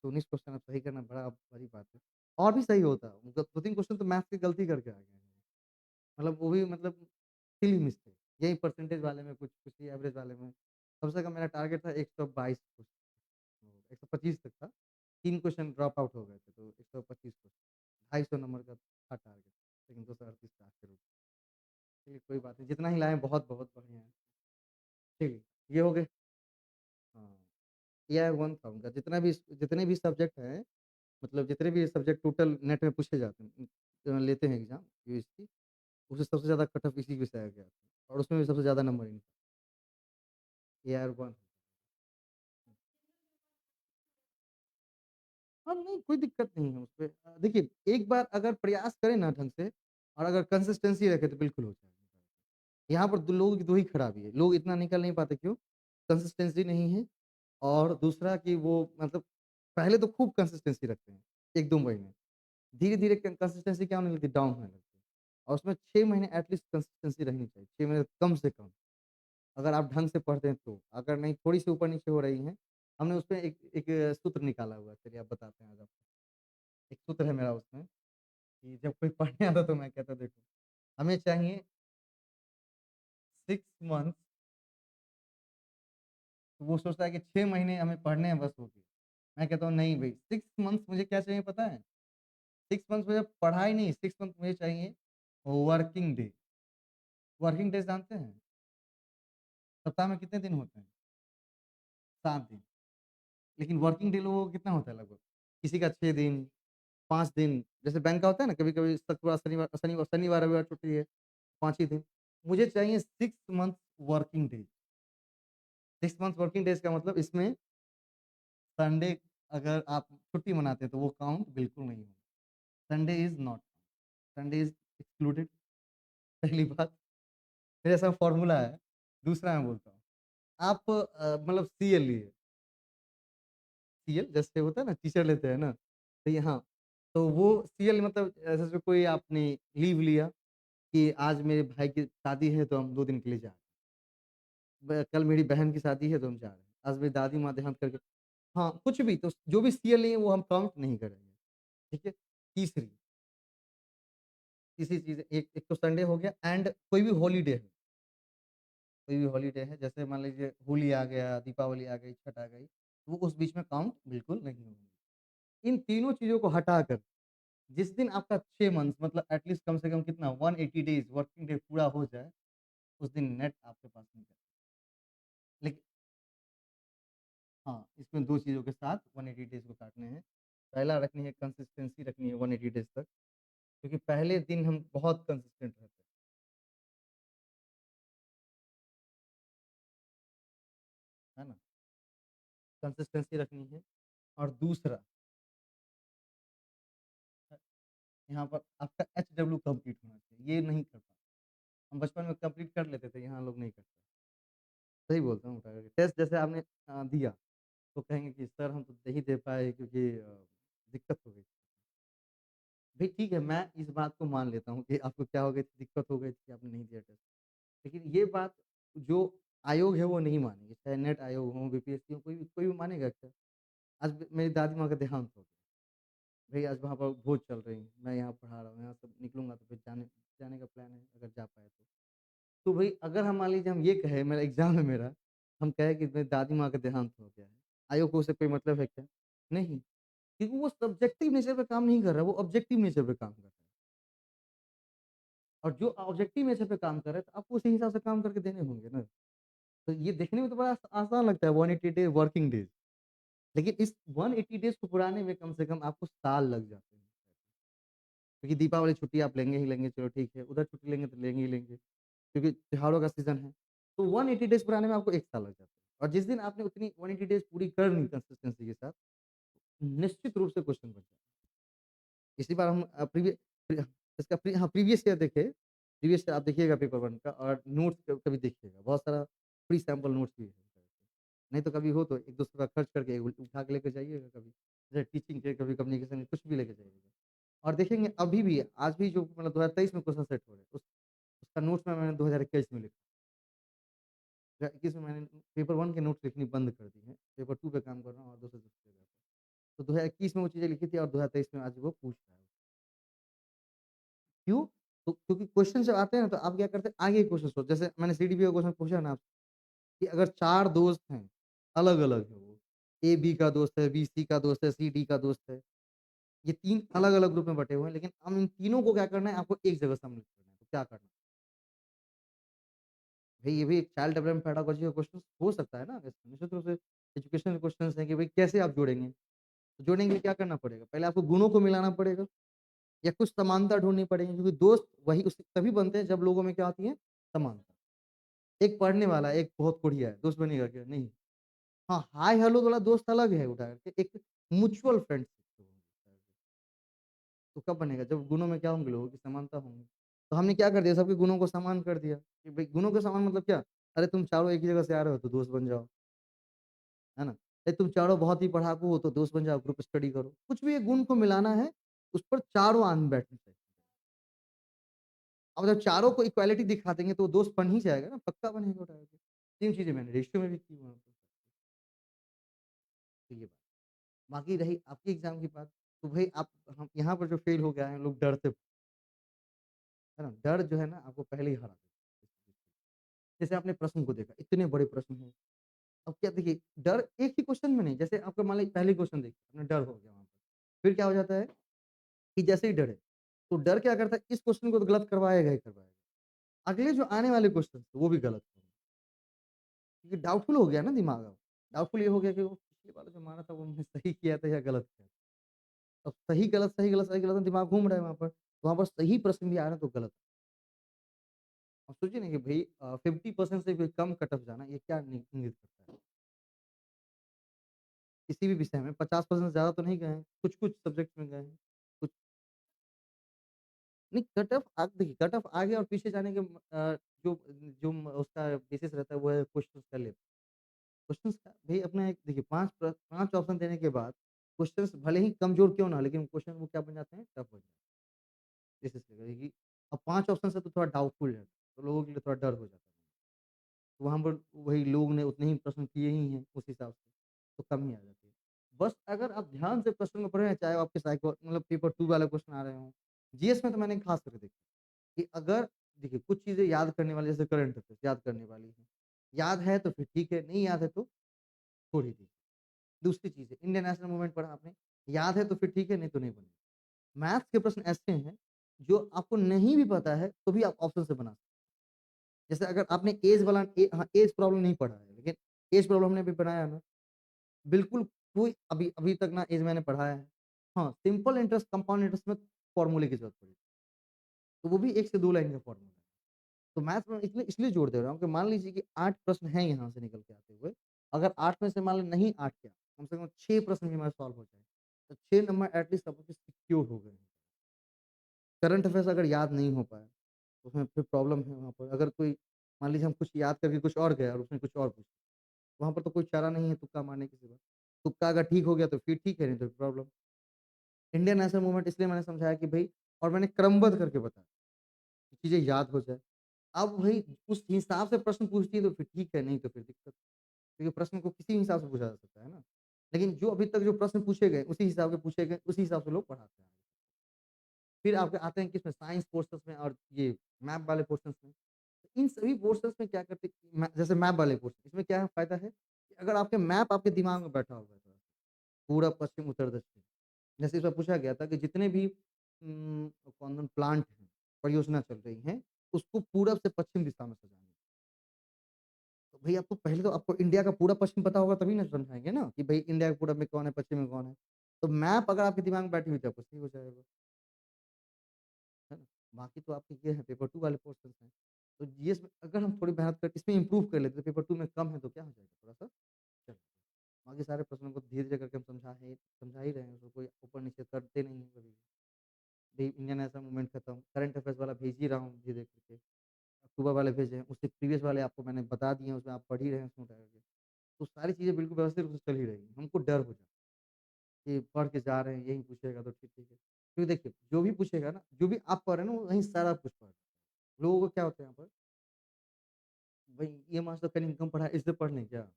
119 क्वेश्चन अब सही करना बड़ा बड़ी बात है। और भी सही होता, मतलब 2-3 क्वेश्चन तो मैथ की गलती करके आ गए हैं। मतलब वो भी मतलब सिली मिस्टेक, यही परसेंटेज वाले में कुछ, कुछ ही एवरेज वाले में। कम से कम मेरा टारगेट था 122 क्वेश्चन, 125 तक था। 3 क्वेश्चन ड्रॉप आउट हो गए थे, तो 125 क्वेश्चन, 250 नंबर का था टारगेट, लेकिन 238 था आखिर में। चलिए कोई बात नहीं, जितना ही लाए बहुत-बहुत बढ़िया है। चलिए, ये हो गए। हाँ, एआई 1 था उनका, जितने भी सब्जेक्ट हैं, मतलब जितने भी सब्जेक्ट टोटल नेट में पूछे जाते हैं, लेते हैं एग्ज़ाम यूएससी, उससे सबसे ज़्यादा कट ऑफ इसी विषय का गया था और उसमें भी सबसे ज़्यादा नंबर इनका, एआई 1। हाँ, नहीं कोई दिक्कत नहीं है उसपे। देखिए, एक बार अगर प्रयास करें ना ढंग से और अगर कंसिस्टेंसी रखें तो बिल्कुल हो जाएगा। यहाँ पर 2 लोगों की 2 ही खराबी है, लोग इतना निकल नहीं पाते क्यों? कंसिस्टेंसी नहीं है और दूसरा कि वो मतलब पहले तो खूब कंसिस्टेंसी रखते हैं, 1-2 महीने। धीरे-धीरे कंसिस्टेंसी क्या होने लगती है? डाउन होने लगती है और उसमें 6 महीने एट लीस्ट कंसिस्टेंसी रहनी चाहिए, 6 महीने कम से कम। अगर आप ढंग से पढ़ते हैं तो, अगर नहीं थोड़ी-सी ऊपर-नीचे हो रही हैं, हमने उसमें एक एक सूत्र निकाला हुआ है, चलिए आप बताते हैं आज आपको। एक सूत्र है मेरा उसमें कि जब कोई पढ़ने आता तो मैं कहता देखो, हमें चाहिए 6 मंथ्स, तो वो सोचता है कि 6 महीने हमें पढ़ने हैं बस हो गया। मैं कहता हूँ नहीं भई 6 मंथ्स मुझे क्या चाहिए पता है? 6 मंथ्स मुझे पढ़ाई नहीं, 6 मंथ मुझे चाहिए वर्किंग डे। वर्किंग डेज़ जानते हैं? सप्ताह में कितने दिन होते हैं? 7 दिन। लेकिन वर्किंग डे लोगों को कितना होता है लगभग? किसी का 6 दिन, 5 दिन, जैसे बैंक का होता है ना कभी-कभी शुक्रवार, शनिवार, रविवार छुट्टी है, 5 ही दिन। मुझे चाहिए 6 month working days. 6 month working days का मतलब इसमें संडे अगर आप छुट्टी मनाते हैं तो वो काउंट बिल्कुल नहीं होगा। Sunday is not, Sunday is excluded. पहली बात, फिर ऐसा फ़ॉर्मूला है। दूसरा मैं बोलता हूँ, आप मतलब सीएल लिए, सीएल जैसे होता है ना टीचर लेते हैं ना, तो ये हाँ, तो वो सीएल मतलब जैसे कोई आपने लीव लिया कि आज मेरे भाई की शादी है तो हम 2 दिन के लिए जा रहे हैं। कल मेरी बहन की शादी है तो हम जा रहे हैं। आज मेरी दादी माँ देहांत करके, हाँ, कुछ भी तो जो भी सीएल लिए वो हम काउंट नहीं करेंगे, ठीक है? तीसरी तीसरी चीज़, एक एक तो संडे हो गया एंड कोई भी हॉलिडे है, कोई भी हॉलिडे है, जैसे मान लीजिए होली आ गया, दीपावली आ गई, छठ आ गई, वो उस बीच में काउंट बिल्कुल नहीं होंगे। इन तीनों चीज़ों को हटाकर जिस दिन आपका 6 मंथ्स मतलब एट लीस्ट कम से कम कितना 180 डेज़ वर्किंग डे पूरा हो जाए, उस दिन नेट आपके पास नहीं है। लेकिन हाँ, इसमें 2 चीज़ों के साथ 180 डेज़ को काटने हैं। पहला रखनी है कंसिस्टेंसी रखनी है 180 डेज़ तक, क्योंकि पहले दिन हम बहुत कंसिस्टेंट रहते हैं, है ना? कंसिस्टेंसी रखनी है और दूसरा अ, यहाँ पर आपका एचडब्ल्यू कंप्लीट होना चाहिए, ये नहीं कर पाते। हम बचपन में कंप्लीट कर लेते थे, यहाँ लोग नहीं करते। सही बोलता हूँ उठा करके। टेस्ट जैसे आपने दिया, तो कहेंगे कि सर हम तो नहीं दे पाए क्योंकि दिक्कत हो गई। भई ठीक है, मैं इस बात को मान लेता हूँ कि आपको क्या हो गई थी, दिक्कत हो गई थी, आपने नहीं दिया टेस्ट। लेकिन ये बात जो आयोग है वो नहीं मानेंगे, चाहे नेट आयोग हो, बीपीएससी हो, कोई भी मानेगा क्या? आज मेरी दादी माँ का देहांत हो गया। भई आज वहाँ पर भोज चल रही है, मैं यहाँ पढ़ा रहा हूँ, यहाँ से निकलूँगा तो फिर जाने जाने का प्लान है, अगर जा पाए तो। तो भई अगर हम मान लीजिए हम ये कहें मेरा एग्ज़ाम है मेरा, हम कहें कि मेरी दादी माँ का देहांत हो गया है, आयोग को उससे कोई मतलब है क्या? नहीं, क्योंकि वो सब्जेक्टिव नेचर पे काम नहीं कर रहा है, वो ऑब्जेक्टिव नेचर पे काम कर रहा है। और जो ऑब्जेक्टिव नेचर पे काम कर रहा है, तो आपको उसी हिसाब से काम करके देने होंगे ना। तो ये देखने में तो बड़ा आसान लगता है 180 डे वर्किंग डेज़, लेकिन इस 180 डेज़ को पुराने में कम से कम आपको साल लग जाते हैं। क्योंकि दीपावली छुट्टी आप लेंगे ही लेंगे, चलो ठीक है, उधर छुट्टी लेंगे तो लेंगे ही लेंगे, क्योंकि त्योहारों का सीज़न है। तो 180 डेज़ पुराने में आपको 1 साल लग जाता है और जिस दिन आपने उतनी 180 डेज़ पूरी कर ली कंसिस्टेंसी के साथ, निश्चित रूप से क्वेश्चन बन जाएगा। इसी बार हम प्रीवियस ईयर देखें, प्रीवियस ईयर आप देखिएगा पेपर 1 का और नोट्स कभी देखिएगा, बहुत सारा फ्री सैंपल नोट्स भी है। नहीं तो कभी हो तो 1-200 का खर्च करके उठा के लेके जाइएगा कभी, जैसे टीचिंग के, कभी कम्युनिकेशन के, कुछ भी लेके जाइएगा। और देखेंगे अभी भी, आज भी जो मतलब 2023 में क्वेश्चन सेट हो रहे हैं, उसका नोट्स में मैंने 2021 में लिखा। 2021 में मैंने पेपर 1 के नोट्स लिखनी बंद कर दी हैं, पेपर 2 पे काम कर रहा हूँ और दूसरे-दूसरे जगह पे। तो 2021 में वो चीज़ें लिखी थी और 2023 में आज वो पूछ रहा है। क्यों? तो क्योंकि क्वेश्चन जब आते हैं ना तो आप क्या करते हैं आगे क्वेश्चन सोच जैसे मैंने सीडीपी का क्वेश्चन पूछा ना आपसे कि अगर 4 दोस्त हैं, अलग-अलग हैं वो, ए बी का दोस्त है, बी सी का दोस्त है, सी डी का दोस्त है, ये 3 अलग-अलग ग्रुप में बँटे हुए हैं, लेकिन हम इन तीनों को क्या करना है आपको एक जगह सम्मिलित करना है, तो क्या करना है? भई ये भी एक चाइल्ड डेवलपमेंट पेडागोजी का क्वेश्चन हो सकता है ना, वैसे निश्चित रूप से एजुकेशनल क्वेश्चन्स हैं कि भई कैसे आप जोड़ेंगे? तो जोड़ने के लिए क्या करना पड़ेगा? पहले आपको गुणों को मिलाना पड़ेगा या कुछ समानता ढूँढनी पड़ेगी क्योंकि दोस्त वही उस तभी बनते हैं जब लोगों में क्या होती है? समानता। एक पढ़ने वाला, एक बहुत बढ़िया है, दोस्त बनेगा क्या? नहीं। हाँ, हाय हेलो वाला दोस्त अलग है उठा के, एक म्यूचुअल फ्रेंडशिप तो कब बनेगा? जब गुणों में क्या होंगे? लोगों की समानता होंगी। तो हमने क्या कर दिया सबके गुणों को समान कर दिया कि भई गुणों के समान मतलब क्या? अरे तुम चारों एक ही जगह से आ रहे हो तो दोस्त बन जाओ, है ना? अरे तुम चारों बहुत ही पढ़ाकू हो तो दोस्त बन जाओ, ग्रुप स्टडी करो। कुछ भी एक गुण को मिलाना है, उस पर चारों आन बैठने चाहिए। अब जब चारों को इक्वालिटी दिखा देंगे तो वो दोस्त बन ही जाएगा ना, पक्का बनेगा उठा के। सेम चीज़ें मैंने रेशियो में भी की वहाँ पे। तो ये बात। बाकी रही आपकी एग्ज़ाम की बात, तो भई आप हम यहाँ पर जो फेल हो गया है, लोग डरते है ना? डर जो है ना आपको पहले ही हरा देता है। जैसे आपने प्रश्न को देखा, इतने बड़े प्रश्न हैं। अब क्या देखिए, डर एक ही क्वेश्चन में नहीं, जैसे आपका मान लीजिए पहले क्वेश्चन देखिए, आपने डर हो गया वहाँ पर। फिर क्या हो जाता है कि जैसे ही डरे, तो डर क्या करता है, इस क्वेश्चन को तो गलत करवाएगा ही करवाएगा। अगले जो आने वाले क्वेश्चन वो भी गलत होंगे, क्योंकि डाउटफुल हो गया ना दिमाग अब। डाउटफुल ये हो गया कि वो पिछले वाला जो मारा था वो हमने सही किया था या गलत किया था। अब सही गलत, सही गलत, सही गलत में दिमाग घूम रहा है वहाँ पर। तो वहाँ पर सही प्रश्न भी आ रहा है तो गलत। अब सोचिए ना कि भई 50% से भी कम कट ऑफ जाना ये क्या इंगित करता है? किसी भी विषय में 50% से ज़्यादा तो नहीं गए हैं, कुछ-कुछ सब्जेक्ट में गए हैं। कुछ नहीं कट ऑफ आप देखिए कट ऑफ आगे और पीछे जाने के जो जो उसका बेसिस रहता है वो है क्वेश्चंस का लेवल। क्वेश्चंस का भई अपना एक देखिए 5 ऑप्शन देने के बाद क्वेश्चंस भले ही कमज़ोर क्यों ना हो लेकिन क्वेश्चन वो क्या बन जाते हैं टफ हो जाते हैं। बेसिस पे कि अब 5 ऑप्शन से तो थोड़ा डाउटफुल है, तो लोगों के लिए थोड़ा डर हो जाता है। तो वहाँ पर वही लोग ने उतने ही प्रश्न किए ही हैं उस हिसाब से, तो कम ही आ जाती है। बस अगर आप ध्यान से प्रश्न को पढ़ रहे हैं, चाहे वो आपके साइको मतलब पेपर 2 वाले क्वेश्चन आ रहे हों, जीएस में तो मैंने खास करके देखा कि अगर देखिए कुछ चीज़ें याद करने वाली जैसे करंट अफेयर्स याद करने वाली हैं। याद है तो फिर ठीक है, नहीं याद है तो छोड़ ही दीजिए। दूसरी चीज़ है इंडियन नेशनल मूवमेंट पढ़ा आपने, याद है तो फिर ठीक है, नहीं तो नहीं बनेगा। मैथ्स के प्रश्न ऐसे हैं, जो आपको नहीं भी पता है, तो भी आप ऑप्शन से बना सकते हैं। जैसे अगर आपने एज प्रॉब्लम नहीं पढ़ा है, लेकिन एज प्रॉब्लम हमने अभी बनाया ना, बिल्कुल कोई अभी अभी तक ना एज मैंने पढ़ाया है। हाँ, सिंपल इंटरेस्ट, कंपाउंड इंटरेस्ट में फॉर्मूले की ज़रूरत पड़ी, तो वो भी 1 से 2 लाइन का फॉर्मूला है। तो मैथ्स में इसलिए इसलिए जोड़ दे रहा हूँ कि मान लीजिए कि 8 प्रश्न हैं यहाँ से निकल के आते हुए, अगर 8 में से मान लो नहीं 8 क्या, कम से कम 6 प्रश्न भी हमारे सॉल्व हो जाएँ, तो 6 नंबर एट लीस्ट आपके सिक्योर हो गए हैं। करंट अफेयर्स अगर याद नहीं हो पाए, तो उसमें फिर प्रॉब्लम है वहाँ पर। अगर कोई मान लीजिए हम कुछ याद करके कुछ और गए और उसने कुछ और पूछा, वहाँ पर तो कोई चारा नहीं है तुक्का मारने के सिवा। तुक्का अगर ठीक हो गया तो फिर ठीक है, नहीं तो प्रॉब्लम। इंडियन नेशनल मूवमेंट इसलिए मैंने समझाया कि भई और मैंने क्रमबद्ध करके बताया, कि चीज़ें याद हो जाए। अब भई उस हिसाब से प्रश्न पूछती है तो फिर ठीक है, नहीं तो फिर दिक्कत। क्योंकि प्रश्न को किसी भी हिसाब से पूछा जा सकता है ना। लेकिन जो अभी तक जो प्रश्न पूछे गए, उसी हिसाब के पूछे गए, उसी हिसाब से लोग पढ़ाते हैं। फिर आपके आते हैं किसमें साइंस पोर्शन्स में और ये मैथ वाले पोर्शन्स में। तो इन सभी पोर्शन्स में क्या करते हैं जैसे मैप वाले पोर्शन इसमें क्या फ़ायदा है कि अगर आपके मैप आपके दिमाग में बैठा हुआ है थोड़ा-सा, पूरब, पश्चिम, उत्तर, दक्षिण। जैसे इसमें पूछा गया था कि जितने भी कौन-कौन प्लांट हैं, परियोजना चल रही हैं, उसको पूरब से पश्चिम दिशा में सजाना है। तो भई आपको पहले तो आपको इंडिया का पूरा पश्चिम पता होगा तभी ना समझाएँगे ना कि भई इंडिया के पूरब में कौन है, पश्चिम में कौन है। तो मैप अगर आपके दिमाग में बैठी हुई है तो आपको सही हो जाएगा, है ना? बाकी तो आपके ये है पेपर 2 वाले पोर्शन्स हैं। तो जीएस में अगर हम थोड़ी मेहनत करके इसमें इम्प्रूव कर लेते तो पेपर 2 में कम है तो क्या हो जाएगा थोड़ा-सा चल बाकी सारे प्रश्नों को धीरे-धीरे करके हम समझा ही रहे हैं, उसको कोई ऊपर-नीचे करते नहीं हैं कभी भी। भई इंडियन नेशनल मूवमेंट खत्म, करंट अफेयर्स वाला भेज ही रहा हूँ धीरे करके। अक्टूबर वाले भेजे हैं, उससे प्रीवियस वाले आपको मैंने बता दिए हैं, उसमें आप पढ़ ही रहे हैं उसमें उठा करके। तो सारी चीज़ें बिल्कुल व्यवस्थित रूप से चल ही रही हैं। हमको डर हो जाता है कि पढ़ के जा रहे हैं, यही पूछेगा तो ठीक है। क्योंकि देखिए, जो भी पूछेगा ना, जो भी आप पढ़ रहे हैं ना, वही सारा कुछ पढ़ रहे हैं। लोगों को क्या होता है यहाँ पर, भई ये मास्टर कहीं कम पढ़ा है, इससे पढ़ लें क्या?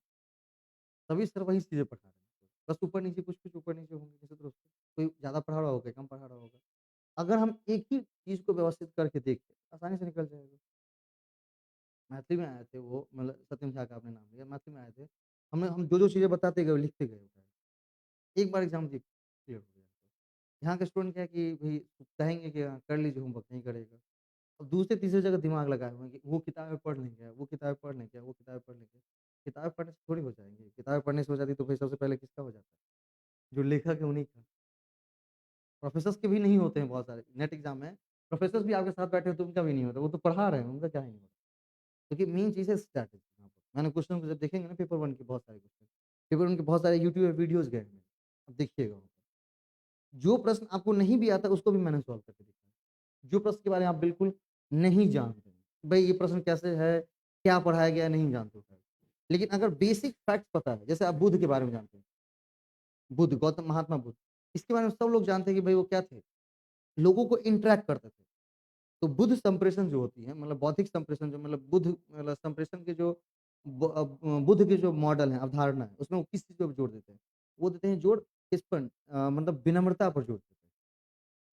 सभी सर वही चीज़ें पढ़ा रहे हैं। बस ऊपर-नीचे कुछ-कुछ ऊपर-नीचे होंगे किसी तरफ से। कोई ज़्यादा पढ़ा रहा होगा, कम पढ़ा रहा होगा। अगर हम एक ही चीज़ को व्यवस्थित करके देखें, आसानी से निकल जाएगा। मैथिली में आए थे वो मतलब सत्यम झा का आपने नाम लिया, मैथिली में आए थे। हम जो-जो चीज़ें बताते गए, वो लिखते गए। एक बार एग्ज़ाम दिए, क्लियर हो गया। यहाँ के स्टूडेंट क्या है कि भई कहेंगे कि हाँ, कर लीजिए होमवर्क, नहीं करेगा। अब दूसरे-तीसरे जगह दिमाग लगाए हुए हैं कि वो किताबें पढ़ लेंगे, वो किताबें पढ़ लेंगे, वो किताबें पढ़ लेंगे। किताबें पढ़ने से थोड़ी हो जाएँगे, किताबें पढ़ने से हो जाती तो फिर सबसे पहले किसका हो जाता? जो लेखक है उन्हीं का। प्रोफ़ेसर्स के भी नहीं होते हैं बहुत सारे, नेट एग्ज़ाम में प्रोफ़ेसर्स भी आपके साथ बैठे हो तो उनका भी नहीं होता, वो तो पढ़ा रहे हैं, उनका क्या ही नहीं होता। क्योंकि मेन चीज़ है स्ट्रैटेजी यहाँ पर। मैंने क्वेश्चन को जब देखेंगे ना पेपर 1 के बहुत सारे क्वेश्चन, पेपर 1 के बहुत सारे यूट्यूब में वीडियोज़ गए हैं। अब देखिएगा वहाँ पे। जो प्रश्न आपको नहीं भी आता उसको भी मैंने सॉल्व करके दिखाया। जो प्रश्न के बारे में आप बिल्कुल नहीं जानते हैं, भई ये प्रश्न कैसे है, क्या पढ़ाया गया है, नहीं जानते हो। लेकिन अगर बेसिक फैक्ट्स पता है, जैसे आप बुद्ध के बारे में जानते हैं, बुद्ध, गौतम महात्मा बुद्ध, इसके बारे में सब लोग जानते हैं कि भई वो क्या थे, लोगों को इंटरैक्ट करते थे। तो बुद्ध संप्रेषण जो होती है मतलब बौद्धिक संप्रेषण जो मतलब बुद्ध मतलब संप्रेषण के जो बुद्ध के जो मॉडल है, अवधारणा है, उसमें वो किस चीज़ पे जोर देते हैं? वो देते हैं जोर किस पर मतलब विनम्रता पर जोर देते हैं।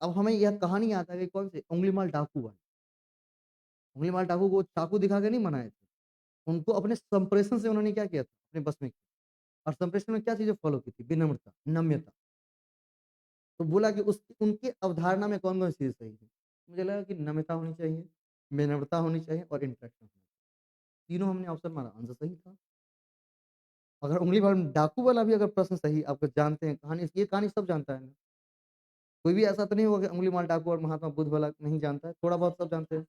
अब हमें यह कहानी याद आ गई कौन सी? उंगलीमाल डाकू वाली। उंगलीमाल डाकू को चाकू दिखा के नहीं मनाए थे। उनको अपने संप्रेषण से उन्होंने क्या किया था? अपने बस में किया और संप्रेषण में क्या चीज़ें फ़ॉलो की थी? विनम्रता, नम्यता। तो बोला कि उस उनकी अवधारणा में कौन-कौन सी चीज़ें सही है? मुझे लगा कि नम्रता होनी चाहिए, विनम्रता होनी चाहिए और इंटरेक्शन होना चाहिए। तीनों हमने ऑप्शन मारा, आंसर सही था। अगर उंगलीमाल डाकू वाला भी अगर प्रश्न सही आप जानते हैं कहानी ये कहानी सब जानता है ना। कोई भी ऐसा तो नहीं होगा कि उंगलीमाल डाकू और महात्मा बुद्ध वाला नहीं जानता है, थोड़ा बहुत सब जानते हैं।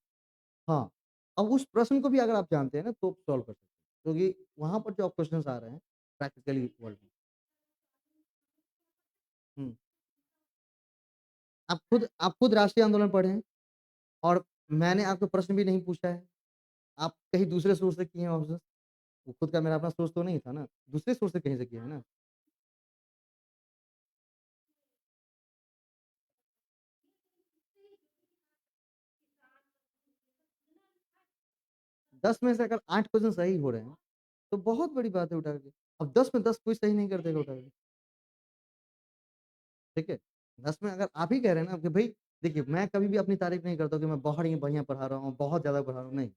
हाँ, अब उस प्रश्न को भी अगर आप जानते हैं ना तो सॉल्व कर सकते हैं। क्योंकि वहाँ पर जो क्वेश्चन्स आ रहे हैं प्रैक्टिकली वर्ल्ड में। हुँ, आप खुद राष्ट्रीय आंदोलन पढ़े हैं और मैंने आपको प्रश्न भी नहीं पूछा है। आप कहीं दूसरे सोर्स से किए हैं ऑब्ज़र्व। वो खुद का मेरा अपना सोर्स तो नहीं था ना, दूसरे सोर्स से कहीं से किया है ना। 10 में से अगर 8 क्वेश्चन सही हो रहे हैं, तो बहुत बड़ी बात है उठा के। अब 10 में 10 कोई सही नहीं कर देगा उठा के, ठीक है? 10 में अगर आप ही कह रहे हैं ना कि भई देखिए, मैं कभी भी अपनी तारीफ़ नहीं करता हूँ कि मैं बहुत ही बढ़िया पढ़ा रहा हूँ, बहुत ज़्यादा पढ़ा रहा हूँ, नहीं।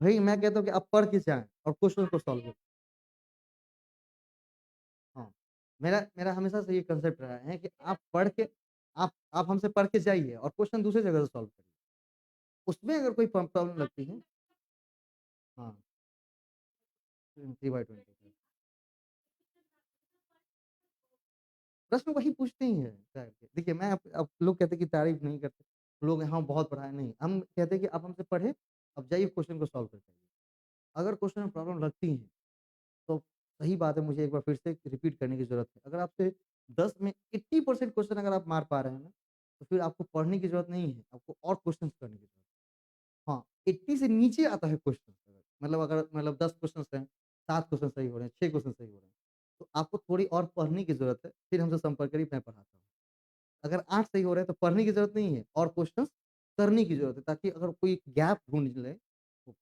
भई मैं कहता हूँ कि आप पढ़ के जाएँ और क्वेश्चन को सॉल्व करें। हाँ, मेरा मेरा हमेशा से ये कांसेप्ट रहा है कि आप पढ़ के आप हमसे पढ़ के जाइए और क्वेश्चन दूसरी जगह से सॉल्व करिए। उसमें अगर कोई प्रॉब्लम लगती है हाँ, 3/20 प्रश्न वही पूछते ही हैं जाके। देखिए मैं अब लोग कहते हैं कि तारीफ़ नहीं करते, लोग हाँ, बहुत पढ़ा है, नहीं। हम कहते हैं कि आप हमसे पढ़े, अब जाइए क्वेश्चन को सॉल्व करके आइए। अगर क्वेश्चन में प्रॉब्लम लगती है, तो सही बात है मुझे एक बार फिर से रिपीट करने की ज़रूरत है। अगर आपसे 10 में 80% क्वेश्चन अगर आप मार पा रहे हैं ना, तो फिर आपको पढ़ने की ज़रूरत नहीं है, आपको और क्वेश्चन्स करने की ज़रूरत है। हाँ, 80 से नीचे आता है क्वेश्चन मतलब अगर मतलब 10 क्वेश्चन्स हैं, 7 क्वेश्चन सही हो रहे हैं, 6 क्वेश्चन सही हो रहे हैं, तो आपको थोड़ी और पढ़ने की ज़रूरत है, फिर हमसे संपर्क करिए, मैं पढ़ाता हूँ। अगर 8 सही हो रहा है तो पढ़ने की ज़रूरत नहीं है और क्वेश्चन्स करने की ज़रूरत है ताकि अगर कोई गैप ढूँढ ले तो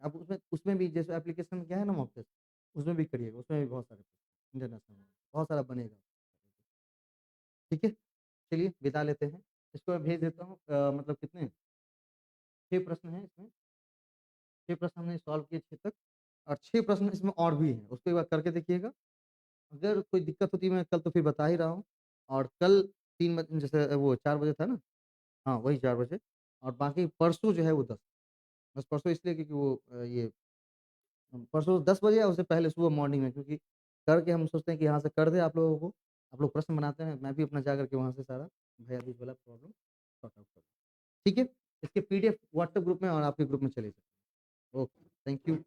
आप उसमें उसमें भी जैसे एप्लीकेशन में क्या है ना मॉक टेस्ट, उसमें भी करिएगा, उसमें भी बहुत सारे इंटरनेशनल में बहुत सारा बनेगा। ठीक है? चलिए विदा लेते हैं। इसको मैं भेज देता हूँ मतलब कितने 6 प्रश्न हैं इसमें, 6 प्रश्न हमने सॉल्व किए 6 तक और 6 प्रश्न इसमें और भी हैं, उसको एक बार करके देखिएगा। अगर कोई दिक्कत होती है मैं कल तो फिर बता ही रहा हूँ और कल 3 जैसे वो 4 बजे था ना? हाँ, वही 4 बजे और बाकी परसों जो है वो 10 बस परसों इसलिए क्योंकि वो ये परसों 10 बजे या उससे पहले सुबह मॉर्निंग में क्योंकि करके हम सोचते हैं कि यहाँ से कर दें आप लोगों को, आप लोग प्रश्न बनाते हैं, मैं भी अपना जा कर के वहाँ से सारा भैया दूज वाला प्रॉब्लम सॉर्ट आउट कर ठीक है? इसके पीडीएफ व्हाट्सएप ग्रुप में और आपके ग्रुप में चली जाएगी। Okay, thank you.